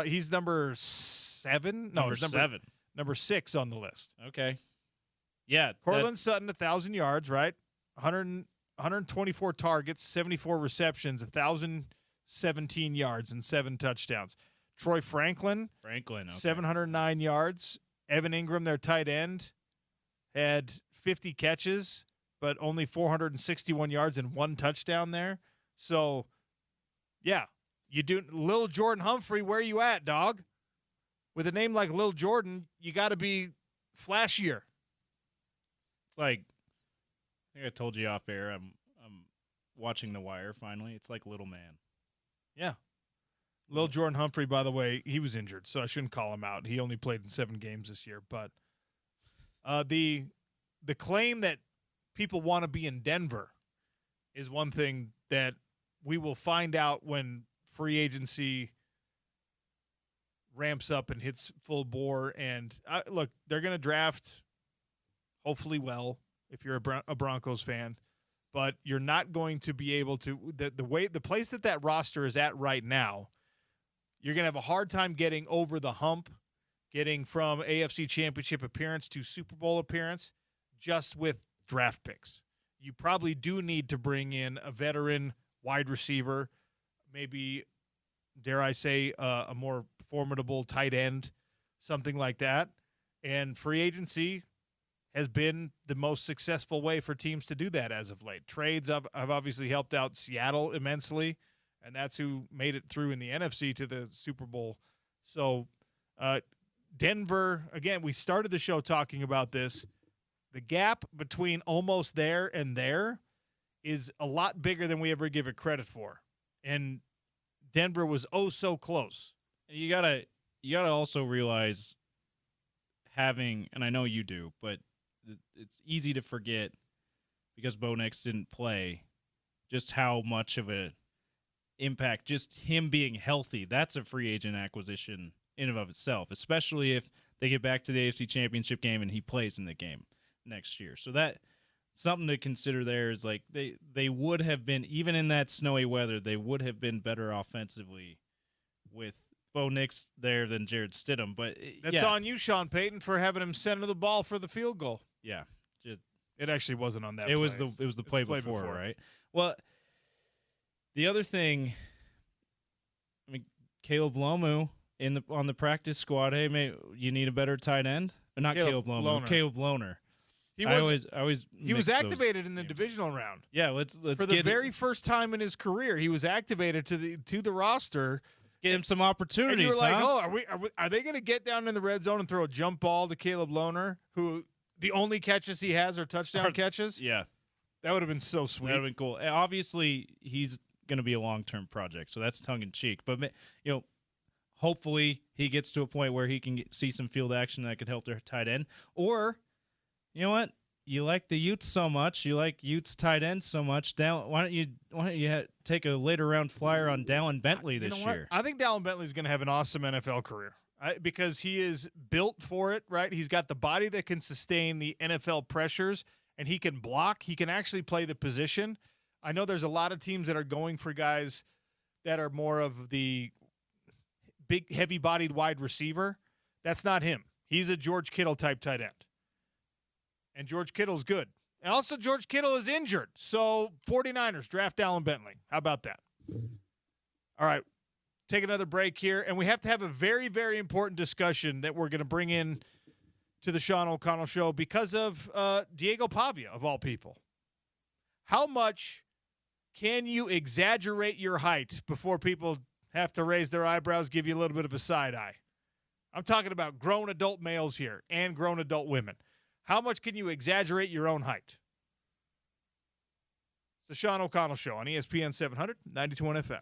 Speaker 1: he's number 7. No,
Speaker 2: Number 7.
Speaker 1: Number 6 on the list.
Speaker 2: Okay. Yeah.
Speaker 1: Cortland Sutton, 1,000 yards, right? 124 targets, 74 receptions, 1,017 yards, and 7 touchdowns. Troy Franklin,
Speaker 2: okay.
Speaker 1: 709 yards. Evan Ingram, their tight end, had 50 catches, but only 461 yards and 1 touchdown there. So, yeah, you do. Lil Jordan Humphrey, where you at, dog? With a name like Lil Jordan, you got to be flashier.
Speaker 2: It's like, I think I told you off air, I'm watching The Wire finally. It's like Little Man.
Speaker 1: Yeah. Lil Jordan Humphrey, by the way, he was injured, so I shouldn't call him out. He only played in 7 games this year. But the claim that people want to be in Denver is one thing that we will find out when free agency ramps up and hits full bore. And look, they're going to draft hopefully well if you're a Broncos fan, but you're not going to be able to the place that roster is at right now. You're going to have a hard time getting over the hump, getting from AFC Championship appearance to Super Bowl appearance just with draft picks. You probably do need to bring in a veteran wide receiver, maybe, dare I say, a more formidable tight end, something like that. And free agency has been the most successful way for teams to do that as of late. Trades have obviously helped out Seattle immensely, and that's who made it through in the NFC to the Super Bowl. So Denver, again, we started the show talking about this. The gap between almost there and there is a lot bigger than we ever give it credit for. And Denver was so close.
Speaker 2: You gotta also realize having, and I know you do, but it's easy to forget because Bo Nix didn't play, just how much of a impact just him being healthy. That's a free agent acquisition in and of itself, especially if they get back to the AFC Championship game and he plays in the game next year. So that something to consider there is like they would have been, even in that snowy weather, they would have been better offensively with Bo Nix there than Jared Stidham. But
Speaker 1: that's on you, Sean Payton, for having him center the ball for the field goal.
Speaker 2: Yeah.
Speaker 1: It actually wasn't on that play.
Speaker 2: It was the play before, right? Well, the other thing, I mean, Caleb Lomu on the practice squad. Hey, you need a better tight end. Or not Caleb Lomu, Caleb Loner.
Speaker 1: He was activated in the divisional round.
Speaker 2: Yeah, let's
Speaker 1: for the very first time in his career, he was activated to the roster.
Speaker 2: Let's get him some opportunities.
Speaker 1: And you were like, are they going to get down in the red zone and throw a jump ball to Caleb Loner, who the only catches he has are touchdown catches?
Speaker 2: Yeah,
Speaker 1: that would have been so sweet.
Speaker 2: That would have been cool. And obviously, he's going to be a long-term project, so that's tongue in cheek. But hopefully he gets to a point where he can see some field action that could help their tight end. Or, you know what? You like the Utes so much. You like Utes tight end so much. Why don't you take a later round flyer on Dallin Bentley this year?
Speaker 1: I think Dallin Bentley is going to have an awesome NFL career because he is built for it. Right? He's got the body that can sustain the NFL pressures, and he can block. He can actually play the position. I know there's a lot of teams that are going for guys that are more of the big, heavy-bodied wide receiver. That's not him. He's a George Kittle type tight end. And George Kittle's good. And also, George Kittle is injured. So, 49ers, draft Dallin Bentley. How about that? All right, take another break here. And we have to have a very, very important discussion that we're going to bring in to the Sean O'Connell Show because of Diego Pavia, of all people. How much can you exaggerate your height before people have to raise their eyebrows, give you a little bit of a side eye? I'm talking about grown adult males here and grown adult women. How much can you exaggerate your own height? It's the Sean O'Connell Show on ESPN 700, 92.1 FM.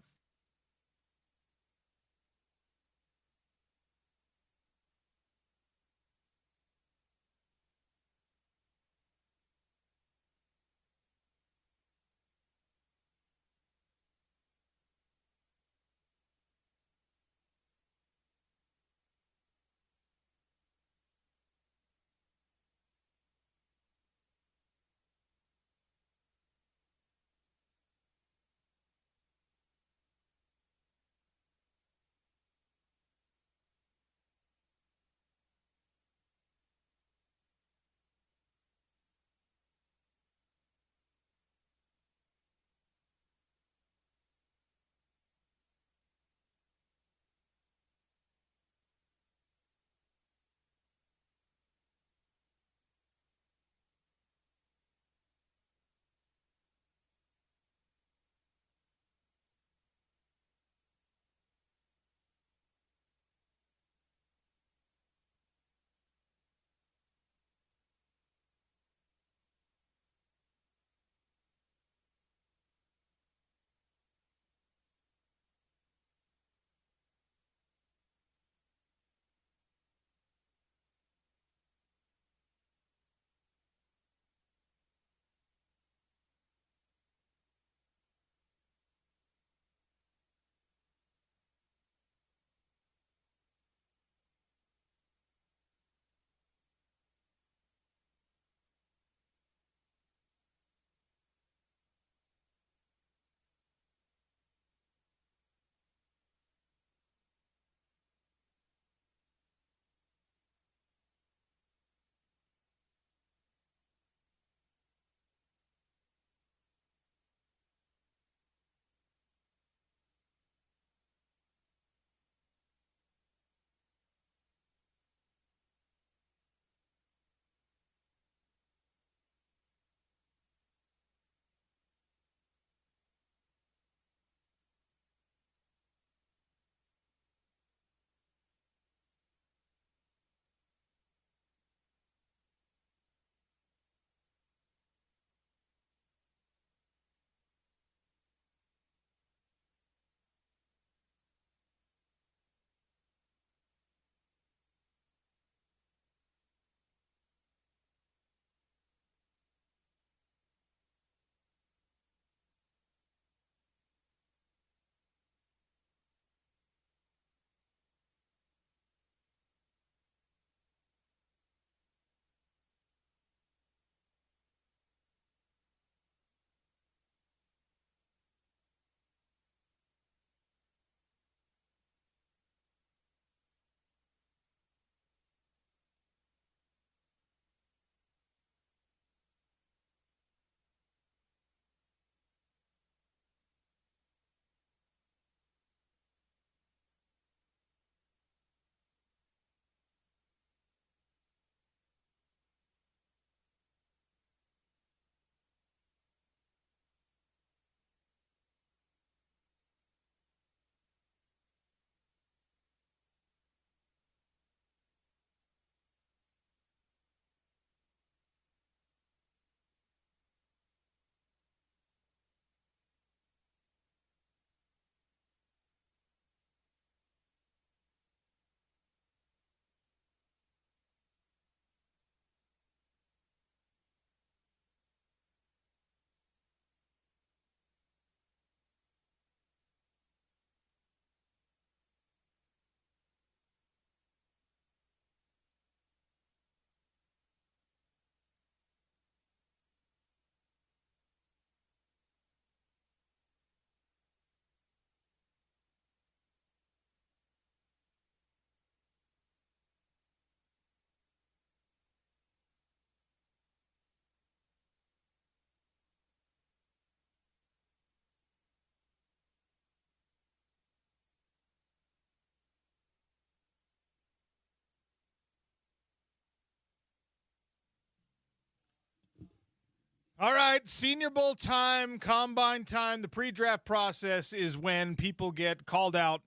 Speaker 1: All right, Senior Bowl time, combine time. The pre-draft process is when people get called out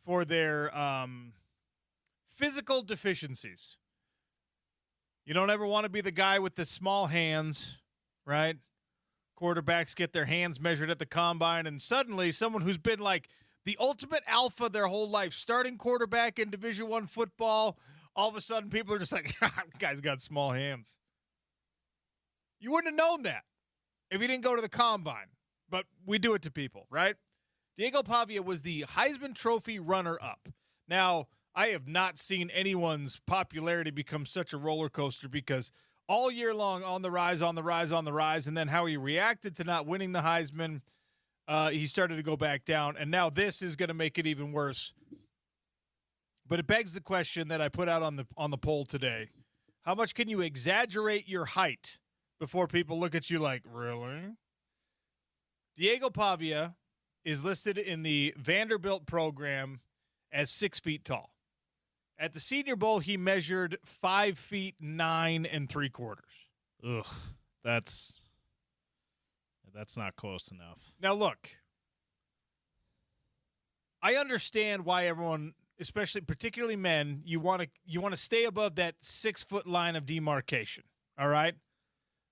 Speaker 1: for their physical deficiencies. You don't ever want to be the guy with the small hands, right? Quarterbacks get their hands measured at the combine, and suddenly someone who's been like the ultimate alpha their whole life, starting quarterback in Division I football, all of a sudden people are just like, guy's got small hands. You wouldn't have known that if you didn't go to the combine, but we do it to people, right? Diego Pavia was the Heisman Trophy runner-up. Now, I have not seen anyone's popularity become such a roller coaster because all year long, on the rise, and then how he reacted to not winning the Heisman, he started to go back down, and now this is going to make it even worse. But it begs the question that I put out on the poll today. How much can you exaggerate your height before people look at you like, really? Diego Pavia is listed in the Vanderbilt program as 6 feet tall. At the Senior Bowl, he measured 5 feet 9 3/4.
Speaker 2: Ugh, that's not close enough.
Speaker 1: Now, look, I understand why everyone, particularly men, you want to stay above that 6 foot line of demarcation. All right.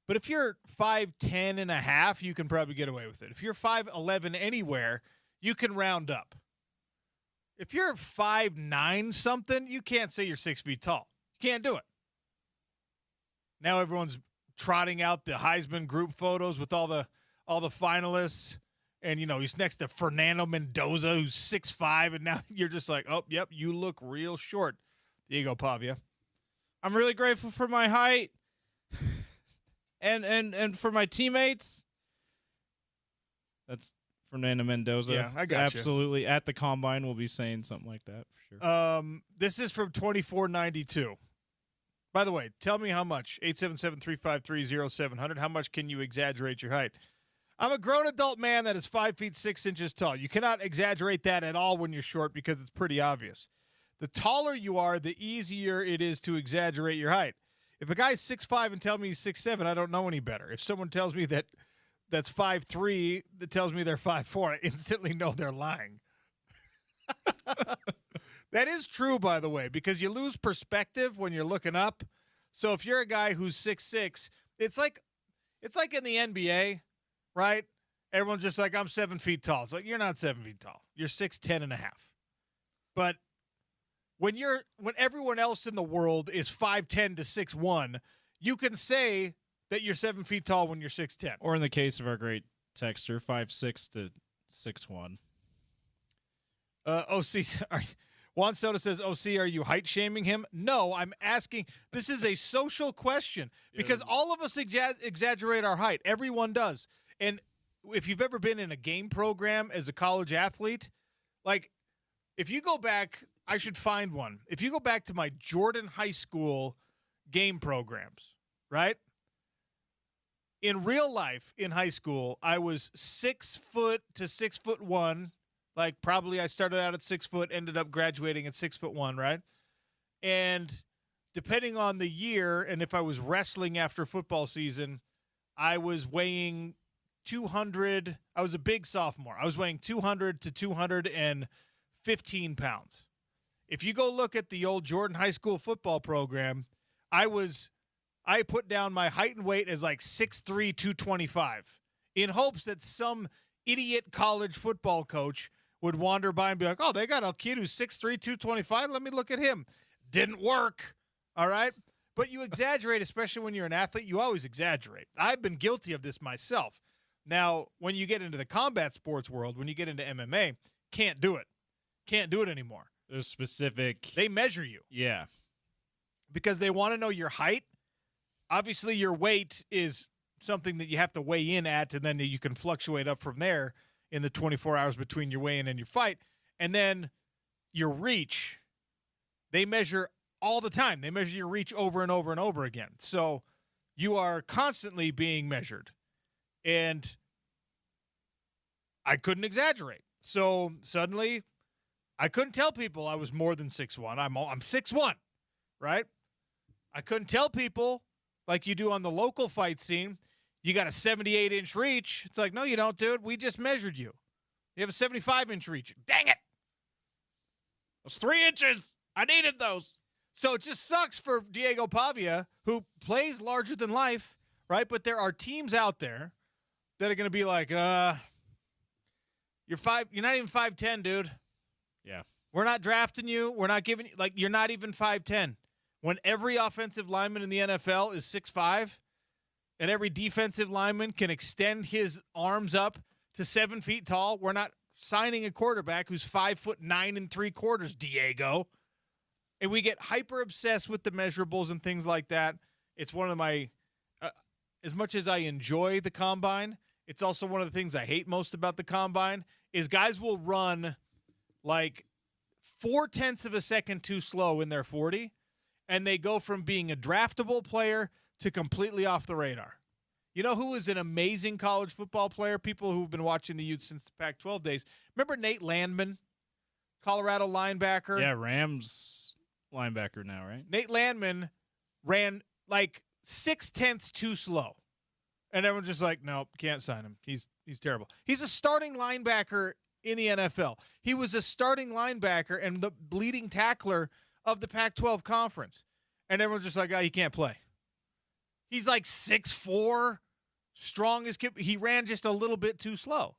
Speaker 1: But if you're 5'10 and a half, you can probably get away with it. If you're 5'11 anywhere, you can round up. If you're 5'9 something, you can't say you're 6 feet tall. You can't do it. Now everyone's trotting out the Heisman group photos with all the finalists, and he's next to Fernando Mendoza, who's 6'5", and now you're just like, oh, yep, you look real short, Diego Pavia.
Speaker 2: I'm really grateful for my height. And for my teammates, that's Fernando Mendoza.
Speaker 1: Yeah, I got
Speaker 2: absolutely. At the combine, we'll be saying something like that for sure.
Speaker 1: This is from 2492. By the way, tell me how much. 877-353-0700. How much can you exaggerate your height? I'm a grown adult man that is 5 feet 6 inches tall. You cannot exaggerate that at all when you're short because it's pretty obvious. The taller you are, the easier it is to exaggerate your height. If a guy's 6'5" and tell me he's 6'7", I don't know any better. If someone tells me that's 5'3", that tells me they're 5'4", I instantly know they're lying. That is true, by the way, because you lose perspective when you're looking up. So if you're a guy who's 6'6", it's like in the NBA, right? Everyone's just like, I'm 7 feet tall. It's like, you're not 7 feet tall. You're 6'10 and a half. But when everyone else in the world is 5'10 to 6'1", you can say that you're 7 feet tall when you're 6'10.
Speaker 2: Or in the case of our great texter, 5'6" to 6'1".
Speaker 1: OC, Juan Soto says, OC, are you height shaming him? No, I'm asking. This is a social question because all of us exaggerate our height. Everyone does. And if you've ever been in a game program as a college athlete, like if you go back, I should find one. If you go back to my Jordan High School game programs, right? In real life, in high school, I was 6 foot to 6'1". Like probably I started out at 6 foot, ended up graduating at 6'1", right? And depending on the year, and if I was wrestling after football season, I was weighing 200. I was a big sophomore. I was weighing 200 to 215 pounds. If you go look at the old Jordan High School football program, I put down my height and weight as like 6'3", 225 in hopes that some idiot college football coach would wander by and be like, oh, they got a kid who's 6'3", 225. Let me look at him. Didn't work. All right. But you exaggerate, especially when you're an athlete. You always exaggerate. I've been guilty of this myself. Now, when you get into the combat sports world, when you get into MMA, can't do it. Can't do it anymore.
Speaker 2: There's specific.
Speaker 1: They measure you.
Speaker 2: Yeah.
Speaker 1: Because they want to know your height. Obviously, your weight is something that you have to weigh in at, and then you can fluctuate up from there in the 24 hours between your weigh-in and your fight. And then your reach, they measure all the time. They measure your reach over and over and over again. So you are constantly being measured. And I couldn't exaggerate. So suddenly I couldn't tell people I was more than 6'1". I'm 6'1", right? I couldn't tell people like you do on the local fight scene. you got a 78-inch reach. It's like, no, you don't, dude. We just measured you. You have a 75-inch reach. Dang it.
Speaker 2: Those 3 inches. I needed those.
Speaker 1: So it just sucks for Diego Pavia, who plays larger than life, right? But there are teams out there that are going to be like, you're not even 5'10", dude.
Speaker 2: Yeah.
Speaker 1: We're not drafting you. We're not giving you, like, you're not even 5'10". When every offensive lineman in the NFL is 6'5", and every defensive lineman can extend his arms up to 7 feet tall, we're not signing a quarterback who's 5'9 3/4, Diego. And we get hyper obsessed with the measurables and things like that. It's one of my, as much as I enjoy the combine, it's also one of the things I hate most about the combine is guys will run like 0.4 of a second too slow in their 40, and they go from being a draftable player to completely off the radar. You know who is an amazing college football player? People who've been watching the Utes since the Pac-12 days. Remember Nate Landman, Colorado linebacker?
Speaker 2: Yeah, Rams linebacker now, right?
Speaker 1: Nate Landman ran like 0.6 too slow. And everyone's just like, nope, can't sign him. He's terrible. He's a starting linebacker in the NFL. He was a starting linebacker and the leading tackler of the Pac-12 conference. And everyone's just like, oh, he can't play. He's like 6'4", strong as kid. He ran just a little bit too slow.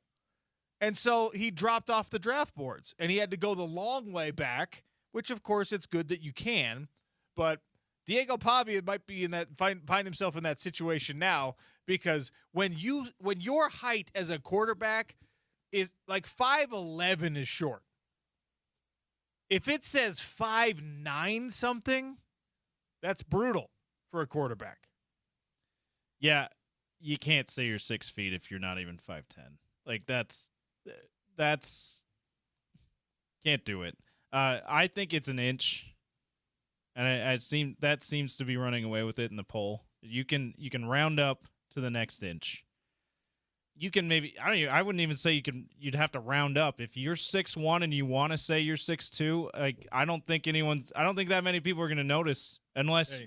Speaker 1: And so he dropped off the draft boards, and he had to go the long way back, which, of course, it's good that you can. But Diego Pavia might be in that find himself in that situation now because when your height as a quarterback is like 5'11" is short. If it says 5'9" something, that's brutal for a quarterback.
Speaker 2: Yeah, you can't say you're 6 feet if you're not even 5'10". Like that's can't do it. I think it's an inch, and that seems to be running away with it in the poll. You can round up to the next inch. You can maybe I wouldn't even say you'd have to round up if you're 6'1" and you want to say you're 6'2". Like I don't think that many people are going to notice unless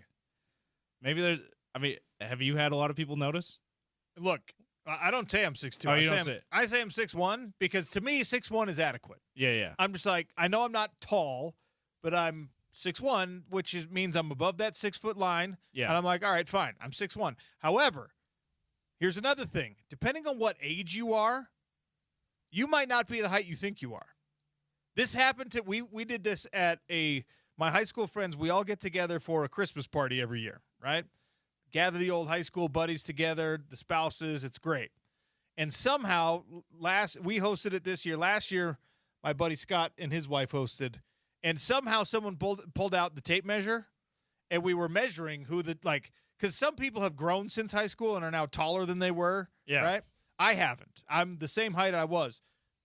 Speaker 2: maybe there's. I mean, have you had a lot of people notice?
Speaker 1: Look, I don't say I'm 6'2".
Speaker 2: Oh, you don't say it.
Speaker 1: I say I'm 6'1" because to me 6'1" is adequate.
Speaker 2: Yeah.
Speaker 1: I'm just like, I know I'm not tall, but I'm 6'1", which means I'm above that 6 foot line.
Speaker 2: Yeah.
Speaker 1: And I'm like, all right, fine. I'm 6'1". However, here's another thing. Depending on what age you are, you might not be the height you think you are. This happened to we did this at my high school friends. We all get together for a Christmas party every year, right? Gather the old high school buddies together, the spouses. It's great. And somehow, we hosted it this year. Last year, my buddy Scott and his wife hosted. And somehow someone pulled out the tape measure, and we were measuring because some people have grown since high school and are now taller than they were.
Speaker 2: Yeah.
Speaker 1: Right? I haven't. I'm the same height I was,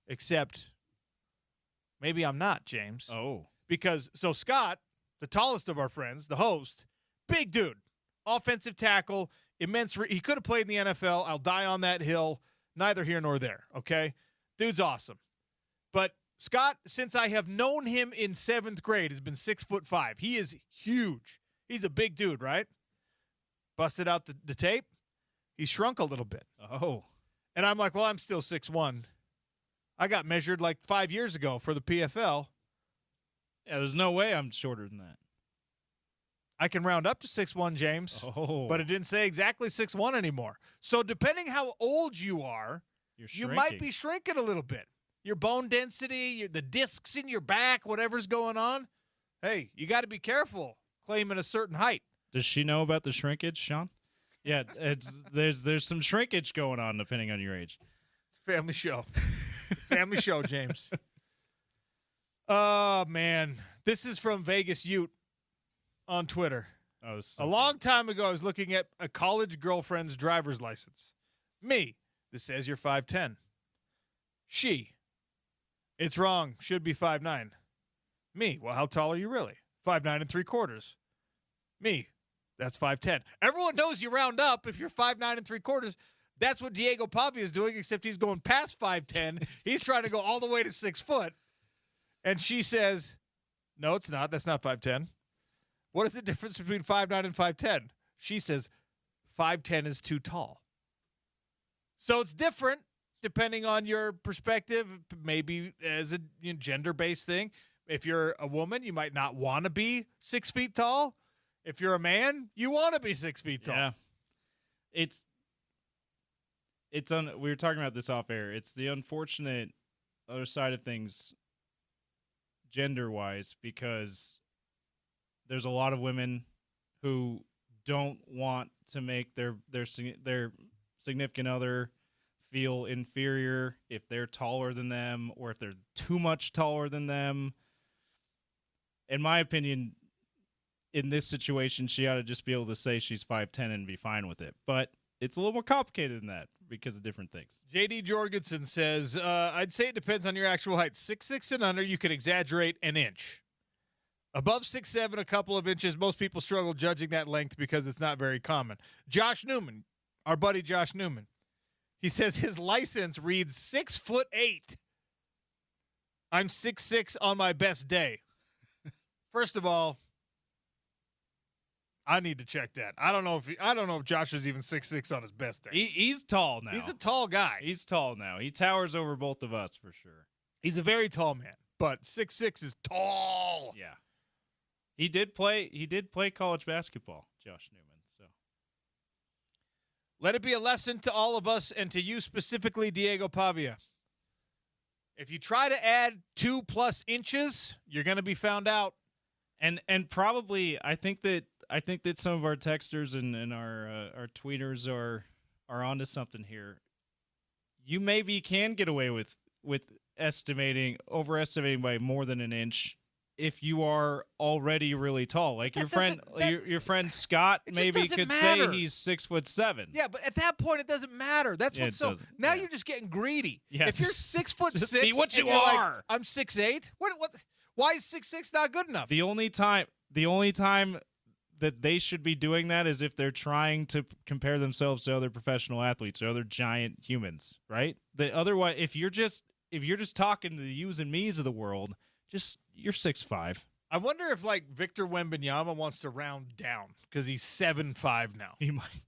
Speaker 1: except maybe I'm not, James.
Speaker 2: Oh.
Speaker 1: Because Scott, the tallest of our friends, the host, big dude. Offensive tackle, immense. He could have played in the NFL. I'll die on that hill. Neither here nor there, okay? Dude's awesome. But Scott, since I have known him in 7th grade, has been 6'5". He is huge. He's a big dude, right? Busted out the tape. He shrunk a little bit.
Speaker 2: Oh.
Speaker 1: And I'm like, well, I'm still 6'1". I got measured like 5 years ago for the PFL.
Speaker 2: Yeah, there's no way I'm shorter than that.
Speaker 1: I can round up to 6'1", James, but it didn't say exactly 6'1" anymore. So depending how old you are, you might be shrinking a little bit. Your bone density, the discs in your back, whatever's going on. Hey, you got to be careful claiming a certain height.
Speaker 2: Does she know about the shrinkage, Sean? Yeah, there's some shrinkage going on depending on your age.
Speaker 1: It's a family show. Family show, James. Oh, man. This is from Vegas Ute. On Twitter. A long time ago, I was looking at a college girlfriend's driver's license. Me, this says you're 5'10". She, it's wrong, should be 5'9". Me, well, how tall are you really? 5'9 3/4". Me, that's 5'10". Everyone knows you round up if you're 5'9 3/4. That's what Diego Pavia is doing, except he's going past 5'10". He's trying to go all the way to 6 foot. And she says, no, it's not. That's not 5'10". What is the difference between 5'9 and 5'10"? She says 5'10" is too tall. So it's different depending on your perspective, maybe as a gender-based thing. If you're a woman, you might not want to be 6 feet tall. If you're a man, you want to be 6 feet tall.
Speaker 2: Yeah. We were talking about this off air. It's the unfortunate other side of things gender-wise, because there's a lot of women who don't want to make their significant other feel inferior if they're taller than them or if they're too much taller than them. In my opinion, in this situation, she ought to just be able to say she's 5'10" and be fine with it. But it's a little more complicated than that because of different things.
Speaker 1: J.D. Jorgensen says, I'd say it depends on your actual height. 6'6" and under, you can exaggerate an inch. Above 6'7", a couple of inches, most people struggle judging that length because it's not very common. Josh Newman, our buddy Josh Newman, he says his license reads 6'8". I'm 6'6" on my best day. First of all, I need to check that. I don't know if Josh is even 6'6" on his best day.
Speaker 2: He's tall now.
Speaker 1: He's a tall guy.
Speaker 2: He's tall now. He towers over both of us for sure.
Speaker 1: He's a very tall man, but 6'6" is tall.
Speaker 2: Yeah. He did play college basketball, Josh Newman. So
Speaker 1: let it be a lesson to all of us and to you specifically, Diego Pavia. If you try to add 2+ inches, you're going to be found out.
Speaker 2: And probably I think that some of our texters and our tweeters are onto something here. You maybe can get away with overestimating by more than an inch if you are already really tall. Like your friend Scott maybe could
Speaker 1: matter.
Speaker 2: say he's 6'7".
Speaker 1: Yeah, but at that point it doesn't matter. That's what's so. Now you're just getting greedy. Yeah. If you're 6'6",
Speaker 2: just be what you
Speaker 1: are.
Speaker 2: Like,
Speaker 1: I'm 6'8". What? Why is 6'6" not good enough?
Speaker 2: The only time that they should be doing that is if they're trying to compare themselves to other professional athletes or other giant humans, right? Otherwise, if you're just talking to the yous and me's of the world, you're 6'5".
Speaker 1: I wonder if like Victor Wembanyama wants to round down because he's 7'5" now.
Speaker 2: He might.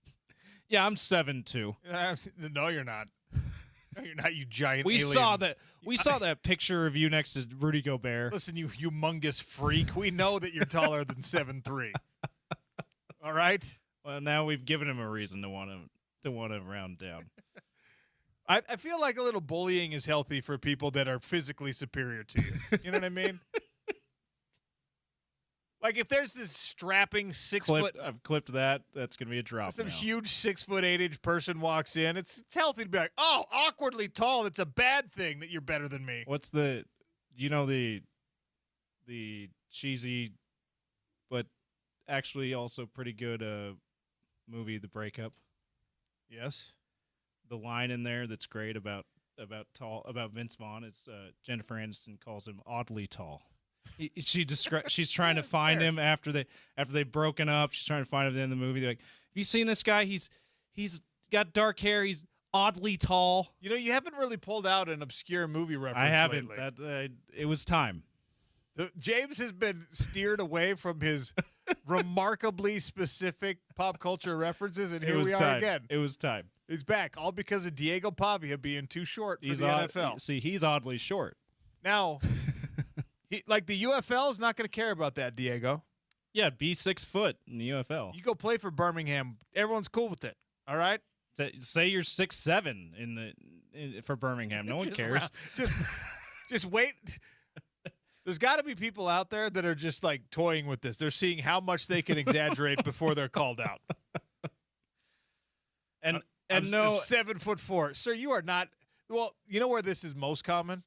Speaker 2: Yeah, I'm 7'2".
Speaker 1: No, you're not. No, you're not, you giant
Speaker 2: We
Speaker 1: alien.
Speaker 2: saw that picture of you next to Rudy Gobert.
Speaker 1: Listen, you humongous freak. We know that you're taller than 7'3". All right?
Speaker 2: Well, now we've given him a reason to want to round down.
Speaker 1: I feel like a little bullying is healthy for people that are physically superior to you. You know what I mean? Like if there's this strapping 6 foot,
Speaker 2: I've clipped that. That's gonna be a drop.
Speaker 1: Some
Speaker 2: now.
Speaker 1: huge 6'8" person walks in. It's healthy to be like, oh, awkwardly tall. It's a bad thing that you're better than me.
Speaker 2: What's the cheesy, but actually also pretty good movie, The Breakup?
Speaker 1: Yes.
Speaker 2: The line in there that's great about Vince Vaughn is Jennifer Aniston calls him oddly tall. She's trying to find him after they've broken up. She's trying to find him at the end of the movie. They're like, have you seen this guy? He's got dark hair. He's oddly tall.
Speaker 1: You know, you haven't really pulled out an obscure movie reference.
Speaker 2: I haven't.
Speaker 1: Lately.
Speaker 2: It was time.
Speaker 1: James has been steered away from his remarkably specific pop culture references, and here we are again.
Speaker 2: It was time.
Speaker 1: He's back, all because of Diego Pavia being too short for the NFL.
Speaker 2: See, he's oddly short.
Speaker 1: Now, the UFL is not going to care about that, Diego.
Speaker 2: Yeah, be 6 foot in the UFL.
Speaker 1: You go play for Birmingham. Everyone's cool with it. All right?
Speaker 2: Say you're 6'7" for Birmingham. No one cares.
Speaker 1: Just wait. There's got to be people out there that are just like toying with this. They're seeing how much they can exaggerate before they're called out.
Speaker 2: And
Speaker 1: I'm
Speaker 2: no
Speaker 1: 7'4", sir. You are not. Well, you know where this is most common.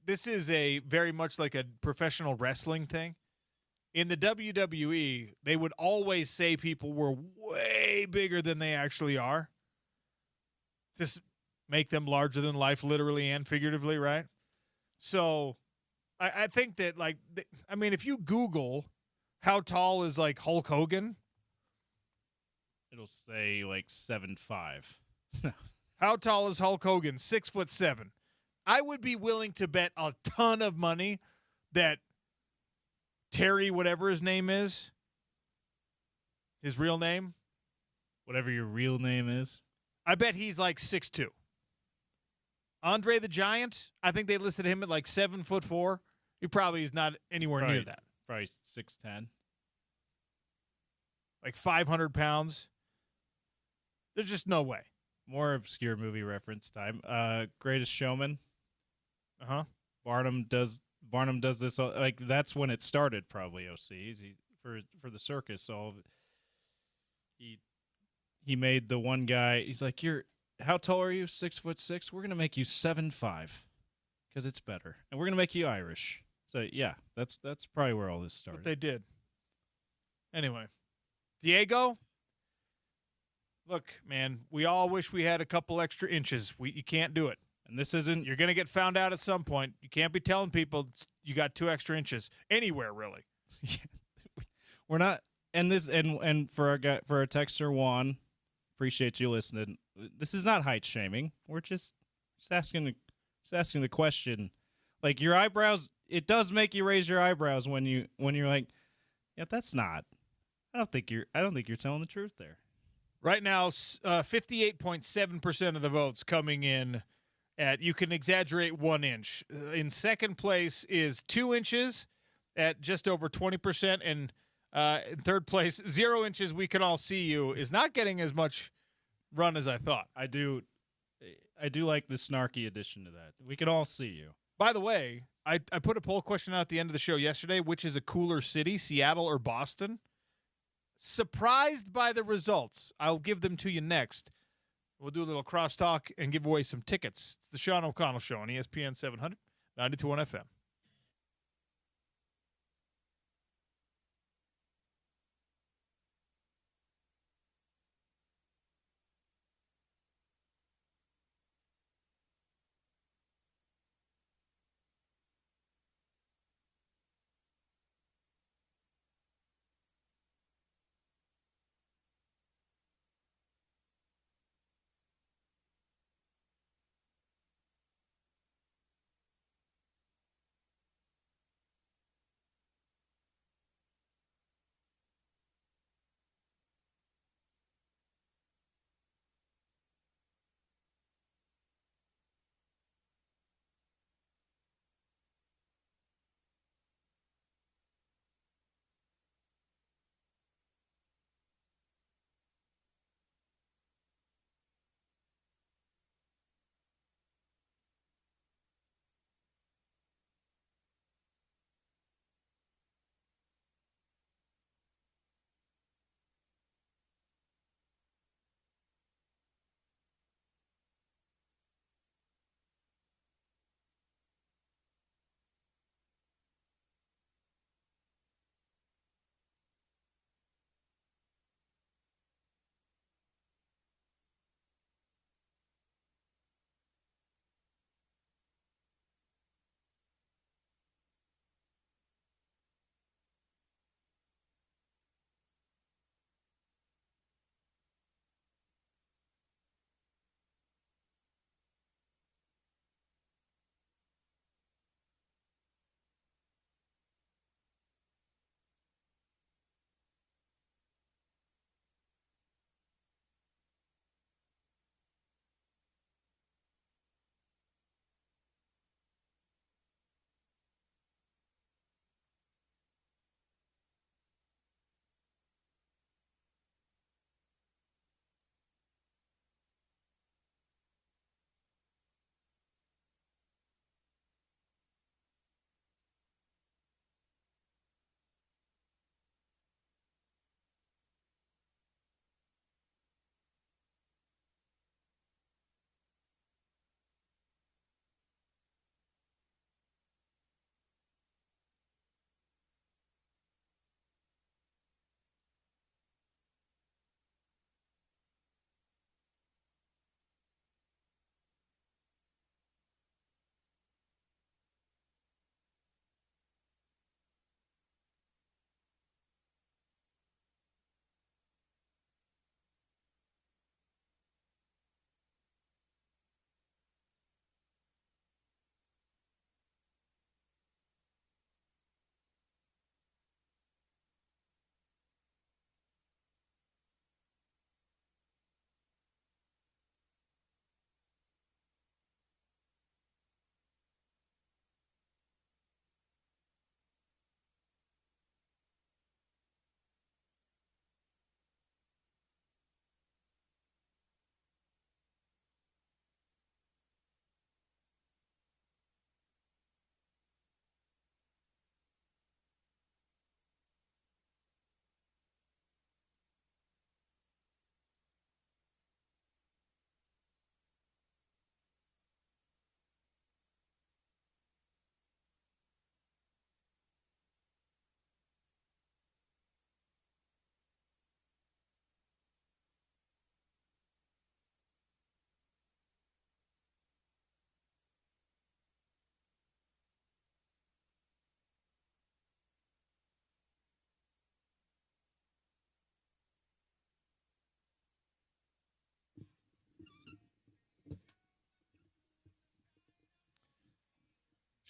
Speaker 1: This is a very much like a professional wrestling thing. In the WWE, they would always say people were way bigger than they actually are. Just make them larger than life, literally and figuratively, right? So I think that, if you Google how tall is, like, Hulk Hogan,
Speaker 2: it'll say, 7'5".
Speaker 1: How tall is Hulk Hogan? 6'7". I would be willing to bet a ton of money that Terry, whatever his name is, his real name,
Speaker 2: whatever your real name is,
Speaker 1: I bet he's like 6'2". Andre the Giant, I think they listed him at like 7'4". He probably is not anywhere near that.
Speaker 2: Probably 6'10".
Speaker 1: Like 500 pounds. There's just no way.
Speaker 2: More obscure movie reference time. Greatest Showman.
Speaker 1: Uh-huh.
Speaker 2: Barnum does this like that's when it started probably. OC for the circus. So he made the one guy. He's like, how tall are you? 6'6". We're gonna make you 7'5", because it's better, and we're gonna make you Irish. So yeah, that's probably where all this started.
Speaker 1: What they did. Anyway, Diego. Look, man, we all wish we had a couple extra inches. You can't do it.
Speaker 2: And this isn't.
Speaker 1: You're going to get found out at some point. You can't be telling people you got 2 extra inches anywhere, really.
Speaker 2: We're not. And this and for our texter Juan, appreciate you listening. This is not height shaming. We're just asking the question. Like, your eyebrows, it does make you raise your eyebrows when you're like, yeah, that's not. I don't think you're telling the truth there.
Speaker 1: Right now, 58.7% of the votes coming in at you can exaggerate 1 inch. In second place is 2 inches at just over 20%. And in third place, 0 inches, we can all see you, is not getting as much run as I thought.
Speaker 2: I do like the snarky addition to that. We can all see you.
Speaker 1: By the way, I put a poll question out at the end of the show yesterday, which is a cooler city, Seattle or Boston? Surprised by the results. I'll give them to you next. We'll do a little crosstalk and give away some tickets. It's the Sean O'Connell Show on ESPN 700, 92.1 FM.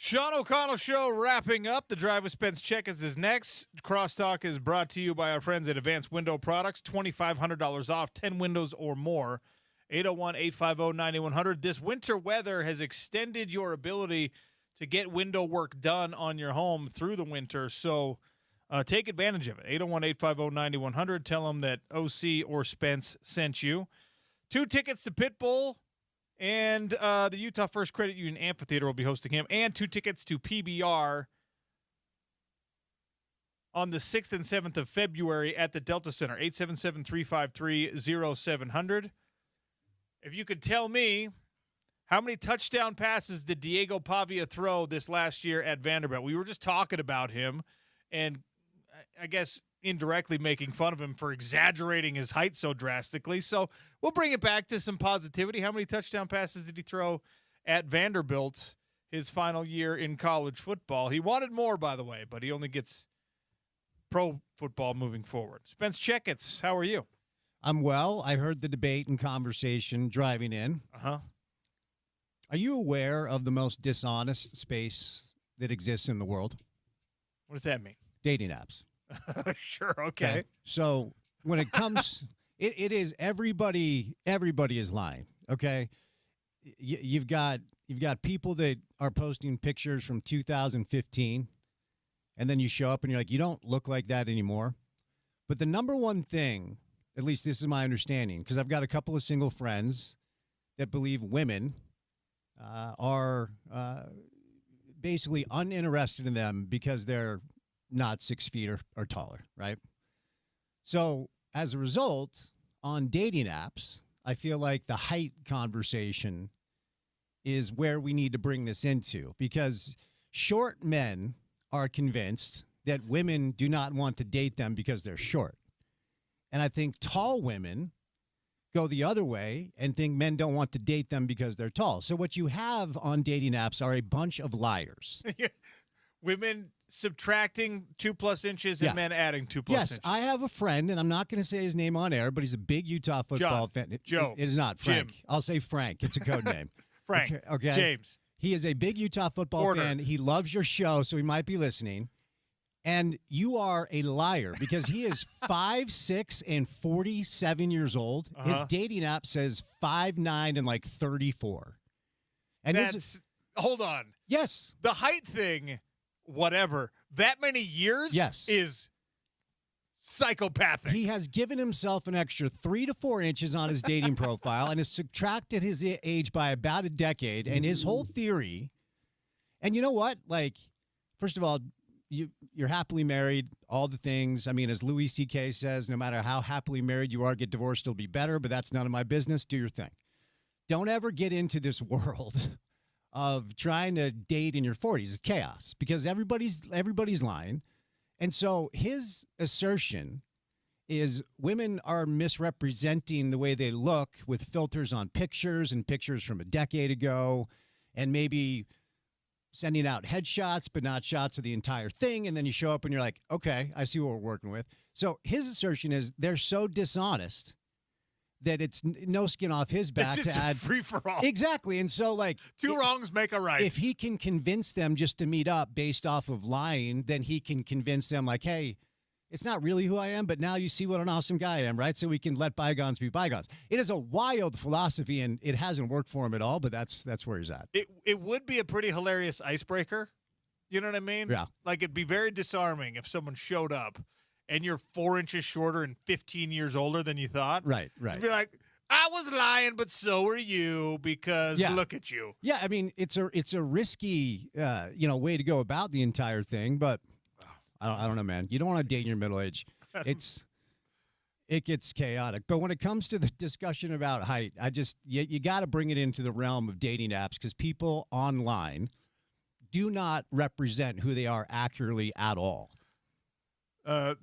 Speaker 1: Sean O'Connell Show wrapping up. The Drive with Spence Checketts is next. Crosstalk is brought to you by our friends at Advanced Window Products. $2,500 off, 10 windows or more. 801-850-9100. This winter weather has extended your ability to get window work done on your home through the winter. So take advantage of it. 801-850-9100. Tell them that OC or Spence sent you. 2 tickets to Pitbull. And the Utah First Credit Union Amphitheater will be hosting him. And 2 tickets to PBR on the 6th and 7th of February at the Delta Center. 877-353-0700. If you could tell me, how many touchdown passes did Diego Pavia throw this last year at Vanderbilt? We were just talking about him, and I guess indirectly making fun of him for exaggerating his height so drastically. So we'll bring it back to some positivity. How many touchdown passes did he throw at Vanderbilt his final year in college football? He wanted more, by the way, but he only gets pro football moving forward. Spence Checketts, how are you?
Speaker 7: I'm well. I heard the debate and conversation driving in.
Speaker 1: Uh-huh.
Speaker 7: Are you aware of the most dishonest space that exists in the world?
Speaker 1: What does that mean?
Speaker 7: Dating apps.
Speaker 1: Sure, okay.
Speaker 7: So when it comes, it is everybody is lying, okay? You've got people that are posting pictures from 2015, and then you show up and you're like, you don't look like that anymore. But the number one thing, at least this is my understanding, because I've got a couple of single friends that believe women are basically uninterested in them because they're not 6 feet or taller, right? So as a result, on dating apps, I feel like the height conversation is where we need to bring this into, because short men are convinced that women do not want to date them because they're short. And I think tall women go the other way and think men don't want to date them because they're tall. So what you have on dating apps are a bunch of liars.
Speaker 1: Women subtracting 2+ inches and men adding 2+ inches.
Speaker 7: Yes, I have a friend, and I'm not going to say his name on air, but he's a big Utah football fan.
Speaker 1: Joe.
Speaker 7: It is not Frank.
Speaker 1: Jim.
Speaker 7: I'll say Frank. It's a code name.
Speaker 1: Frank.
Speaker 7: Okay.
Speaker 1: James.
Speaker 7: He is a big Utah football fan. He loves your show, so he might be listening. And you are a liar because he is 5'6" and 47 years old. His dating app says 5'9" and like 34. And
Speaker 1: hold on.
Speaker 7: Yes.
Speaker 1: The height thing, whatever, that many years is psychopathic.
Speaker 7: He has given himself an extra 3 to 4 inches on his dating profile and has subtracted his age by about a decade. And his whole theory, and you know what? Like, first of all, you're happily married, all the things. I mean, as Louis C.K. says, no matter how happily married you are, get divorced, it'll be better, but that's none of my business. Do your thing. Don't ever get into this world of trying to date in your 40s. It's chaos because everybody's lying. And so his assertion is women are misrepresenting the way they look with filters on pictures and pictures from a decade ago, and maybe sending out headshots, but not shots of the entire thing. And then you show up and you're like, okay, I see what we're working with. So his assertion is they're so dishonest that it's no skin off his back
Speaker 1: to
Speaker 7: add
Speaker 1: free for all.
Speaker 7: Exactly. And so like
Speaker 1: 2 wrongs make a right.
Speaker 7: If he can convince them just to meet up based off of lying, then he can convince them like, hey, it's not really who I am, but now you see what an awesome guy I am, right? So we can let bygones be bygones. It is a wild philosophy, and it hasn't worked for him at all, but that's where he's at.
Speaker 1: It would be a pretty hilarious icebreaker. You know what I mean?
Speaker 7: Yeah.
Speaker 1: Like, it'd be very disarming if someone showed up and you're 4 inches shorter and 15 years older than you thought.
Speaker 7: Right.
Speaker 1: You'd be like, I was lying, but so were you because look at you.
Speaker 7: Yeah, I mean, it's a risky, way to go about the entire thing, but I don't know, man. You don't want to date in your middle age. It gets chaotic. But when it comes to the discussion about height, you got to bring it into the realm of dating apps because people online do not represent who they are accurately at all.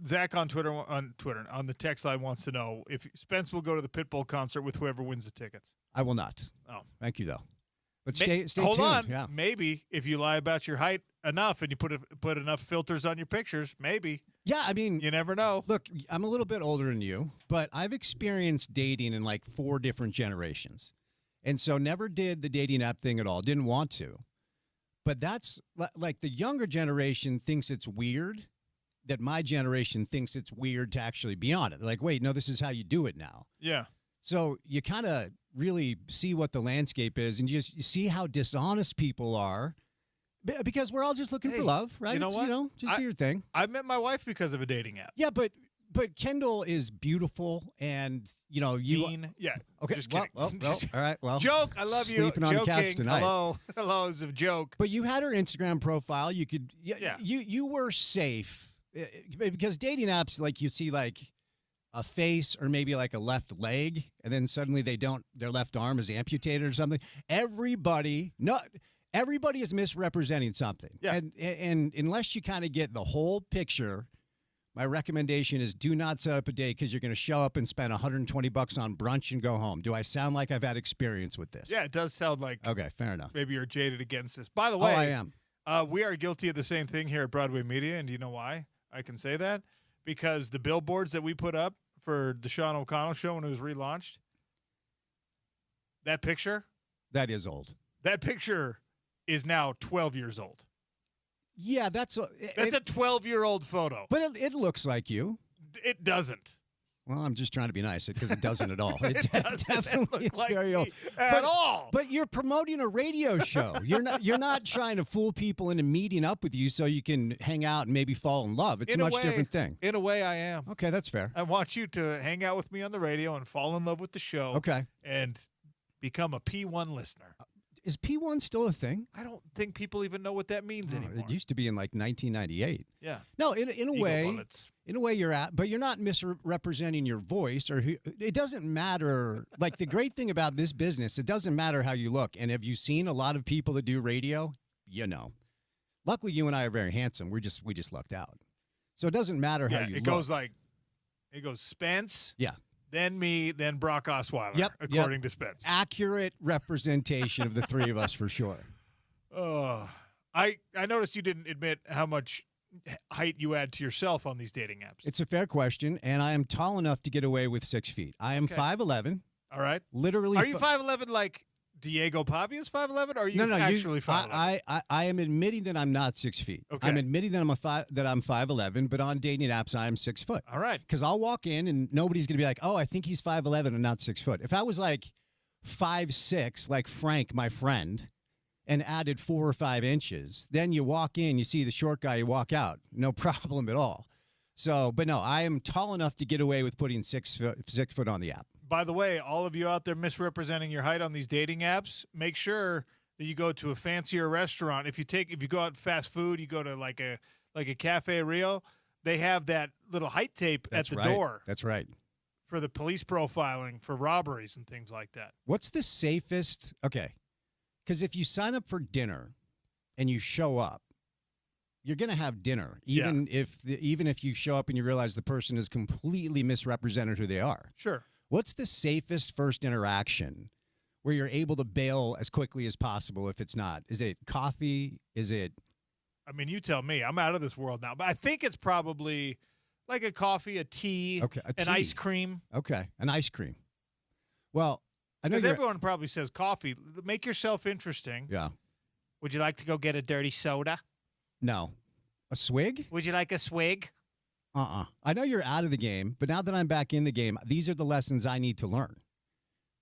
Speaker 1: Zach on the text line wants to know if Spence will go to the Pitbull concert with whoever wins the tickets.
Speaker 7: I will not.
Speaker 1: Oh,
Speaker 7: thank you though. But stay
Speaker 1: hold
Speaker 7: tuned.
Speaker 1: on.
Speaker 7: Yeah.
Speaker 1: Maybe if you lie about your height enough and you put enough filters on your pictures, maybe.
Speaker 7: Yeah, I mean,
Speaker 1: you never know.
Speaker 7: Look, I'm a little bit older than you, but I've experienced dating in like 4 different generations. And so never did the dating app thing at all. Didn't want to. But that's like the younger generation thinks it's weird that my generation thinks it's weird to actually be on it. They're like, wait, no, this is how you do it now.
Speaker 1: Yeah.
Speaker 7: So you kind of really see what the landscape is, and you see how dishonest people are because we're all just looking for love, right?
Speaker 1: You know what?
Speaker 7: Just do your thing.
Speaker 1: I met my wife because of a dating app.
Speaker 7: Yeah, but Kendall is beautiful, and you.
Speaker 1: Mean. Yeah.
Speaker 7: Okay.
Speaker 1: Just
Speaker 7: well,
Speaker 1: kidding.
Speaker 7: all right. Well,
Speaker 1: Joke. I love you.
Speaker 7: Sleeping on the couch
Speaker 1: Joking.
Speaker 7: tonight.
Speaker 1: Hello is a joke.
Speaker 7: But you had her Instagram profile. You could.
Speaker 1: Yeah.
Speaker 7: You were safe because dating apps, like you see, like a face or maybe like a left leg, and then suddenly their left arm is amputated or something. Everybody is misrepresenting something.
Speaker 1: Yeah.
Speaker 7: And unless you kind of get the whole picture, my recommendation is do not set up a date because you're going to show up and spend $120 on brunch and go home. Do I sound like I've had experience with this?
Speaker 1: Yeah, it does sound like.
Speaker 7: Okay, fair enough.
Speaker 1: Maybe you're jaded against this. By the way,
Speaker 7: I am.
Speaker 1: We are guilty of the same thing here at Broadway Media, and do you know why I can say that? Because the billboards that we put up for the Sean O'Connell show when it was relaunched, that picture
Speaker 7: is old.
Speaker 1: That picture is now 12 years old.
Speaker 7: Yeah, that's a
Speaker 1: 12-year-old photo.
Speaker 7: But it looks like you.
Speaker 1: It doesn't.
Speaker 7: Well, I'm just trying to be nice because it doesn't at all.
Speaker 1: It
Speaker 7: definitely is
Speaker 1: like
Speaker 7: very old.
Speaker 1: At all.
Speaker 7: But you're promoting a radio show. You're not trying to fool people into meeting up with you so you can hang out and maybe fall in love. It's a much different thing.
Speaker 1: In a way, I am.
Speaker 7: Okay, that's fair.
Speaker 1: I want you to hang out with me on the radio and fall in love with the show.
Speaker 7: Okay.
Speaker 1: And become a P1 listener.
Speaker 7: Is P1 still a thing?
Speaker 1: I don't think people even know what that means anymore.
Speaker 7: It used to be in like 1998.
Speaker 1: Yeah.
Speaker 7: No, in a way,
Speaker 1: bullets.
Speaker 7: In a way but you're not misrepresenting your voice it doesn't matter. Like the great thing about this business, it doesn't matter how you look. And have you seen a lot of people that do radio? Luckily you and I are very handsome. We just lucked out. So it doesn't matter how you look.
Speaker 1: It goes Spence.
Speaker 7: Yeah.
Speaker 1: Then me, then Brock Osweiler, according to Spence.
Speaker 7: Accurate representation of the three of us for sure.
Speaker 1: I noticed you didn't admit how much height you add to yourself on these dating apps.
Speaker 7: It's a fair question, and I am tall enough to get away with 6 feet. I am 5'11".
Speaker 1: All right.
Speaker 7: Literally.
Speaker 1: Are you 5'11" like Diego Pavia is 5'11", or are you actually 5'11"?
Speaker 7: I am admitting that I'm not 6 feet.
Speaker 1: Okay.
Speaker 7: I'm admitting that I'm 5'11", but on dating apps I am 6 foot.
Speaker 1: All right.
Speaker 7: Because I'll walk in and nobody's gonna be like, oh, I think he's 5'11" and not 6 foot. If I was like 5'6", like Frank, my friend, and added 4 or 5 inches, then you walk in, you see the short guy, you walk out, no problem at all. So, but no, I am tall enough to get away with putting 6 foot on the app. By
Speaker 1: the way, all of you out there misrepresenting your height on these dating apps, make sure that you go to a fancier restaurant. If you go out fast food, you go to like a Cafe Rio, they have that little height tape at the door.
Speaker 7: That's right.
Speaker 1: For the police profiling, for robberies and things like that.
Speaker 7: What's the safest? Okay. Because if you sign up for dinner and you show up, you're going to have dinner, even if you show up and you realize the person is completely misrepresented who they are.
Speaker 1: Sure.
Speaker 7: What's the safest first interaction where you're able to bail as quickly as possible if it's not? Is it coffee? Is it?
Speaker 1: I mean, you tell me. I'm out of this world now. But I think it's probably like a coffee, a tea, an ice cream.
Speaker 7: Okay, an ice cream. Well, I know
Speaker 1: because everyone probably says coffee. Make yourself interesting.
Speaker 7: Yeah.
Speaker 1: Would you like to go get a dirty soda?
Speaker 7: No. A swig?
Speaker 1: Would you like a swig?
Speaker 7: I know you're out of the game, but now that I'm back in the game, these are the lessons I need to learn.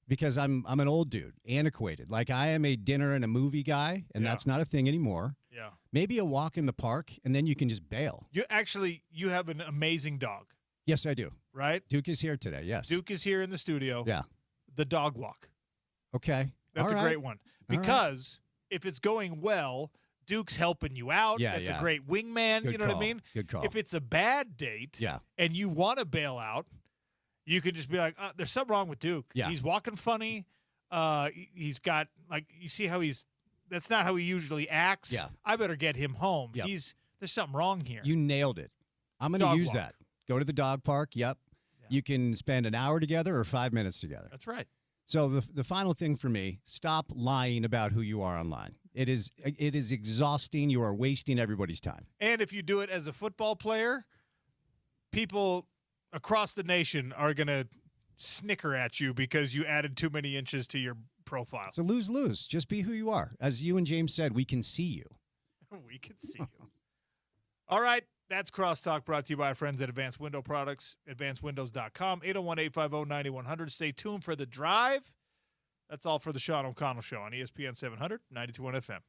Speaker 7: Because I'm an old dude, antiquated. Like I am a dinner and a movie guy, and that's not a thing anymore.
Speaker 1: Yeah.
Speaker 7: Maybe a walk in the park, and then you can just bail.
Speaker 1: You have an amazing dog.
Speaker 7: Yes, I do.
Speaker 1: Right?
Speaker 7: Duke is here today, yes.
Speaker 1: Duke is here in the studio.
Speaker 7: Yeah.
Speaker 1: The dog walk.
Speaker 7: Okay.
Speaker 1: That's a great one. Because if it's going well, Duke's helping you out.
Speaker 7: Yeah,
Speaker 1: That's a great wingman.
Speaker 7: Good
Speaker 1: you know
Speaker 7: call.
Speaker 1: what I mean?
Speaker 7: Good call.
Speaker 1: If it's a bad date and you want to bail out, you can just be like, there's something wrong with Duke.
Speaker 7: Yeah.
Speaker 1: He's walking funny. He's got, like, you see how that's not how he usually acts.
Speaker 7: Yeah.
Speaker 1: I better get him home.
Speaker 7: Yep.
Speaker 1: There's something wrong here.
Speaker 7: You nailed it. I'm going to use that. Go to the dog park. Yep. Yeah. You can spend an hour together or 5 minutes together.
Speaker 1: That's right.
Speaker 7: So the final thing for me, stop lying about who you are online. It is exhausting. You are wasting everybody's time.
Speaker 1: And if you do it as a football player, people across the nation are going to snicker at you because you added too many inches to your profile.
Speaker 7: It's a lose-lose. Just be who you are. As you and James said, we can see you.
Speaker 1: We can see you. All right. That's Crosstalk, brought to you by our friends at Advanced Window Products, advancedwindows.com, 801-850-9100. Stay tuned for The Drive. That's all for the Sean O'Connell Show on ESPN 700, 92.1 FM.